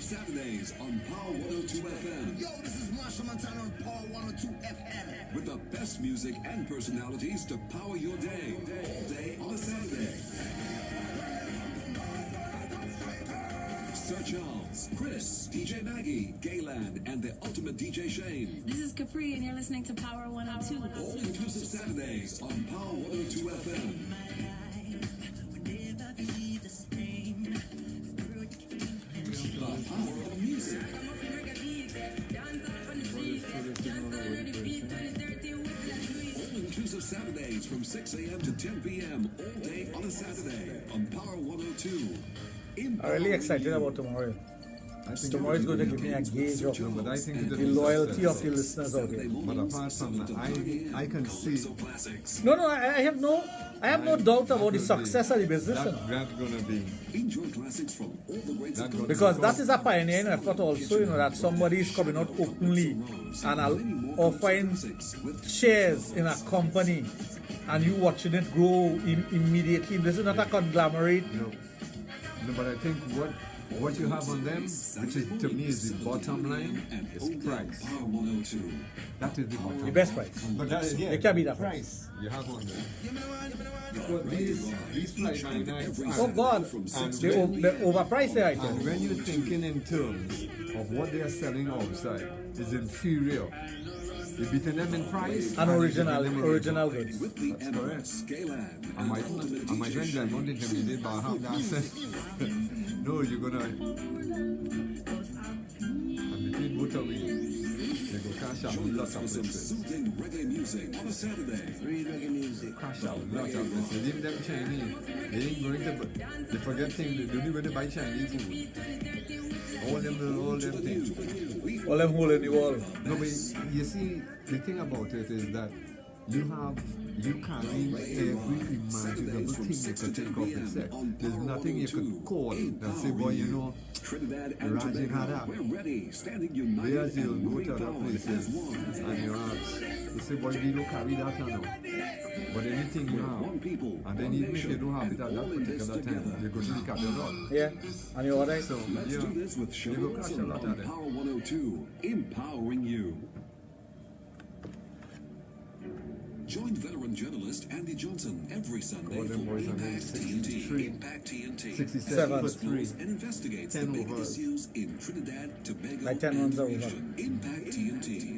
Saturdays on Power 102 FM. Yo, this is Marshall Montana on Power 102 FM. With the best music and personalities to power your day. All day on a Saturday. Sir Charles, Chris, DJ Maggie, Gayland, and the ultimate DJ Shane. This is Capri, and you're listening to Power 102. All-inclusive Saturdays on Power 102 FM. from 6 a.m. to 10 p.m. all day on a Saturday on Power 102. I'm really excited about tomorrow. Tomorrow is going to give me a gauge of No, but I think the loyalty of the listeners out here. But apart from that, I can see No, I have no doubt about the success of the business. that's gonna be Enjoy classics from all the greats of That- Because that is a pioneering effort also, that somebody is coming out openly and offering shares in a company and you watching it grow immediately. This is not a conglomerate. no, but I think what you have on them, which is to me is the bottom line, is price. Power 102. That is the bottom. The best price. But that is It can be that price. you have on them. Because these fly-by-nights Oh God, they're overpriced the and items. when you're thinking in terms of what they are selling outside, is inferior. You're beating them in price. And you're beating original them in goods. With the That's correct. Scalan. I might rent them on the intermediate, but I have that sense. No, you're gonna. And between both of you, they go cash out Join lots us of for some places. soothing reggae music on a Saturday. Cash out lots of places. Even them Chinese, they ain't going to. They forget things. They don't even buy Chinese food. All them things. All them hole in the wall. No, but you see, the thing about it is that you carry every imaginable thing you could think of in sex. There's nothing you could call and say, boy, Trinidad and Raj ain't had Tobago, that. we're ready, standing united Whereas you'll and go moving to other forward as places one. and you ask, you say, boy, we don't carry that now. But anything you have, One people, and then one even if you nation, don't have it and at that all in this particular time, together. you go to the catalog. Yeah, and you're alright. So, Let's do this with you go Siobhan cash a Wilson lot on of them. Power 102, empowering you. Join veteran journalist Andy Johnson every Sunday All them for boys are Impact 63. TNT. Impact TNT. 67 for Explores 3. and investigates 10 the big over. issues in Trinidad, Tobago, Like 10 and runs the over. region. Impact TNT.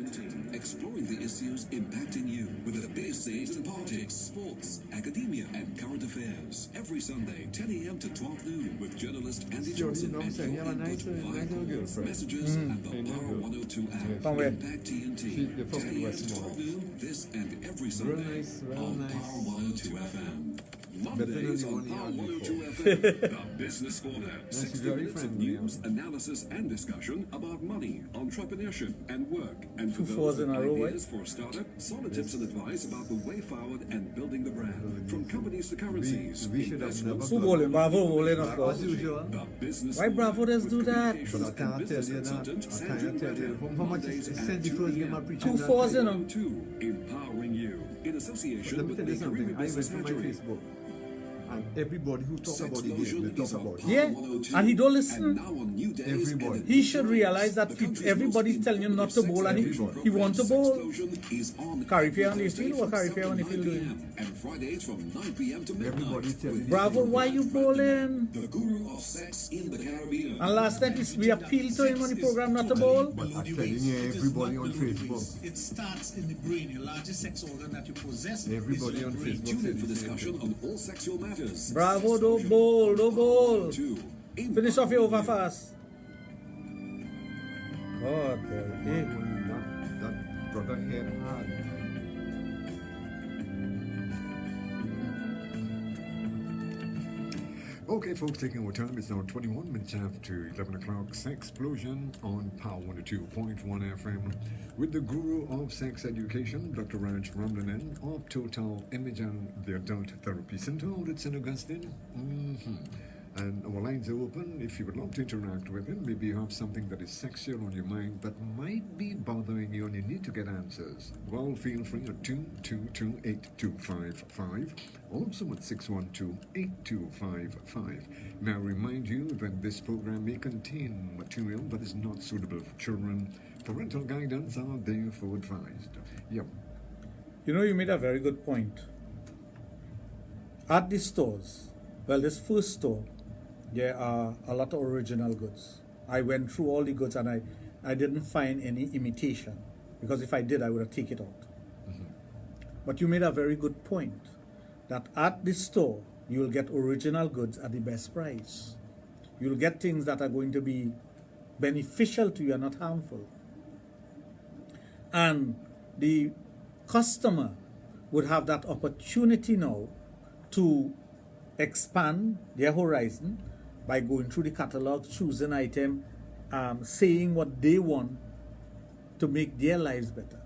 Exploring the issues impacting you with the biggest things in politics, sports, academia, and current affairs. Every Sunday, 10 a.m. to 12 noon with journalist Andy Sure, Johnson you know what I'm and saying? your You have a input nice via little calls, girlfriend. messages, and the Power 102 app. From where? Impact TNT. She- they're from 10 a.m. to Westmore. 12 noon, this and every Sunday nice, real on nice. Power 102 FM. Better than Mondays the on one you Power had 102 before. FM, the Business Corner. she's 60 very minutes of friendly, news, analysis, and discussion about money, entrepreneurship, and work. And for 2 those fours in with a row, right? ideas for a startup, solid tips and advice about the way forward and building the brand. From companies to currencies, we should have investments, never Who bowling? Bravo bowling, of course. As usual. the Business Why Bravo Corner does with do that? communications But I can't and tell business you that. consultant I Sandra can't tell you Brennan. how much Mondays is at sent the 2 first game p.m. I preaching 2 that fours day. in them. 2, empowering you in association Let me with tell the you something. Caribbean I went Business to my Hatchery. Facebook, and everybody who talks about the game, Sexplosion they is talk on about it. Power Yeah, 102, and he don't and listen. now on new days, Everybody. and He should realize that everybody's telling him not to bowl and he wants to bowl. Sexplosion is on Carry fair on the Thursday field or from carry fair on the 7 to field 9 doing? p.m. and Fridays from 9 p.m. to midnight. Everybody's telling with you. Bravo, why you bowling? the guru of sex in the Caribbean. And last night we appealed to him on the program not to bowl. But I'm telling you, everybody on Facebook. It starts in the brain. Your largest sex organ that you possess Everybody is your on brain. Facebook Tune in for said the same discussion thing. on all sexual matters. Bravo, don't bowl, don't bowl. 2, Finish off your over fast. God, boy. Hey. That brother hit hard. Okay, folks, taking our time. It's now 21 minutes after 11 o'clock. Sexplosion on Power 102.1 FM with the guru of sex education, Dr. Raj Ramlanen of Total Image and the Adult Therapy Center out at St. Augustine. And our lines are open. If you would love to interact with him, maybe you have something that is sexual on your mind that might be bothering you and you need to get answers. Well, feel free at 222-8255. Also at 612-8255. May I remind you that this program may contain material that is not suitable for children. Parental guidance are therefore advised. Yep. You know, you made a very good point. At the stores, well, this first store, there are a lot of original goods. I went through all the goods and I didn't find any imitation, because if I did, I would have taken it out. But you made a very good point that at the store, you will get original goods at the best price. You'll get things that are going to be beneficial to you and not harmful. And the customer would have that opportunity now to expand their horizon by going through the catalog, choosing item, saying what they want to make their lives better.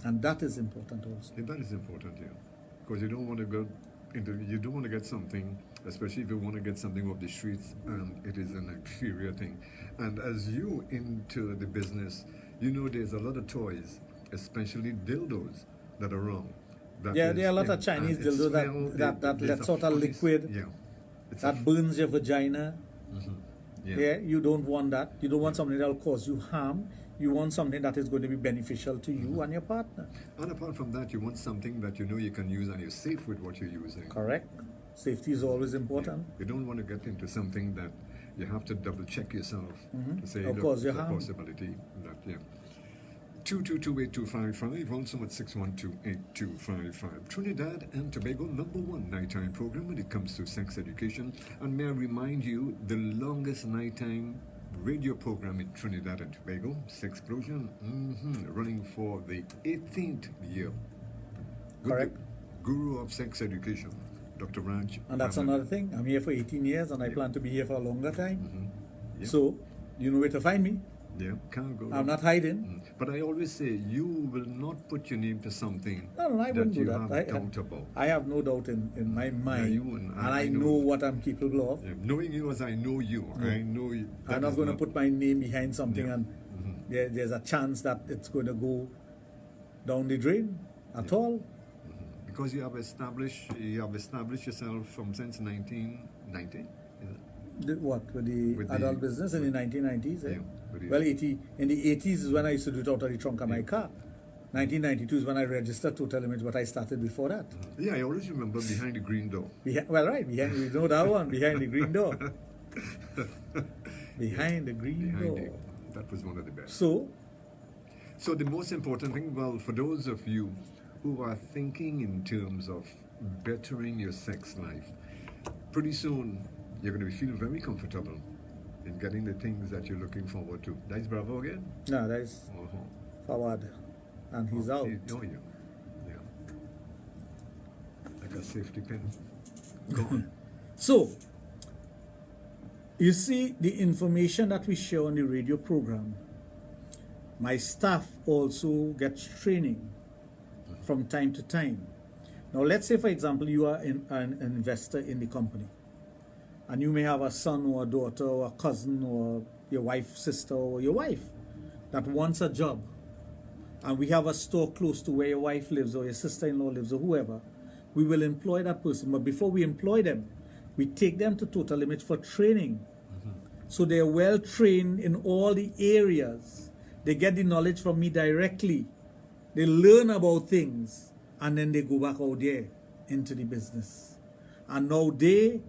And that is important also. Yeah, that is important, yeah. Because you don't want to go into, you don't want to get something, especially if you want to get something off the streets and it is an inferior thing. And as you into the business, you know there's a lot of toys, especially dildos, that are wrong. That Yeah, is- there are a lot of Chinese and it's dildos smell, that there's lets a out a funny- liquid Yeah. It's that burns your vagina. yeah. Yeah, you don't want that. You don't want something that will cause you harm. You want something that is going to be beneficial to you and your partner. And apart from that, you want something that you know you can use and you're safe with what you're using. Correct. Safety is always important. You don't want to get into something that you have to double check yourself to say, Of look, course, there's you a harm. possibility that, yeah. 2228255, also at 6128255. Trinidad and Tobago #1 nighttime program when it comes to sex education. And may I remind you, the longest nighttime radio program in Trinidad and Tobago, Sexplosion, running for the 18th year. With Correct. the guru of sex education, Dr. Raj. And that's another thing. I'm here for 18 years and I plan to be here for a longer time. Yeah. So, you know where to find me. Yeah, can't go. I'm not hiding. But I always say you will not put your name to something No, I wouldn't do you that. have doubt about. I have no doubt in my mind. you wouldn't. And I I know. know what I'm capable of. Yeah, knowing you as I know you, I know you. that I'm not is going to put my name behind something Yeah. and there's a chance that it's going to go down the drain at all. because you have established yourself from since 1990. Is it? What, with the With the- adult business in the 1990s? Eh? Yeah, with the- Well, in the 80s is when I used to do it out of the trunk of my car. 1992 is when I registered Total Image, but I started before that. Yeah, I always remember behind the green door. Well, right, behind, we know that one, behind the green door. Behind the green Behind door. that was one of the best. So, The most important thing, well, for those of you who are thinking in terms of bettering your sex life, pretty soon you're going to feel very comfortable in getting the things that you're looking forward to. That's Bravo again? no, that is Uh-huh. forward. And he's out. Oh, yeah. Yeah. Like a safety pin. Gone. So, you see the information that we share on the radio program, my staff also gets training from time to time. Now, let's say, for example, you are an investor in the company, and you may have a son or a daughter or a cousin or your wife's sister or your wife that wants a job, and we have a store close to where your wife lives or your sister-in-law lives or whoever. We will employ that person, but before we employ them, we take them to Total Image for training. So they're well trained in all the areas. They get the knowledge from me directly. They learn about things, and then they go back out there into the business. And now they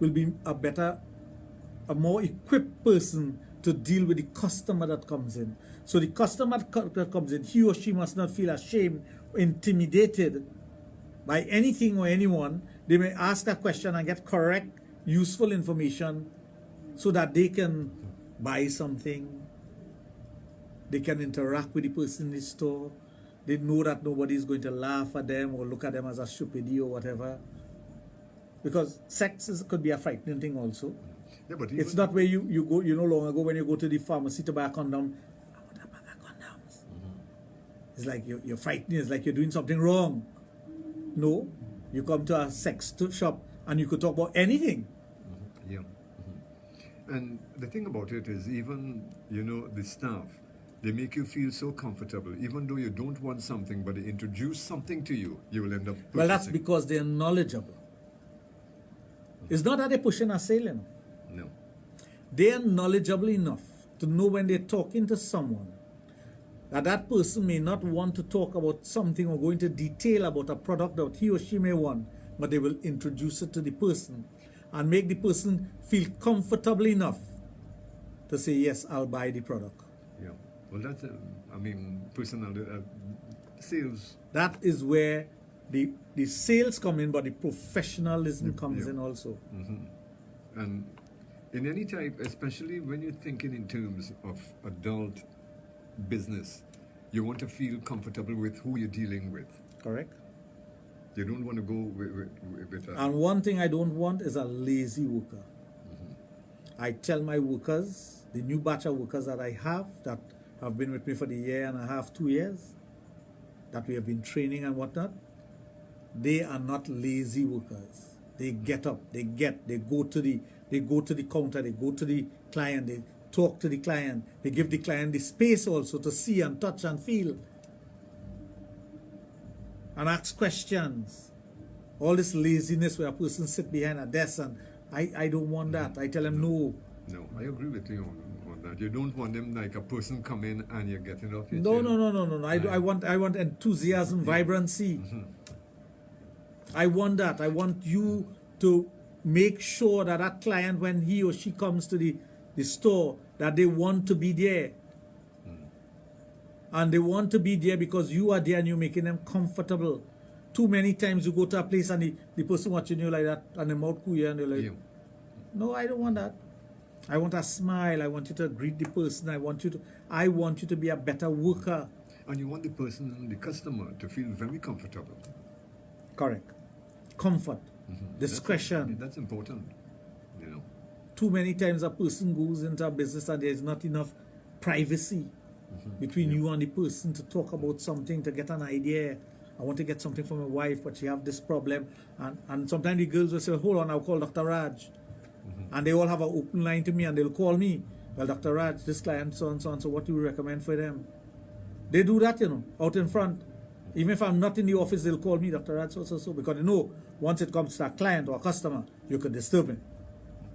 will be a more equipped person to deal with the customer that comes in. So the customer that comes in, he or she must not feel ashamed, intimidated by anything or anyone. They may ask a question and get correct, useful information so that they can buy something. They can interact with the person in the store. They know that nobody is going to laugh at them or look at them as a stupidity or whatever. Because sex could be a frightening thing also. Yeah, but It's not where you go, you no longer go when you go to the pharmacy to buy a condom. I want a bag of condoms. It's like you're frightened. It's like you're doing something wrong. No, you come to a sex shop and you could talk about anything. Yeah. And the thing about it is, even, the staff, they make you feel so comfortable. Even though you don't want something, but they introduce something to you, you will end up purchasing. Well, that's because they're knowledgeable. It's not that they're pushing or sailing. No. They are knowledgeable enough to know when they're talking to someone that person may not want to talk about something or go into detail about a product that he or she may want, but they will introduce it to the person and make the person feel comfortable enough to say, yes, I'll buy the product. Yeah. Well, that's, personal sales. That is where the sales come in, but the professionalism comes Yeah. in also. And in any type, especially when you're thinking in terms of adult business, you want to feel comfortable with who you're dealing with. Correct? You don't want to go with And one thing I don't want is a lazy worker. I tell my workers, the new batch of workers that I have that have been with me for the year and a half, 2 years, that we have been training and whatnot, they are not lazy workers. They get up, they go to the counter, they go to the client, they talk to the client, they give the client the space also to see and touch and feel and ask questions. All this laziness where a person sit behind a desk, and I don't want that. I tell them no. No, I agree with you on that. You don't want them like a person come in and you're getting off your No, chair. no. I want enthusiasm, vibrancy. I want that. I want you to make sure that that client, when he or she comes to the store, that they want to be there. And they want to be there because you are there and you're making them comfortable. Too many times you go to a place and the person watching you like that and the mouth cool and they're like, no, I don't want that. I want a smile. I want you to greet the person. I want you to be a better worker. And you want the person, the customer, to feel very comfortable. Correct. Comfort. Discretion. That's important, you know. Too many times a person goes into a business and there's not enough privacy between you and the person to talk about something, to get an idea. I want to get something from my wife, but she have this problem. And sometimes the girls will say, hold on, I'll call Dr. Raj. And they all have an open line to me and they'll call me. Well, Dr. Raj, this client, so and so and so, what do you recommend for them? They do that, you know, out in front. Even if I'm not in the office, they'll call me, Dr. Raj, so, because they know once it comes to a client or a customer, you could disturb me.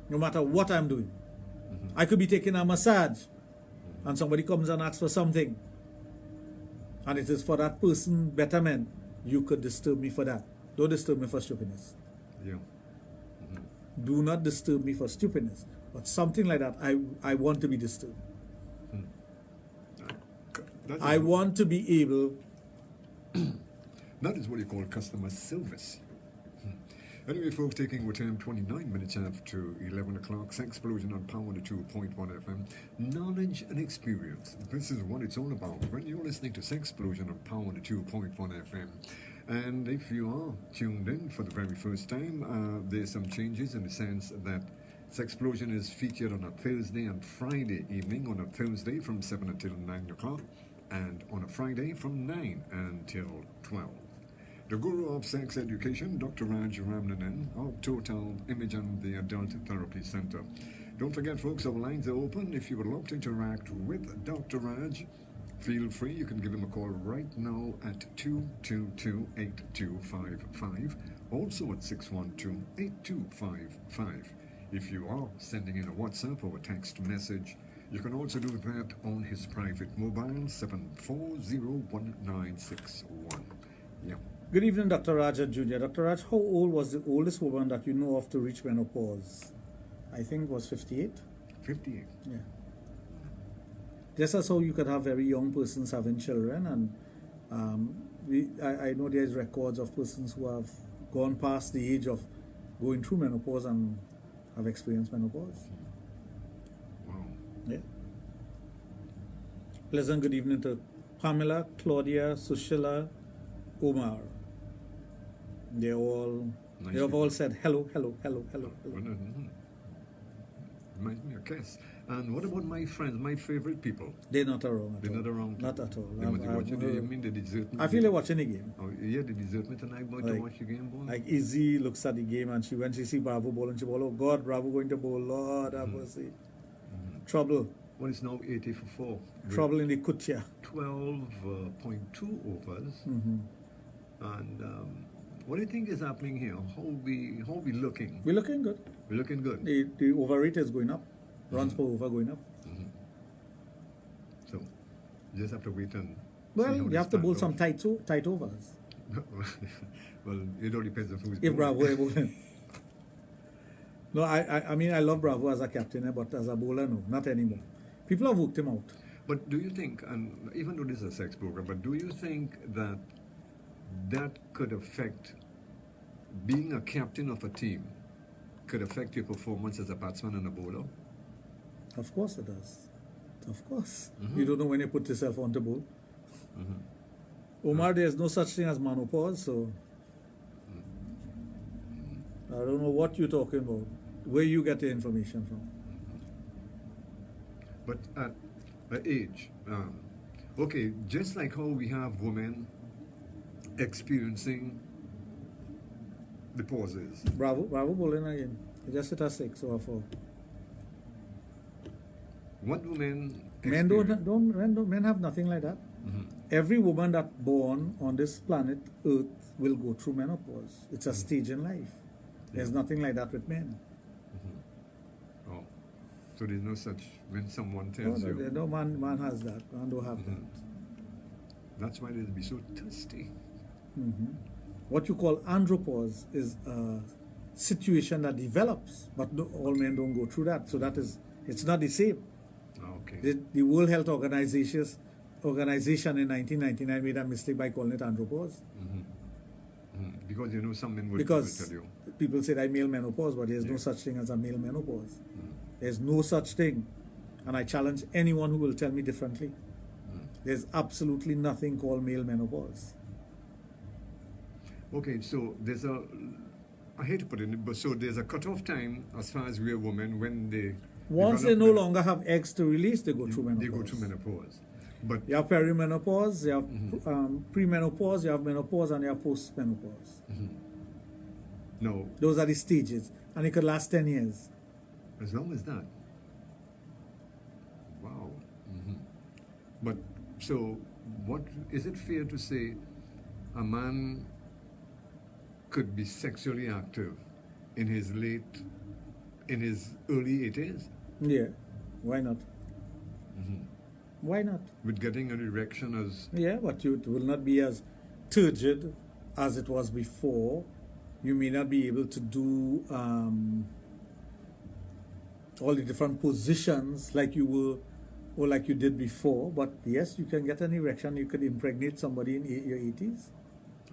No matter what I'm doing. I could be taking a massage and somebody comes and asks for something. And it is for that person betterment. You could disturb me for that. Don't disturb me for stupidness. Yeah. Do not disturb me for stupidness. But something like that, I want to be disturbed. I want to be able... That is what you call customer service. Anyway, folks, taking with time 29 minutes after 11 o'clock, Sexplosion on Power 2.1 FM. Knowledge and experience. This is what it's all about when you're listening to Sexplosion on Power 2.1 FM. And if you are tuned in for the very first time, there's some changes in the sense that Sexplosion is featured on a Thursday and Friday evening. On a Thursday from 7 until 9 o'clock, and on a Friday from 9 until 12. The guru of sex education, Dr. Raj Ramnanan of Total Image and the Adult Therapy Center. Don't forget, folks, our lines are open. If you would like to interact with Dr. Raj, feel free. You can give him a call right now at 222-8255. Also at 612-8255. If you are sending in a WhatsApp or a text message, you can also do that on his private mobile, 7401961. Yeah. Good evening, Dr. Raj Jr. Dr. Raj, how old was the oldest woman that you know of to reach menopause? I think it was 58. 58. Yeah. Just as how you could have very young persons having children, and I know there's records of persons who have gone past the age of going through menopause and have experienced menopause. Wow. Yeah. Pleasant good evening to Pamela, Claudia, Sushila, Omar. They have all said hello. Reminds me of Cass. And what about my friends, my favorite people? They're not around. They're not around. Not at all. They watching the, you mean they desert me? I feel they're watching the game. Oh, yeah, they desert me tonight, boy, to watch the game, boy. Like Izzy looks at the game and when she see Bravo bowl and she bowl, oh God, Bravo going to bowl, Lord have mercy. Trouble. Well, it's now 80 for 4. Trouble in the Kutia. 12.2 overs. And what do you think is happening here? How we looking? We're looking good. We're looking good. The over rate is going up. Runs per over going up. So, you just have to wait and well, you have to bowl some tight overs. Well, it all depends on who's if Bravo is bowling. No, I mean, I love Bravo as a captain, but as a bowler, no, not anymore. People have worked him out. But do you think, and even though this is a sex program, but do you think that could affect, being a captain of a team, could affect your performance as a batsman and a bowler? Of course it does. Of course. You don't know when you put yourself on the bowl. Omar, there's no such thing as menopause, so I don't know what you're talking about. Where you get the information from? But at age, okay, just like how we have women experiencing the pauses. Bravo bowling again. You just hit a 6 or a 4. What women Men men have nothing like that. Mhm. Every woman that's born on this planet Earth will go through menopause. It's a stage in life. There's nothing like that with men. Oh, so there's no such when someone No, tells you. no man has that. Man don't have that. That's why they'll be so thirsty. What you call andropause is a situation that develops, but all men don't go through that. So it's not the same. Okay. The World Health Organization in 1999 made a mistake by calling it andropause. Because you know some men would Because tell you. people say that male menopause, but there's no such thing as a male menopause. There's no such thing. And I challenge anyone who will tell me differently. There's absolutely nothing called male menopause. Okay, so I hate to put it in, but so there's a cutoff time as far as we're women when they. Once they no longer have eggs to release, they go through menopause. They go through menopause. But you have perimenopause, you have premenopause, you have menopause, and you have postmenopause. No. Those are the stages. And it could last 10 years. As long as that. Wow. But so, what is it fair to say a man could be sexually active in his early 80s? Yeah. Why not? Why not? With getting an erection as... Yeah, but it will not be as turgid as it was before. You may not be able to do all the different positions like you were or like you did before. But yes, you can get an erection. You could impregnate somebody in your 80s.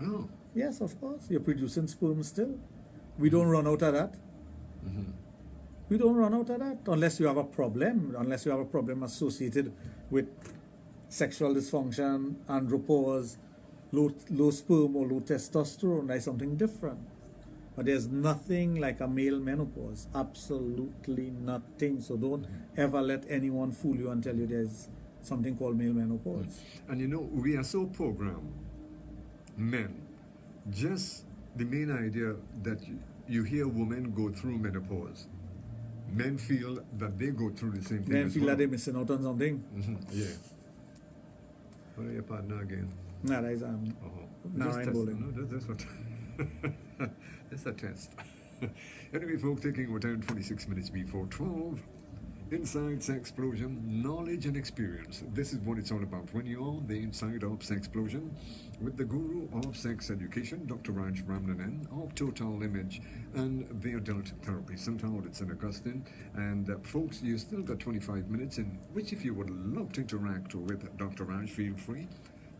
Oh. Yes, of course. You're producing sperm still. We don't run out of that. We don't run out of that unless you have a problem. Unless you have a problem associated with sexual dysfunction, andropause, low sperm or low testosterone. That's something different. But there's nothing like a male menopause. Absolutely nothing. So don't ever let anyone fool you and tell you there's something called male menopause. And you know, we are so programmed, men, just the main idea that you hear women go through menopause. Men feel that they go through the same thing. Men feel that they're missing out on something. Yeah. What are your partner again? Nah, that is Narayan bowling. No, that's what. That's a test. Anyway, folks, taking our time 26 minutes before 12. Inside Sexplosion, knowledge and experience. This is what it's all about. When you're on the inside of Sexplosion with the guru of sex education, Dr. Raj Ramnanan of Total Image and the Adult Therapy. Somehow it's in Augustine. And folks, you still got 25 minutes in which if you would love to interact with Dr. Raj, feel free.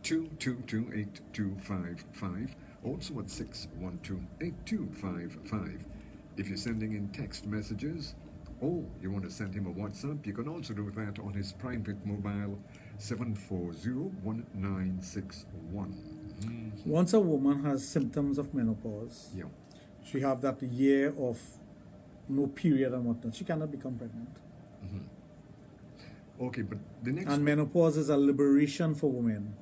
222-8255. Also at 612-8255. If you're sending in text messages, or you want to send him a WhatsApp, you can also do that on his private mobile 740-1961. Once a woman has symptoms of menopause, she have that year of no period and whatnot, she cannot become pregnant. Okay, but the next... And menopause is a liberation for women.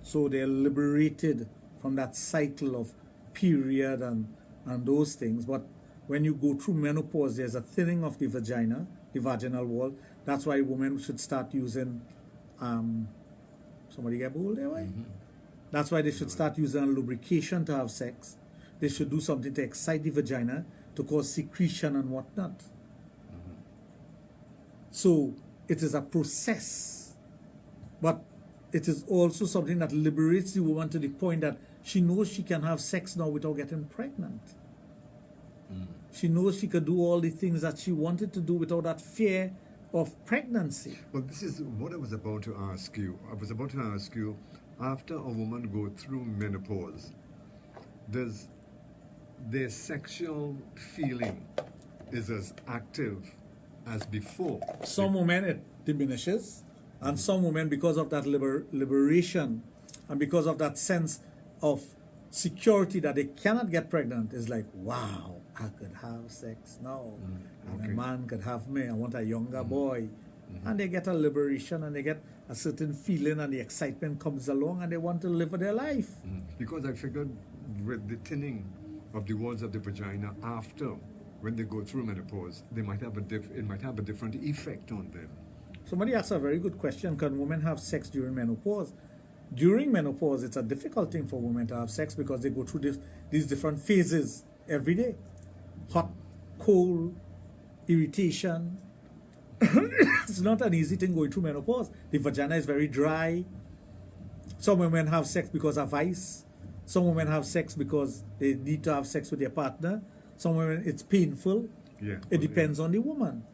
So they're liberated from that cycle of period and those things. But when you go through menopause, there's a thinning of the vagina, the vaginal wall. That's why women should start using, somebody get bold there, why? That's why they should start using lubrication to have sex. They should do something to excite the vagina, to cause secretion and whatnot. So it is a process, but it is also something that liberates the woman to the point that she knows she can have sex now without getting pregnant. She knows she could do all the things that she wanted to do without that fear of pregnancy. Well, this is what I was about to ask you. I was about to ask you, after a woman goes through menopause, does their sexual feeling is as active as before? Some women it diminishes, and some women, because of that liberation and because of that sense of security that they cannot get pregnant is like, wow, I could have sex now. And a man could have me. I want a younger boy. And they get a liberation and they get a certain feeling and the excitement comes along and they want to live their life. Because I figured with the thinning of the walls of the vagina after, when they go through menopause, they might have it might have a different effect on them. Somebody asked a very good question. Can women have sex during menopause? During menopause, it's a difficult thing for women to have sex because they go through these different phases every day. Hot, cold, irritation. It's not an easy thing going through menopause. The vagina is very dry. Some women have sex because of ice. Some women have sex because they need to have sex with their partner. Some women, it's painful. It depends on the woman.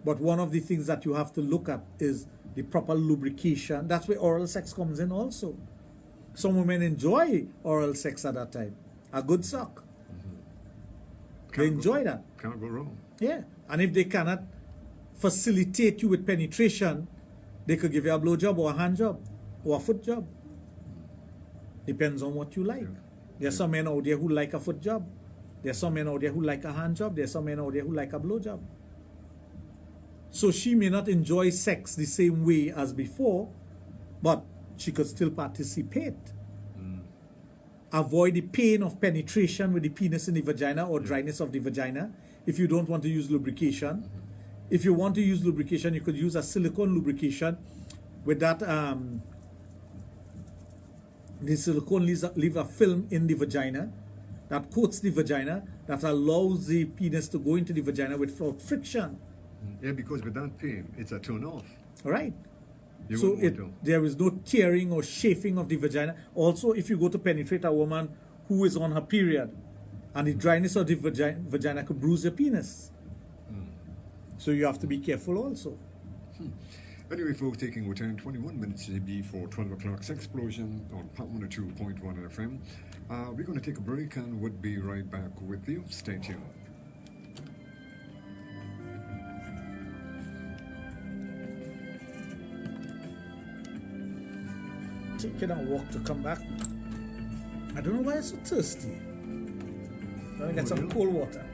But one of the things that you have to look at is the proper lubrication. That's where oral sex comes in also. Some women enjoy oral sex at that time. A good suck. They enjoy that. Can't go wrong. Yeah. And if they cannot facilitate you with penetration, they could give you a blowjob or a hand job or a foot job. Depends on what you like. There are some men out there who like a foot job. There are some men out there who like a hand job. There are some men out there who like a blowjob. So she may not enjoy sex the same way as before, but she could still participate. Avoid the pain of penetration with the penis in the vagina or dryness of the vagina if you don't want to use lubrication. If you want to use lubrication, you could use a silicone lubrication with that. The silicone leaves a film in the vagina that coats the vagina, that allows the penis to go into the vagina without friction. Yeah, because with that pain, it's a turn off. Right. So there is no tearing or chafing of the vagina. Also, if you go to penetrate a woman who is on her period, and the dryness of the vagina could bruise your penis. So you have to be careful also. Anyway, folks, taking our time, 21 minutes before 12 o'clock, Sexplosion on Pop 102.1 FM. We're going to take a break and we'll be right back with you. Stay tuned. Taking a walk to come back. I don't know why I'm so thirsty. I'm going to get some cold water.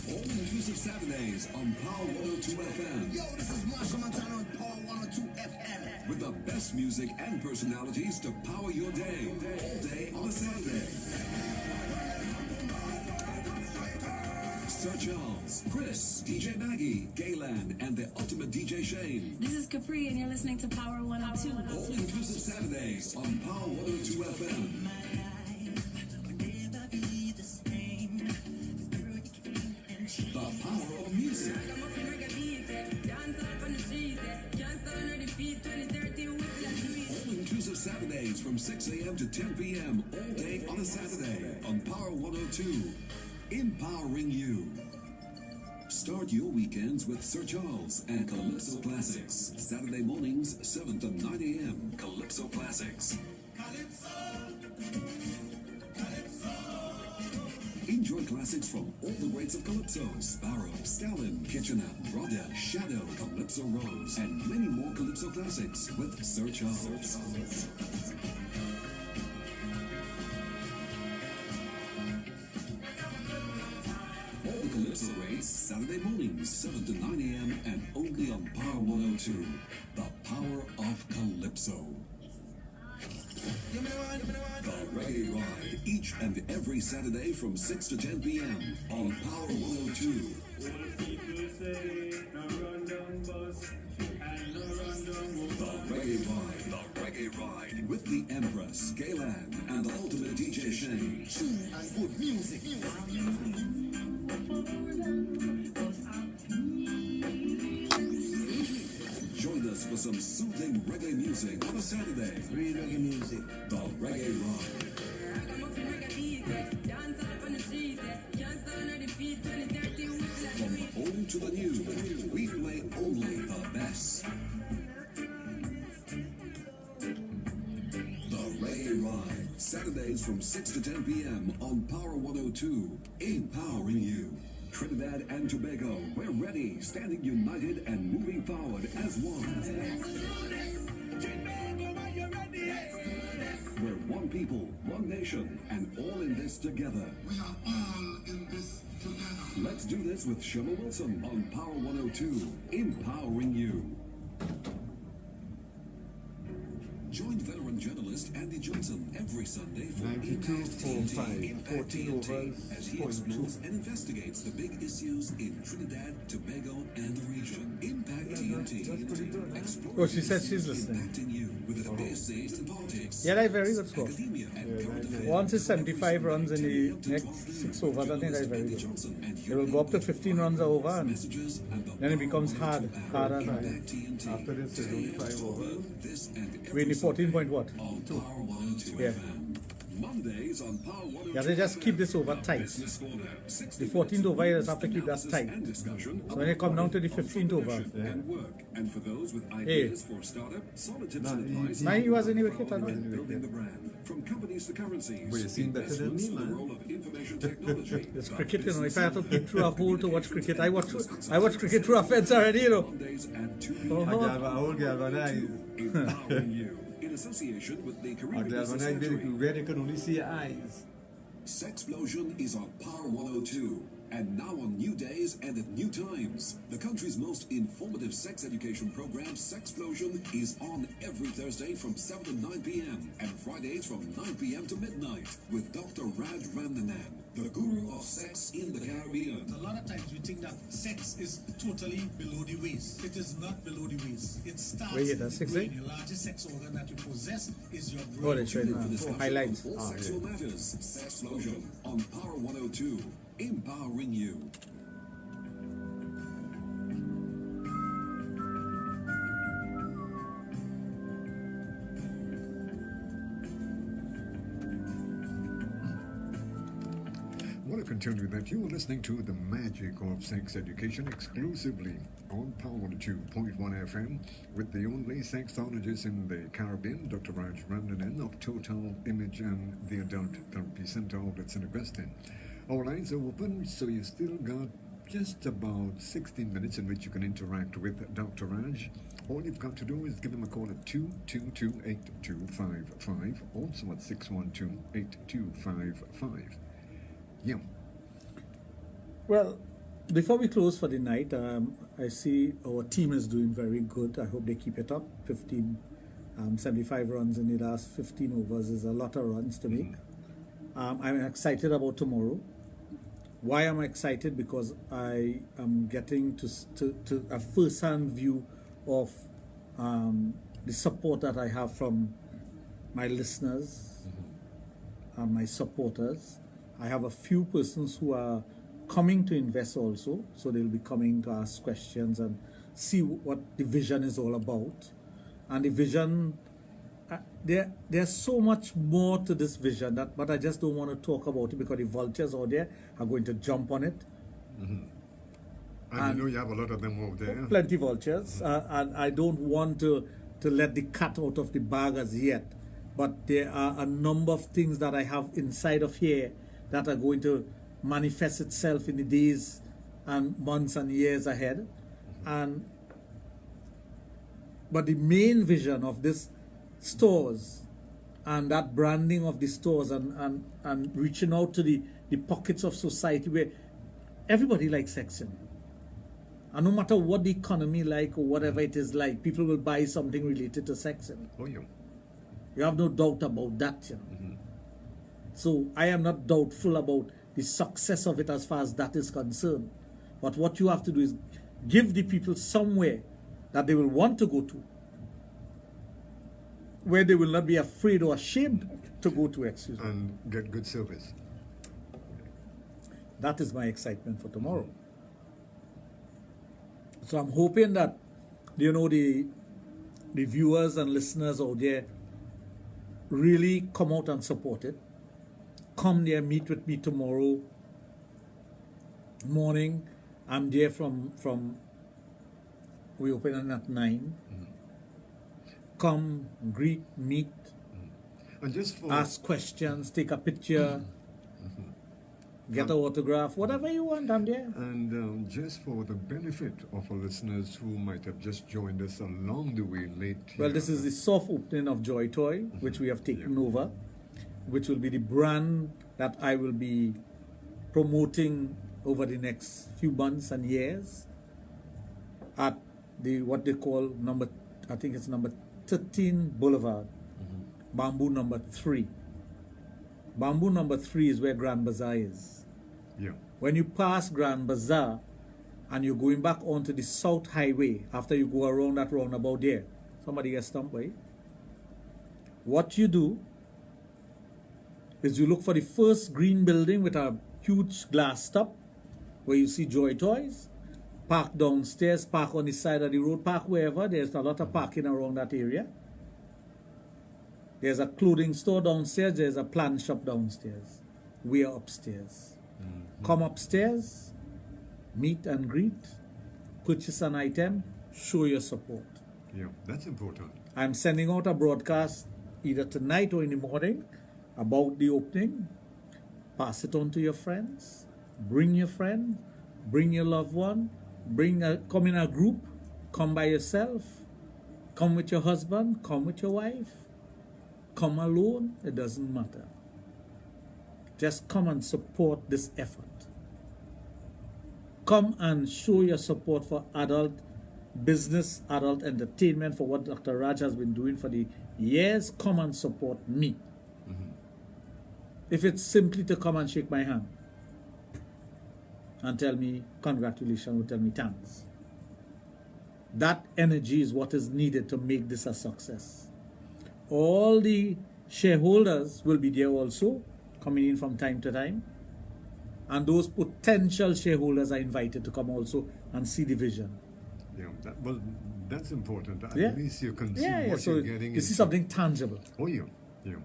All the music Saturdays on Power 102 FM. Yo, this is Marshall Montana on Power 102 FM. With the best music and personalities to power your day. All day on a Saturday. Sir Charles, Chris, DJ Maggie, Gaylan, and the ultimate DJ Shane. This is Capri, and you're listening to Power 102. All inclusive Saturdays on Power 102 FM. The power of music. All inclusive Saturdays from 6 a.m. to 10 p.m. all day on a Saturday on Power 102. Empowering you. Start your weekends with Sir Charles and Calypso Classics. Saturday mornings, 7 to 9 a.m. Calypso Classics. Enjoy classics from all the greats of Calypso: Sparrow, Stalin, Kitchener, Rodder, Shadow, Calypso Rose, and many more Calypso classics with Sir Charles. All the Calypso greats, Saturday mornings, 7 to 9 a.m. and only on Power 102. The power of Calypso. The Reggae Ride, each and every Saturday from 6 to 10 p.m. on Power 102. The Reggae Ride with the Empress, Gaylan, and the ultimate DJ Shane. Tune and good music. Join us for some soothing reggae music on a Saturday. Real reggae music. The Reggae Ride. From the old to the new, we play only the best. The Reggae Ride, Saturdays from 6 to 10 p.m. on Power 102, empowering you. Trinidad and Tobago, we're ready, standing united and moving forward as one. We're one people, one nation, and all in this together. We are all in this together. Let's do this with Shema Wilson on Power 102, empowering you. Join veteran journalist Andy Johnson every Sunday for 92.45, 14 overs, as he explores and investigates the big issues in Trinidad, Tobago, and the region. Impact TNT. Explore Oh, she said she's listening. impacting you with the best saves in politics, Yeah, that's very good score. academia, and current affairs. Once it's 75 runs in the next 6 overs, I think that's very good. They will go up to 15 runs over, and Messages and the then it becomes harder and harder. Impact TNT. After this, there's only 5 overs. This and We're in the 14 point what? on Power 102 Yeah. FM. Mondays on Power 102 Yeah, they just keep this over tight. Business Corner. 60 The 14th over, you just have to keep that analysis tight. and discussion So when you come down to the 15th over, and work. And for those with ideas for startup, solid tips and advice. Nah, he was in the wicket, I know. And building the brand. From companies to currencies. Well, you seem better than me, investments to the man. role of information technology. it's cricket, you know. If I have to peep through a hole to watch cricket, I watch cricket through a fence already, you know. Mondays at 2 Oh, p.m. A whole galvanized. Empowering you. In association with the A Caribbean Business galvanized Factory. where they can only see your eyes. Sexplosion is on Power 102 and now on new days and at new times. The country's most informative sex education program, Sexplosion, is on every Thursday from 7 to 9 p.m. and Fridays from 9 p.m. to midnight with Dr. Raj Ramnanan, the guru of sex in the Caribbean. A lot of times we think that sex is totally below the waist. It is not below the waist. It starts Where you in get the that, 6 brain. The largest sex organ that you possess is your Oh, brain. that's right. For discussion Highlights. on all sexual matters, Sexplosion on Power 102, empowering you. I want to continue that you are listening to the magic of sex education exclusively on Power 102.1 FM with the only sexologist in the Caribbean, Dr. Raj Ramnanan of Total Image and the Adult Therapy Center outlets in Augustine. Our lines are open, so you still got just about 16 minutes in which you can interact with Dr. Raj. All you've got to do is give him a call at 222-8255, also at 612-8255. Yeah. Well, before we close for the night, I see our team is doing very good. I hope they keep it up. 75 runs in the last 15 overs is a lot of runs to make. I'm excited about tomorrow. Why am I excited? Because I am getting to a first-hand view of the support that I have from my listeners and my supporters. I have a few persons who are coming to invest also, so they'll be coming to ask questions and see what the vision is all about. And the vision, there's so much more to this vision, but I just don't want to talk about it because the vultures out there are going to jump on it. And you know you have a lot of them out there. Plenty vultures, and I don't want to let the cat out of the bag as yet. But there are a number of things that I have inside of here that are going to manifest itself in the days and months and years ahead. But the main vision of this stores and that branding of the stores and reaching out to the pockets of society where everybody likes sex, and no matter what the economy like or whatever it is like, people will buy something related to sex. Oh, yeah. You have no doubt about that. So I am not doubtful about the success of it as far as that is concerned. But what you have to do is give the people somewhere that they will want to go to, where they will not be afraid or ashamed to go to, And get good service. That is my excitement for tomorrow. So I'm hoping that, the viewers and listeners out there really come out and support it. Come there, meet with me tomorrow morning. I'm there from we open at 9. Come, greet, meet, And just for ask questions, take a picture. get an autograph, whatever you want, I'm there. And just for the benefit of our listeners who might have just joined us along the way late here. Well, this is the soft opening of Joy Toy, which we have taken over, which will be the brand that I will be promoting over the next few months and years at the what they call number 13 Boulevard, Bamboo number 3. Bamboo number 3 is where Grand Bazaar is. Yeah. When you pass Grand Bazaar and you're going back onto the South Highway, after you go around that roundabout there, somebody gets stumped by. What you do is you look for the first green building with a huge glass top where you see Joy Toys. Park downstairs, park on the side of the road, park wherever. There's a lot of parking around that area. There's a clothing store downstairs. There's a plant shop downstairs. We are upstairs. Come upstairs, meet and greet, purchase an item, show your support. Yeah, that's important. I'm sending out a broadcast either tonight or in the morning about the opening. Pass it on to your friends. Bring your friend. Bring your loved one. Come in a group. Come by yourself. Come with your husband. Come with your wife. Come alone. It doesn't matter. Just come and support this effort. Come and show your support for adult business, adult entertainment, for what Dr. Raj has been doing for the years. Come and support me. If it's simply to come and shake my hand and tell me congratulations or tell me thanks, that energy is what is needed to make this a success. All the shareholders will be there also, coming in from time to time, and those potential shareholders are invited to come also and see the vision. Yeah, that's important. At Yeah. least you can see Yeah, what so you're getting you see into. something tangible. Oh, yeah, yeah.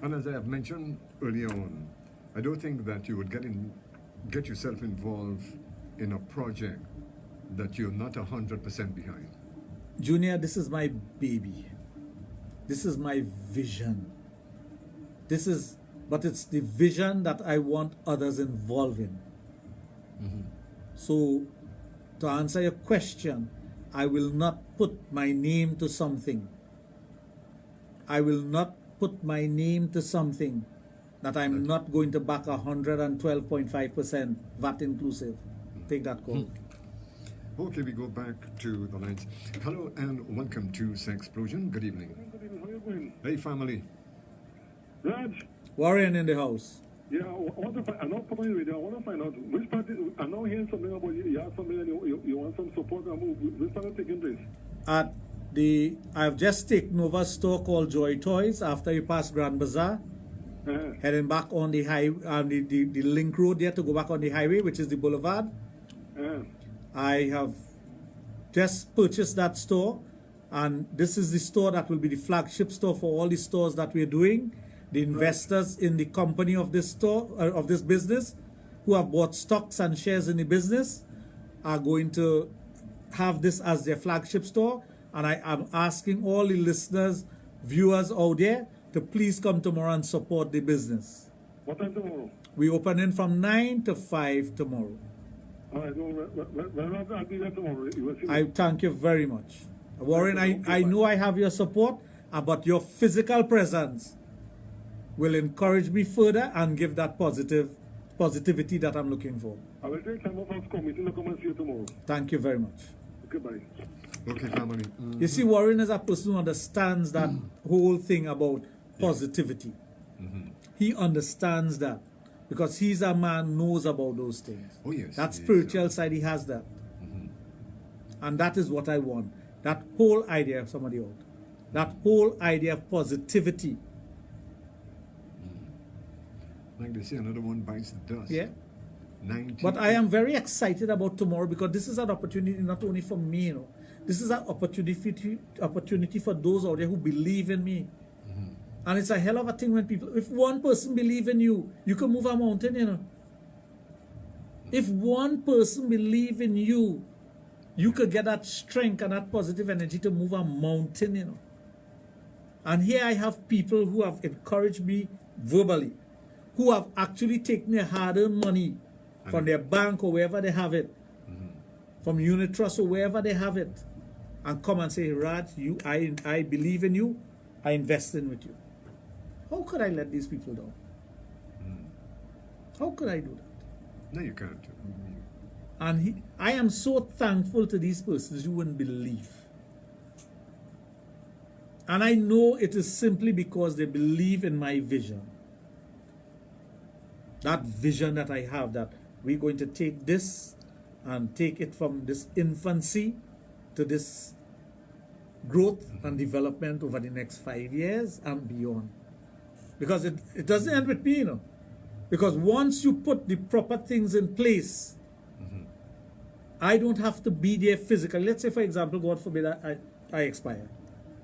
And as I have mentioned earlier on, I don't think that you would get yourself involved in a project that you're not 100% behind. Junior, this is my baby. This is my vision. But it's the vision that I want others involved in. So, to answer your question, I will not put my name to something. I will not put my name to something that I'm not going to back 112.5% VAT inclusive. Take that call. Okay, we go back to the lines. Hello and welcome to Sexplosion. Good evening. Good evening. How you doing? Hey, family. Raj? Warren in the house. Yeah, I want to find, I'm not following you. I want to find out which party. I'm now hearing something about you have something and you want some support. Which party taking place? I've just taken over a store called Joy Toys after you pass Grand Bazaar. Heading back on the the link road there to go back on the highway, which is the boulevard. I have just purchased that store, and this is the store that will be the flagship store for all the stores that we're doing. The investors in the company of this store, of this business, who have bought stocks and shares in the business, are going to have this as their flagship store. And I am asking all the listeners, viewers out there, to please come tomorrow and support the business. What time tomorrow? We open in from 9 to 5 tomorrow. All right, I'll be there tomorrow. You will see I thank you very much. Warren, I know I have your support, but your physical presence will encourage me further and give that positivity that I'm looking for. I will take time off from committee to come and see you tomorrow. Thank you very much. Goodbye. Okay, family. You see, Warren is a person who understands that whole thing about positivity. He understands that because he's a man who knows about those things. Oh, yes. That spiritual side, he has that. And that is what I want. That whole idea of somebody out. That whole idea of positivity. Like they say, another one bites the dust. Yeah. 90. But I am very excited about tomorrow because this is an opportunity not only for me, you know. This is an opportunity for those out there who believe in me. And it's a hell of a thing when people, if one person believes in you, you can move a mountain, you know. If one person believes in you, you could get that strength and that positive energy to move a mountain, you know. And here I have people who have encouraged me verbally, who have actually taken their hard-earned money from their bank or wherever they have it, from unit trust or wherever they have it, and come and say, Raj, I believe in you, I invest in with you. How could I let these people down? How could I do that? No, you can't. And I am so thankful to these persons, you wouldn't believe. And I know it is simply because they believe in my vision. That vision that I have, that we're going to take this and take it from this infancy to this growth and development over the next 5 years and beyond. Because it doesn't end with me, you know. Because once you put the proper things in place, I don't have to be there physically. Let's say, for example, God forbid, I expire.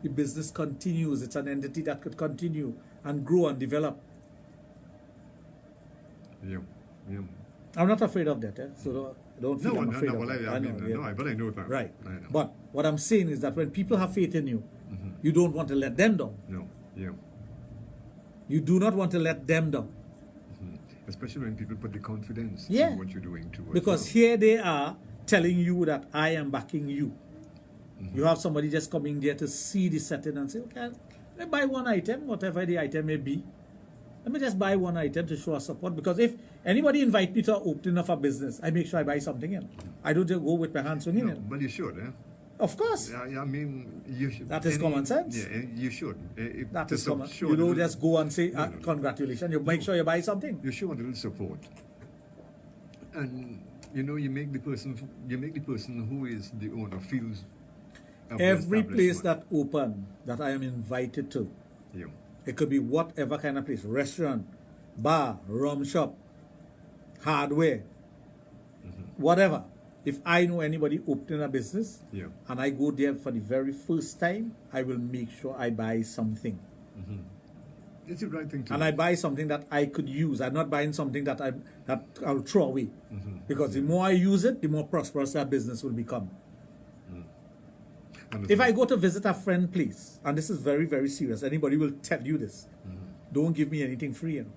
The business continues. It's an entity that could continue and grow and develop. Yeah, yeah. I'm not afraid of that, so don't feel I'm afraid of that. But I know that. Right. I know. But what I'm saying is that when people have faith in you, you don't want to let them down. No, yeah. You do not want to let them down. Especially when people put the confidence Yeah. in what you're doing too. Because here they are telling you that I am backing you. You have somebody just coming there to see the setting and say, okay, let me buy one item, whatever the item may be. Let me just buy one item to show us support. Because if anybody invite me to open up a business, I make sure I buy something in. I don't just go with my hands swinging in. But you should, eh? Of course. Yeah, I mean, you should. That is common sense. Yeah, you should. That is common. Show You don't little- just go and say, congratulations. You make sure you buy something. You show a little support, and you know you make the person who is the owner feels. of the Every place establishment. that open that I am invited to, Yeah. it could be whatever kind of place, restaurant, bar, rum shop, hardware, whatever. If I know anybody opening a business, Yeah. and I go there for the very first time, I will make sure I buy something. It's the right thing to And do. I buy something that I could use. I'm not buying something that I'll throw away. Because the more I use it, the more prosperous that business will become. If I go to visit a friend place, and this is very, very serious, anybody will tell you this, don't give me anything free. You know?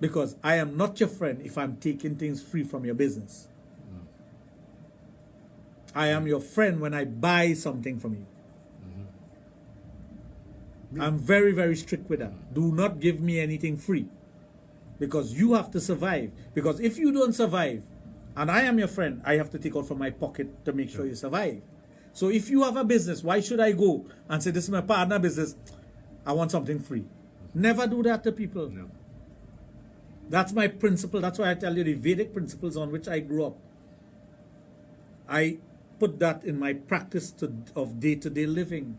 Because I am not your friend if I'm taking things free from your business. I am your friend when I buy something from you. I'm very, very strict with that. Do not give me anything free. Because you have to survive. Because if you don't survive, and I am your friend, I have to take out from my pocket to make sure you survive. So if you have a business, why should I go and say, this is my partner business, I want something free? Never do that to people. No. That's my principle. That's why I tell you the Vedic principles on which I grew up. I put that in my practice of day-to-day living.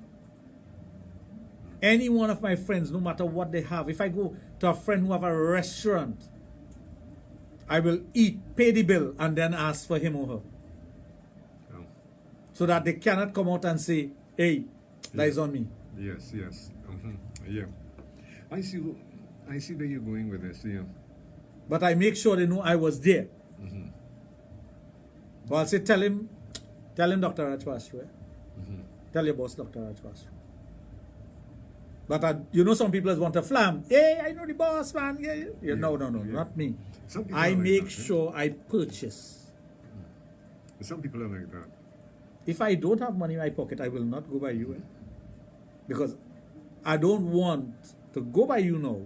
Any one of my friends, no matter what they have, if I go to a friend who have a restaurant, I will eat, pay the bill, and then ask for him or her. Oh. So that they cannot come out and say, hey, that is on me. Yes, yes. Yeah. I see where you're going with this, yeah. But I make sure they know I was there. Well, I'll say, tell him Dr. Raj passed through. Tell your boss Dr. Raj passed through. But you know, some people want to flam. Hey, I know the boss, man. Yeah. No, not me. I make sure I purchase. Some people are like that. If I don't have money in my pocket, I will not go by you. Because I don't want to go by you now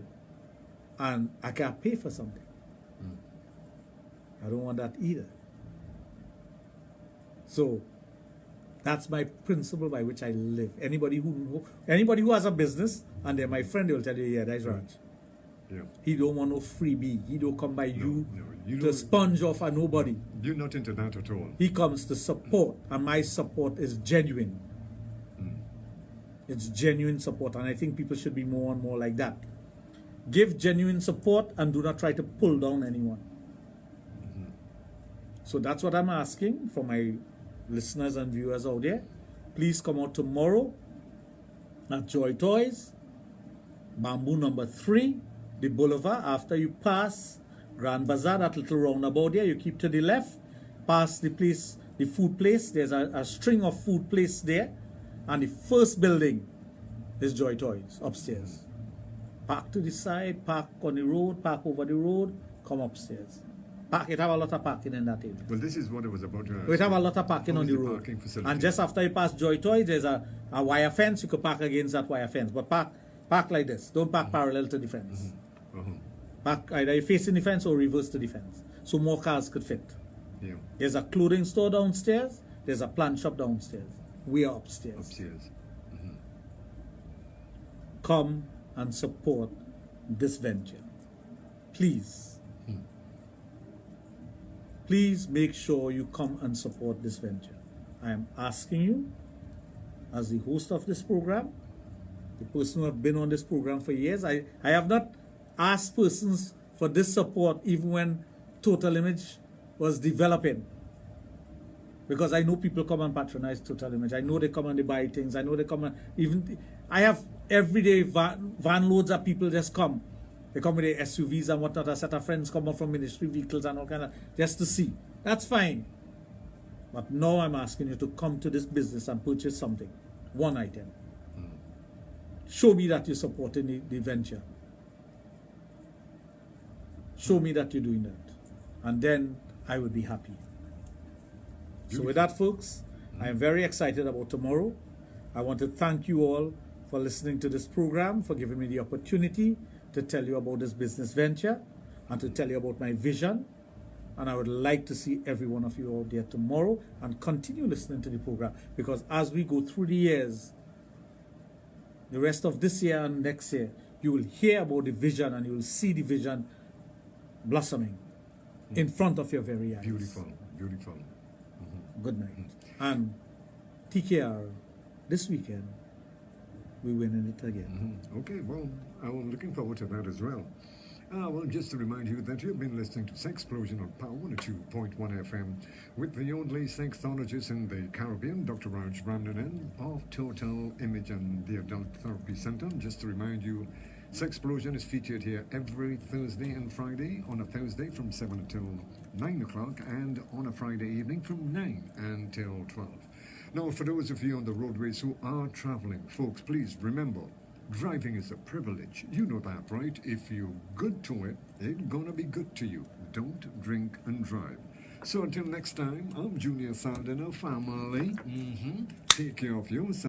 and I can't pay for something. I don't want that either. So that's my principle by which I live. Anybody who has a business and they're my friend, they will tell you, yeah, that's Raj. Yeah. He don't want no freebie. He don't come by you you to don't- sponge off a nobody. You're not into that at all. He comes to support, and my support is genuine. It's genuine support, and I think people should be more and more like that. Give genuine support and do not try to pull down anyone. So that's what I'm asking for my listeners and viewers out there. Please come out tomorrow at Joy Toys, Bamboo number 3, the Boulevard. After you pass Grand Bazaar, that little roundabout there, you keep to the left, past the place, the food place. There's a string of food place there, and the first building is Joy Toys upstairs. Park to the side, park on the road, park over the road, come upstairs. Park, it have a lot of parking in that area. Well, this is what I was about to ask. We have a lot of parking How on is the road. parking facility? And just after you pass Joy Toy, there's a wire fence. You could park against that wire fence. But park like this. Don't park parallel to the fence. Park either facing the fence or reverse to the fence. So more cars could fit. Yeah. There's a clothing store downstairs. There's a plant shop downstairs. We are upstairs. Upstairs. Come and support this venture. Please. Please make sure you come and support this venture. I am asking you, as the host of this program, the person who have been on this program for years, I have not asked persons for this support even when Total Image was developing. Because I know people come and patronize Total Image. I know they come and they buy things. I know they come and I have everyday van loads of people just come. They come with their SUVs and whatnot. A set of friends come up from ministry vehicles and all kind of, just to see. That's fine. But now I'm asking you to come to this business and purchase something. One item. Show me that you're supporting the venture. Show me that you're doing that. And then I would be happy. So with that, folks, I am very excited about tomorrow. I want to thank you all for listening to this program, for giving me the opportunity to tell you about this business venture and to tell you about my vision. And I would like to see every one of you out there tomorrow and continue listening to the program, because as we go through the years, the rest of this year and next year, you will hear about the vision and you will see the vision blossoming in front of your very eyes. Beautiful, beautiful. Good night. And TKR, this weekend, we win it again. Okay, well, I'm looking forward to that as well. Well, just to remind you that you've been listening to Sexplosion on Power 102.1 FM with the only sexologist in the Caribbean, Dr. Raj of Total Image and the Adult Therapy Center. Just to remind you, Sexplosion is featured here every Thursday and Friday. On a Thursday from 7 until 9 o'clock, and on a Friday evening from 9 until 12. Now, for those of you on the roadways who are traveling, folks, please remember, driving is a privilege. You know that, right? If you're good to it, it's gonna be good to you. Don't drink and drive. So until next time, I'm Junior Saldana, family. Take care of yourself.